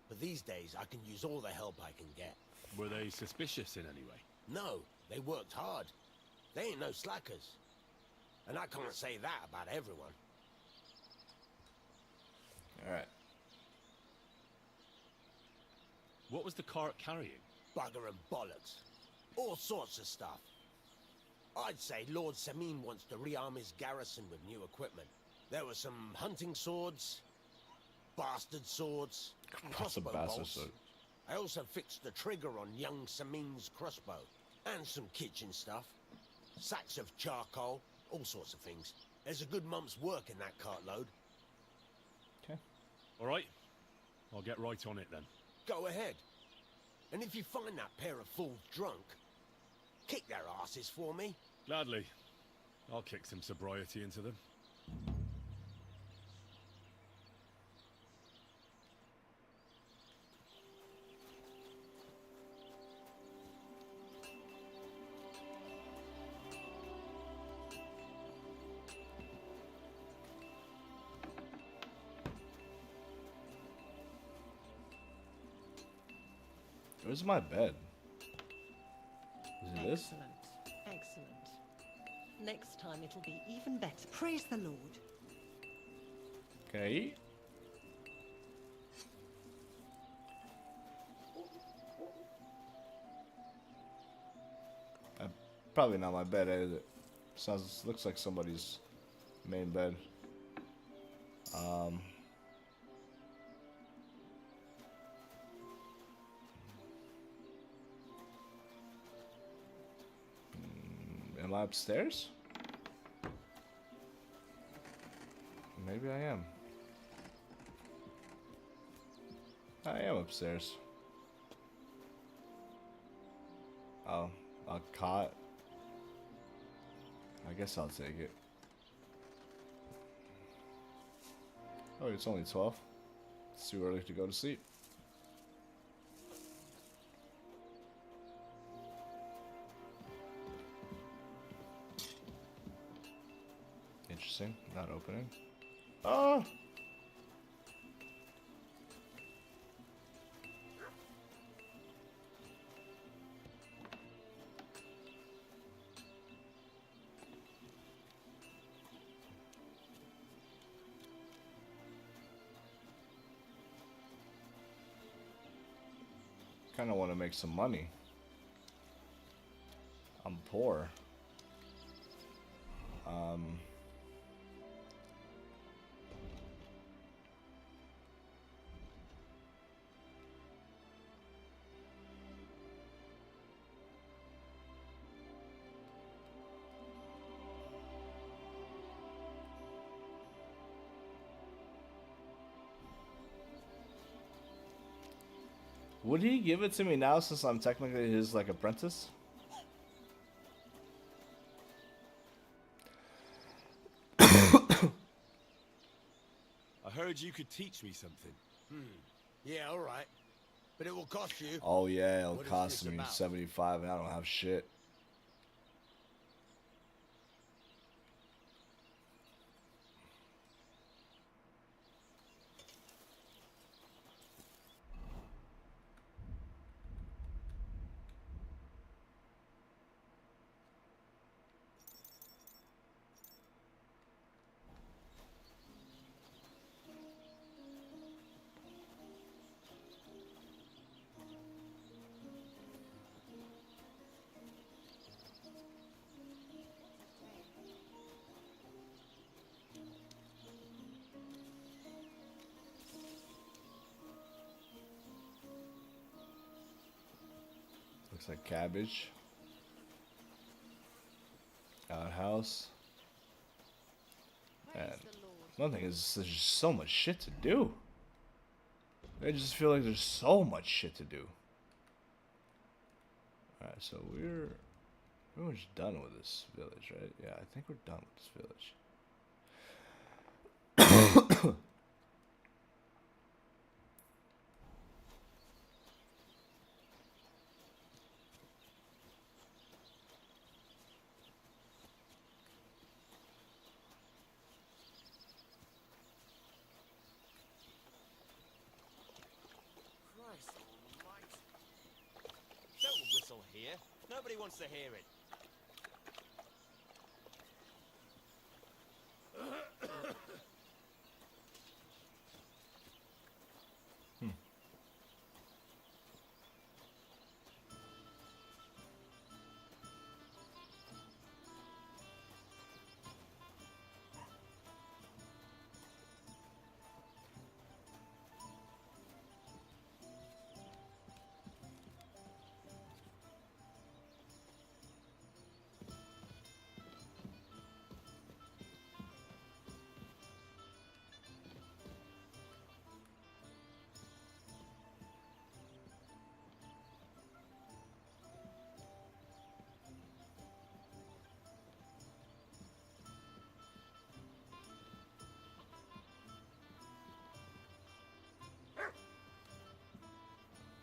But these days, I can use all the help I can get. Were they suspicious in any way? No, they worked hard. They ain't no slackers. And I can't say that about everyone. Alright. What was the cart carrying? Bugger and bollocks. All sorts of stuff. I'd say Lord Samin wants to rearm his garrison with new equipment. There were some hunting swords, bastard swords, crossbow bolts. I also fixed the trigger on young Samin's crossbow. And some kitchen stuff. Sacks of charcoal, all sorts of things. There's a good month's work in that cartload. Okay. All right. I'll get right on it then. Go ahead. And if you find that pair of fools drunk, kick their asses for me. Gladly. I'll kick some sobriety into them. Where's my bed? Is it this? Excellent. Excellent. Next time it'll be even better. Praise the Lord. Okay. Probably not my bed, is it? Looks like somebody's main bed. Am I upstairs? Maybe I am. I am upstairs. Oh, a cot. I guess I'll take it. Oh, it's only 12. It's too early to go to sleep. Interesting. Not opening. Oh! Kind of want to make some money. I'm poor. Would he give it to me now since I'm technically his, like, apprentice? I heard you could teach me something. Yeah, alright. But it will cost you. Oh yeah, it'll What is cost this me about? 75 and I don't have shit. Looks like cabbage. Outhouse. And one thing is, there's just so much shit to do. I just feel like there's so much shit to do. Alright, so we're pretty much done with this village, right? Yeah, I think we're done with this village. Nobody wants to hear it.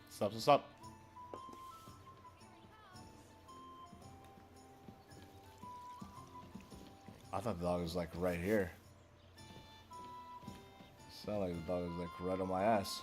Stop, stop, stop. I thought the dog was like right here. Sound like the dog was like right on my ass.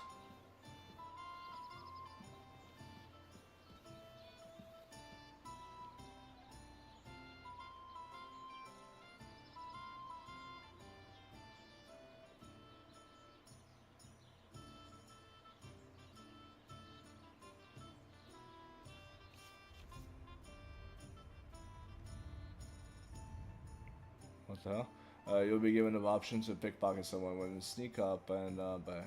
What the hell? You'll be given the option to pickpocket someone when you sneak up and buy.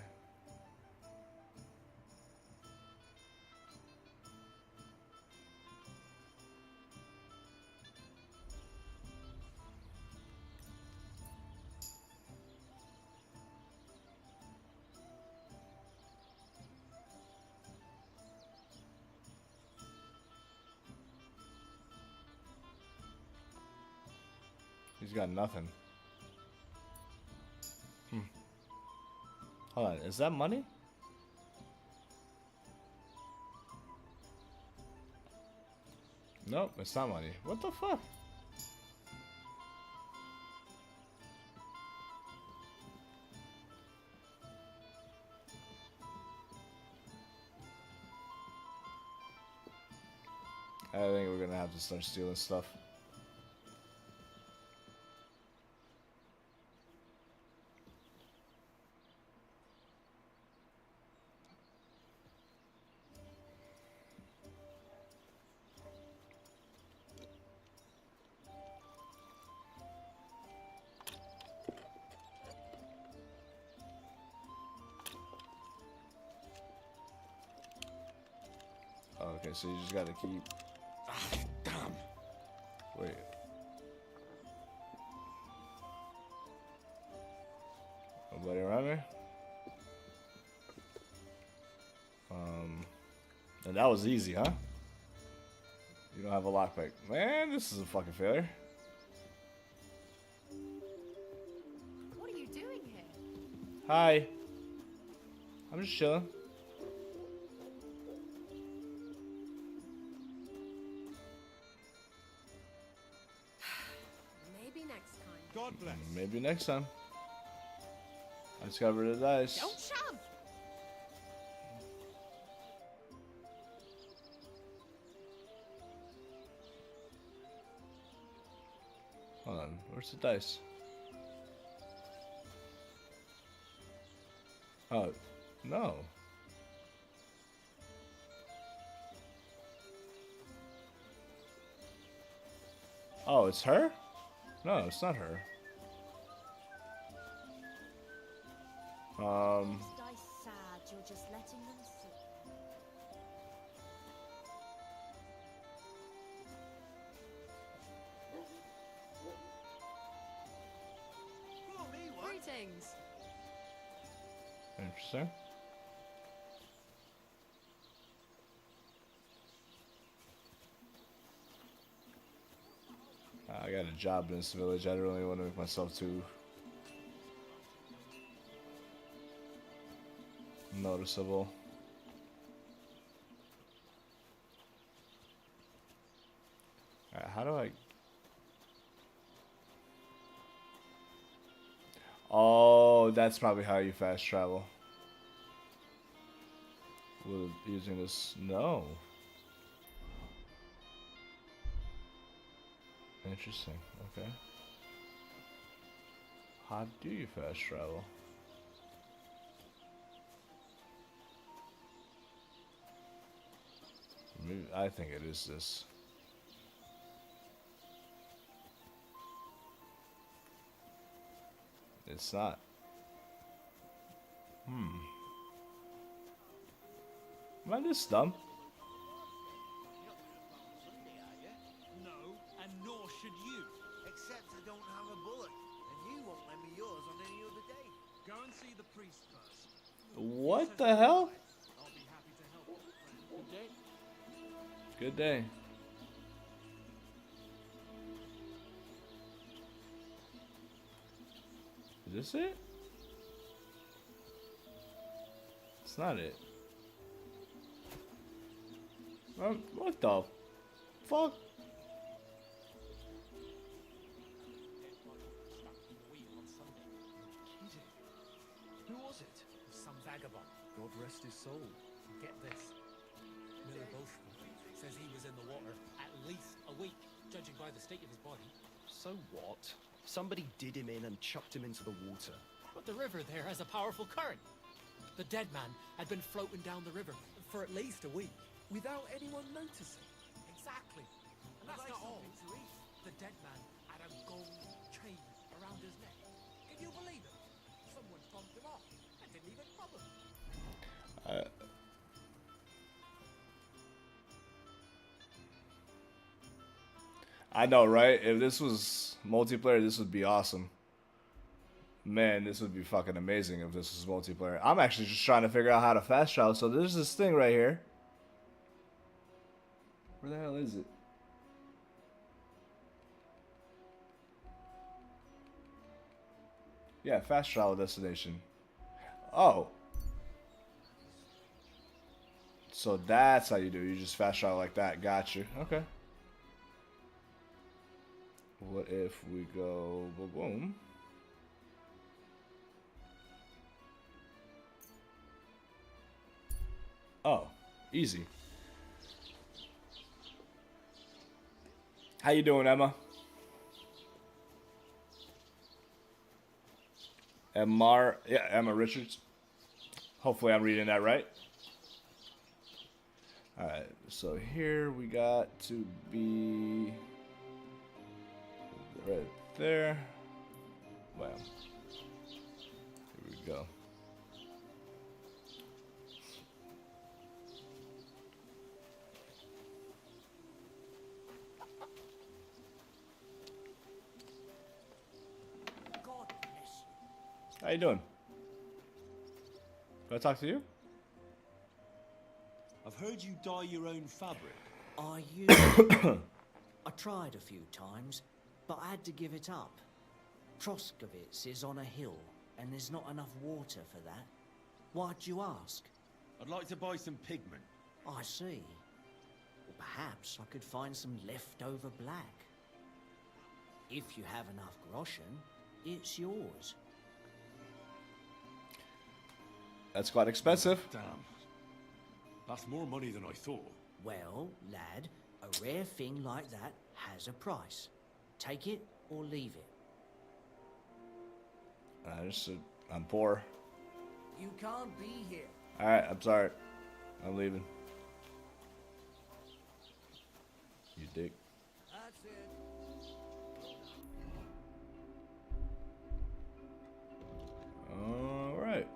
He's got nothing. Hold on, is that money? Nope, it's not money. What the fuck? I think we're gonna have to start stealing stuff. Okay, so you just gotta keep. Damn. Wait. Nobody around me? And that was easy, huh? You don't have a lockpick. Man, this is a fucking failure. What are you doing here? Hi. I'm just chilling. Maybe next time. God bless. Maybe next time. I discovered the dice. Don't shove! Hold on, where's the dice? Oh, no. Oh, it's her? No, it's not her. These dice sad, you're just letting them sit. Greetings. Interesting. I got a job in this village. I don't really want to make myself too noticeable. Alright, how do I... Oh, that's probably how you fast travel. With using this... No. Interesting. Okay. How do you fast travel? Maybe, I think it is this. It's not. Am I this dumb? No, and nor should you. Except I don't have a bullet, and you won't lend me yours on any other day. Go and see the priest first. What the hell? I'll be happy to help, friend. Good day. Good day. Is this it? It's not it. What the fuck? Who was it? Some vagabond. God rest his soul. Get this. Miller Bolshevik says he was in the water at least a week, judging by the state of his body. So what? Somebody did him in and chucked him into the water. But the river there has a powerful current. The dead man had been floating down the river for at least a week, without anyone noticing. Exactly. And that's not all. The dead man had a gold chain around his neck. Can you believe it? Someone thumped him off and didn't even rob him. I know, right? If this was multiplayer, this would be awesome. Man, this would be fucking amazing if this was multiplayer. I'm actually just trying to figure out how to fast travel. So there's this thing right here. Where the hell is it? Yeah, fast travel destination. Oh. So that's how you do it. You just fast travel like that. Got you. Okay. What if we go boom? Oh, easy. How you doing, Emma? Emma Richards. Hopefully I'm reading that right. Alright, so here we got to be right there. Wow. Here we go. How you doing? Can I talk to you? I've heard you dye your own fabric. I I tried a few times, but I had to give it up. Troskovitz is on a hill, and there's not enough water for that. Why'd you ask? I'd like to buy some pigment. I see. Well, perhaps I could find some leftover black. If you have enough groschen, it's yours. That's quite expensive. Damn. That's more money than I thought. Well, lad, a rare thing like that has a price. Take it or leave it. I'm poor. You can't be here. Alright, I'm sorry. I'm leaving. You dick. That's it. Alright.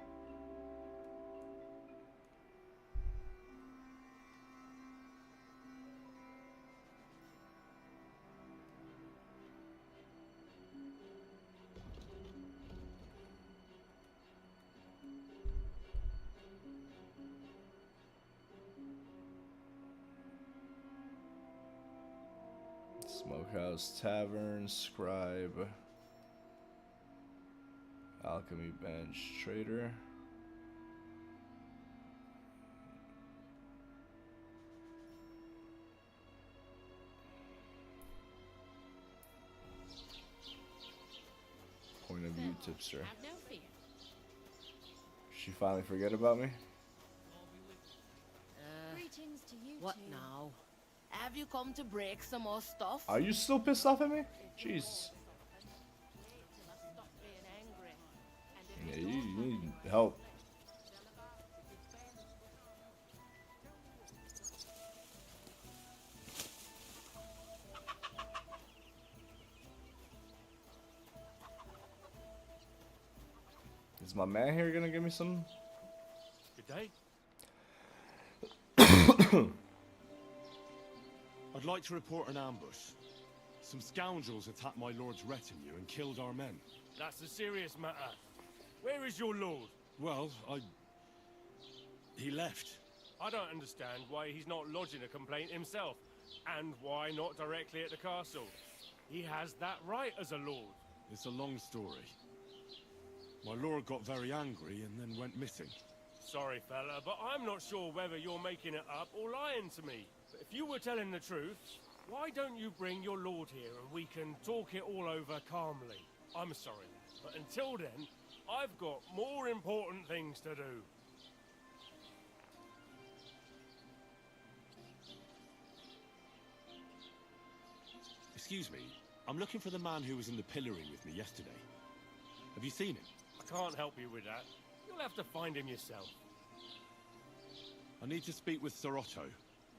Smokehouse Tavern, Scribe, Alchemy Bench, Trader. Point of view tipster. Have no fear. She finally forget about me? Greetings to you What two. now? Have you come to break some more stuff? Are you still pissed off at me? Jeez. Yeah, you need help. Is my man here gonna give me some? Good day. I'd like to report an ambush. Some scoundrels attacked my lord's retinue and killed our men. That's a serious matter. Where is your lord? Well, he left. I don't understand why he's not lodging a complaint himself, and why not directly at the castle. He has that right as a lord. It's a long story. My lord got very angry and then went missing. Sorry, fella, but I'm not sure whether you're making it up or lying to me. But if you were telling the truth, why don't you bring your lord here and we can talk it all over calmly? I'm sorry, but until then, I've got more important things to do. Excuse me, I'm looking for the man who was in the pillory with me yesterday. Have you seen him? I can't help you with that. You'll have to find him yourself. I need to speak with Sir Otto.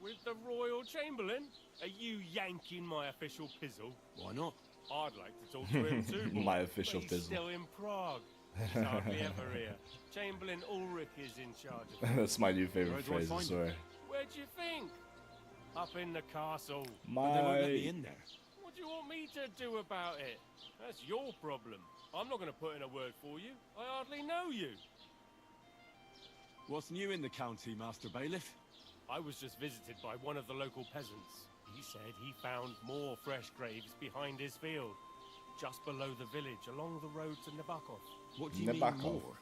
With the Royal Chamberlain? Are you yanking my official pizzle? Why not? I'd like to talk to him too, boy, My official but he's pizzle. still in Prague. He's hardly ever here. Chamberlain Ulrich is in charge of him. That's my new favorite Where do I phrase, I find swear. Where do you think? Up in the castle. But they won't let me in there. What do you want me to do about it? That's your problem. I'm not going to put in a word for you. I hardly know you. What's new in the county, Master Bailiff? I was just visited by one of the local peasants. He said he found more fresh graves behind his field, just below the village, along the road to Nabokov. What do you mean more?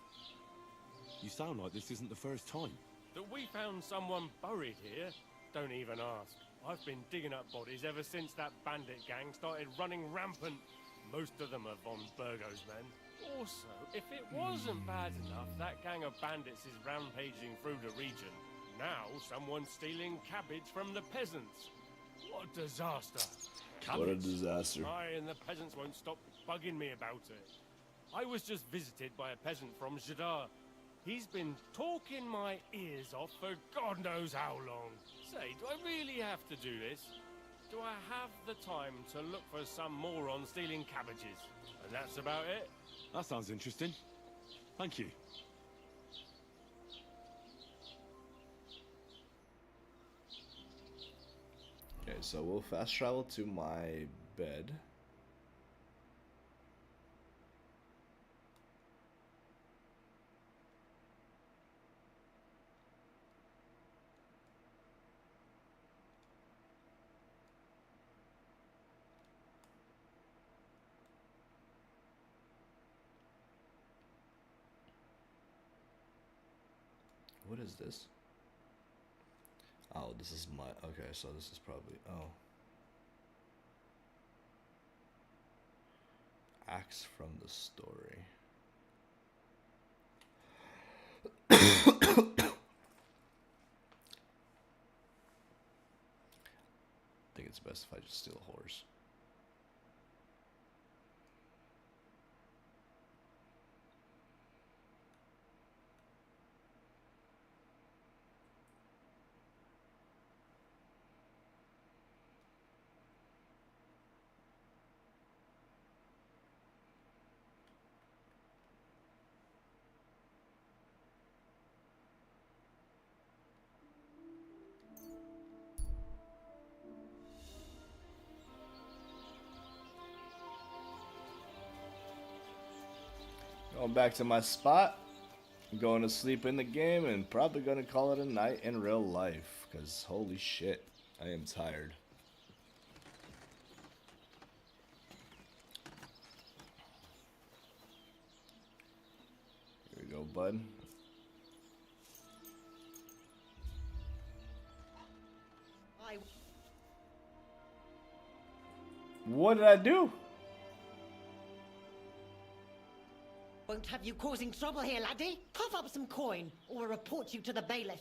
You sound like this isn't the first time. That we found someone buried here? Don't even ask. I've been digging up bodies ever since that bandit gang started running rampant. Most of them are von Burgo's men. Also, if it wasn't bad enough, that gang of bandits is rampaging through the region. Now someone's stealing cabbage from the peasants. What a disaster. What a disaster. Aye, and the peasants won't stop bugging me about it. I was just visited by a peasant from Jadar. He's been talking my ears off for God knows how long. Say, do I really have to do this? Do I have the time to look for some moron stealing cabbages? And that's about it? That sounds interesting. Thank you. Okay, so we'll fast travel to my bed. What is this? Oh, this is my... Okay, so this is probably... Oh. Acts from the story. I think it's best if I just steal a horse. Going back to my spot, going to sleep in the game, and probably going to call it a night in real life, because holy shit, I am tired. Here we go, bud. What did I do? Won't have you causing trouble here, laddie. Cough up some coin, or we'll report you to the bailiff.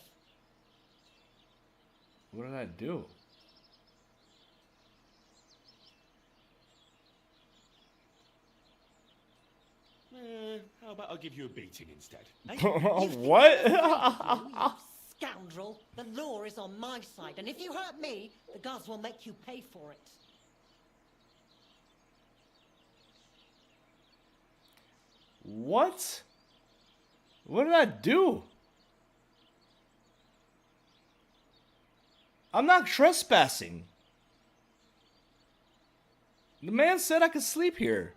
What did I do? how about I give you a beating instead? What? You scoundrel! The law is on my side, and if you hurt me, the guards will make you pay for it. What? What did I do? I'm not trespassing. The man said I could sleep here.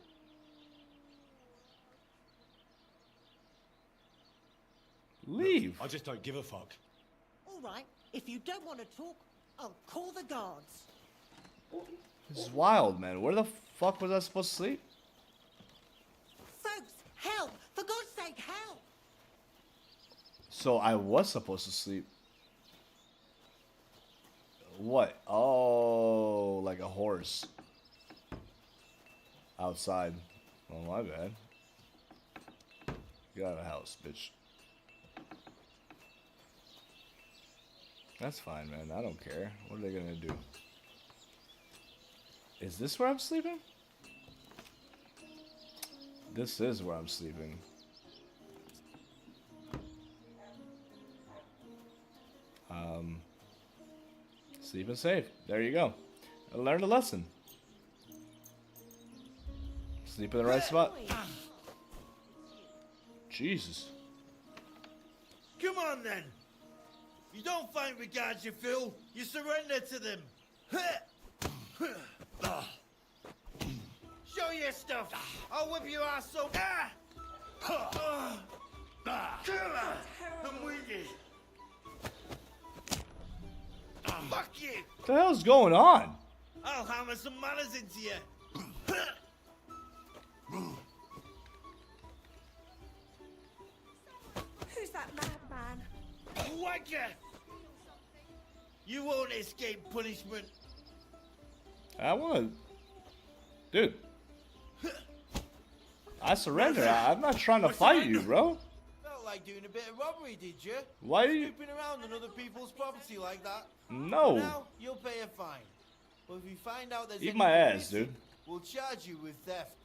Leave. I just don't give a fuck. All right, if you don't want to talk, I'll call the guards. This is wild, man. Where the fuck was I supposed to sleep? Folks, help! For God's sake, help! So I was supposed to sleep. What? Oh, like a horse. Outside. Oh, my bad. Get out of the house, bitch. That's fine, man. I don't care. What are they gonna do? Is this where I'm sleeping? This is where I'm sleeping. Sleeping safe. There you go. I learned a lesson. Sleep in the right spot. Jesus. Come on then. If you don't find regards you feel, you surrender to them. Show your stuff. I'll whip your ass so. I'm with you. Fuck you. What the hell's going on? I'll hammer some manners into you. Who's that madman? Wanker! You won't escape punishment. I wanna... Dude. I surrender. I'm not trying to fight you, bro. Felt like doing a bit of robbery, did you? Why are you... Snooping around on other people's property like that? No. For now, you'll pay a fine. But if we find out there's Eat anything my ass, missing, dude. we'll charge you with theft.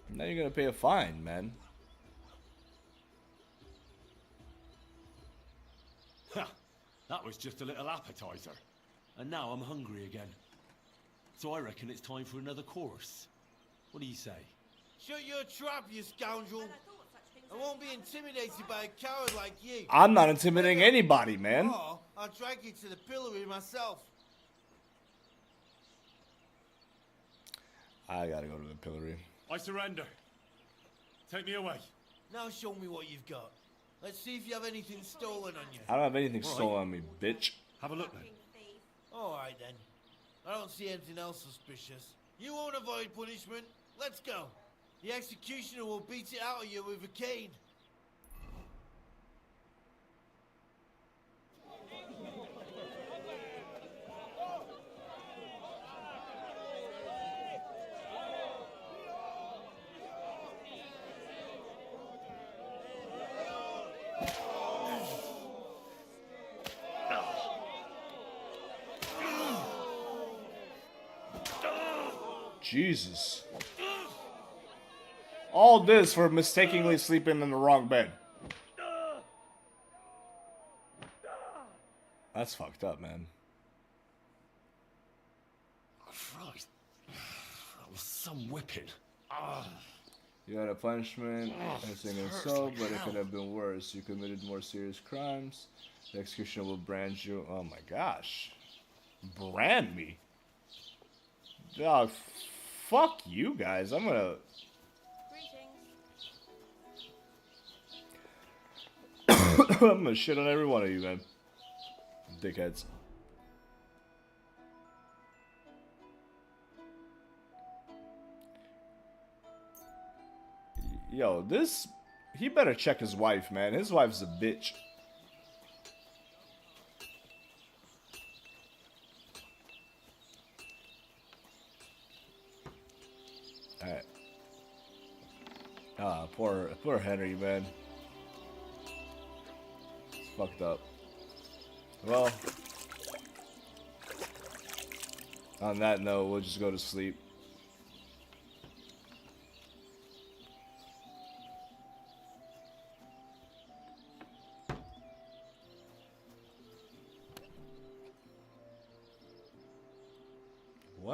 Now you're gonna pay a fine, man. Ha! That was just a little appetizer. And now I'm hungry again. So I reckon it's time for another course. What do you say? Shut your trap, you scoundrel. I won't be intimidated by a coward like you. I'm not intimidating anybody, man. Or I'll drag you to the pillory myself. I gotta go to the pillory. I surrender. Take me away. Now show me what you've got. Let's see if you have anything stolen on you. I don't have anything stolen on me, bitch. Have a look then. Alright then. I don't see anything else suspicious. You won't avoid punishment. Let's go. The executioner will beat it out of you with a cane. Jesus. All this for mistakenly sleeping in the wrong bed. That's fucked up, man. Christ. That was some whipping. You had a punishment, anything and so, but it could have been worse. You committed more serious crimes. The executioner will brand you. Oh my gosh. Brand me? Dog, fuck you guys. I'm gonna... I'm gonna shit on every one of you, man. Dickheads. Yo, this... He better check his wife, man. His wife's a bitch. Alright. Ah, poor Henry, man. It's fucked up. Well, on that note, we'll just go to sleep.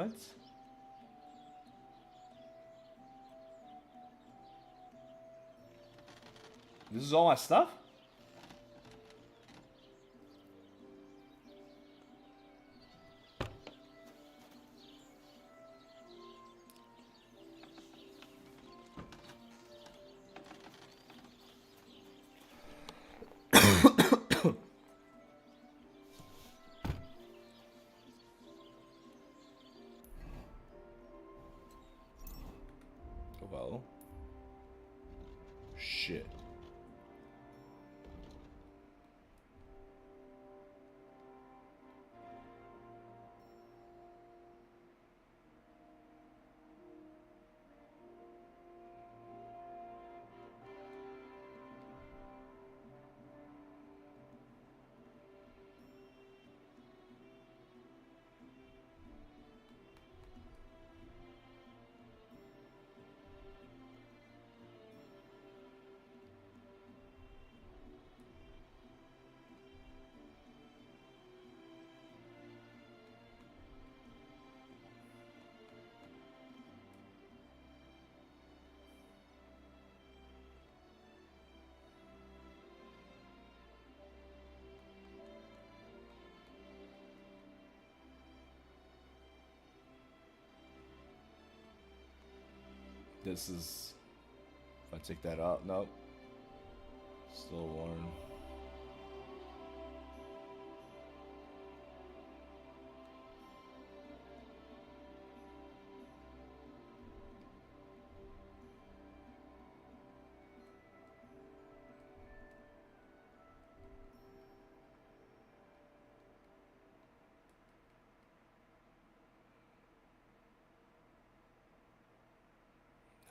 What? This is all my stuff? Well, shit. This is... If I take that out, nope. Still worn.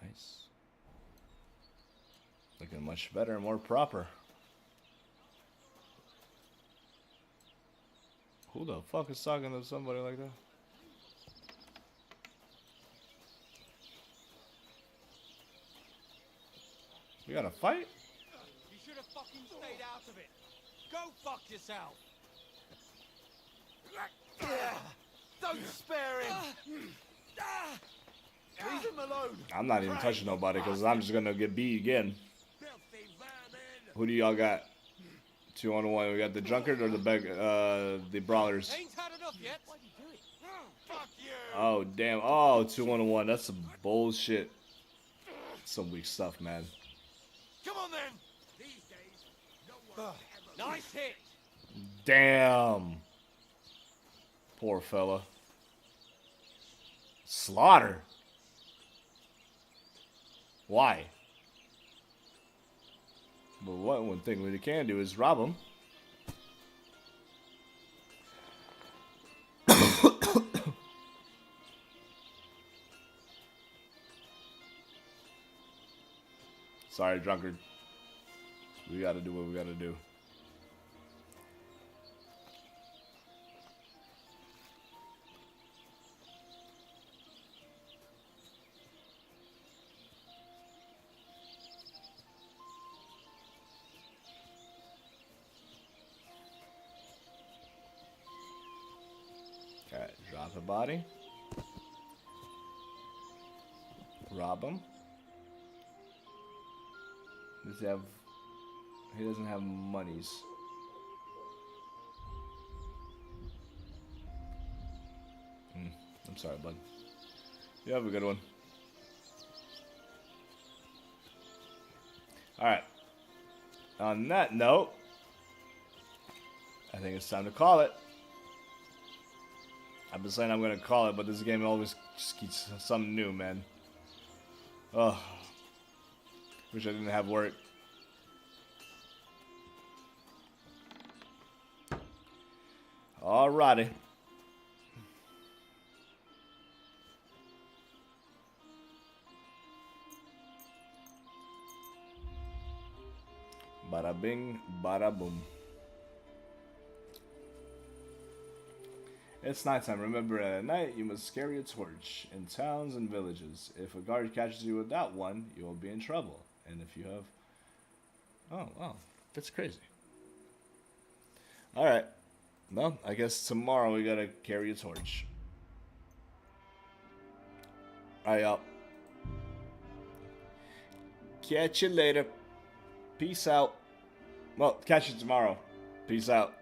Nice. Looking much better and more proper. Who the fuck is talking to somebody like that? We got to fight? You should have fucking stayed out of it. Go fuck yourself. Don't spare him. Leave him alone. I'm not even touching nobody because I'm just gonna get beat again. Who do y'all got? 2-on-1. We got the drunkard or the brawlers. Ain't had enough yet. What are you doing? Fuck you. Oh damn! Oh, 2-on-1. That's some bullshit. Some weak stuff, man. Come on then. These days, no one nice hit. Damn. Poor fella. Slaughter. Why? But one thing we can do is rob him. Sorry, drunkard. We gotta do what we gotta do. Okay, drop a body. Rob him. Does he have... He doesn't have monies. I'm sorry, bud. You have a good one. Alright. On that note, I think it's time to call it. I've been saying I'm gonna call it, but this game always just keeps something new, man. Ugh. Wish I didn't have work. Alrighty. Bada bing, bada boom. It's nighttime. Remember, at night you must carry a torch in towns and villages. If a guard catches you without one, you will be in trouble. And if you have... Oh, wow. That's crazy. Alright. Well, I guess tomorrow we gotta carry a torch. Alright, y'all. Catch you later. Peace out. Well, catch you tomorrow. Peace out.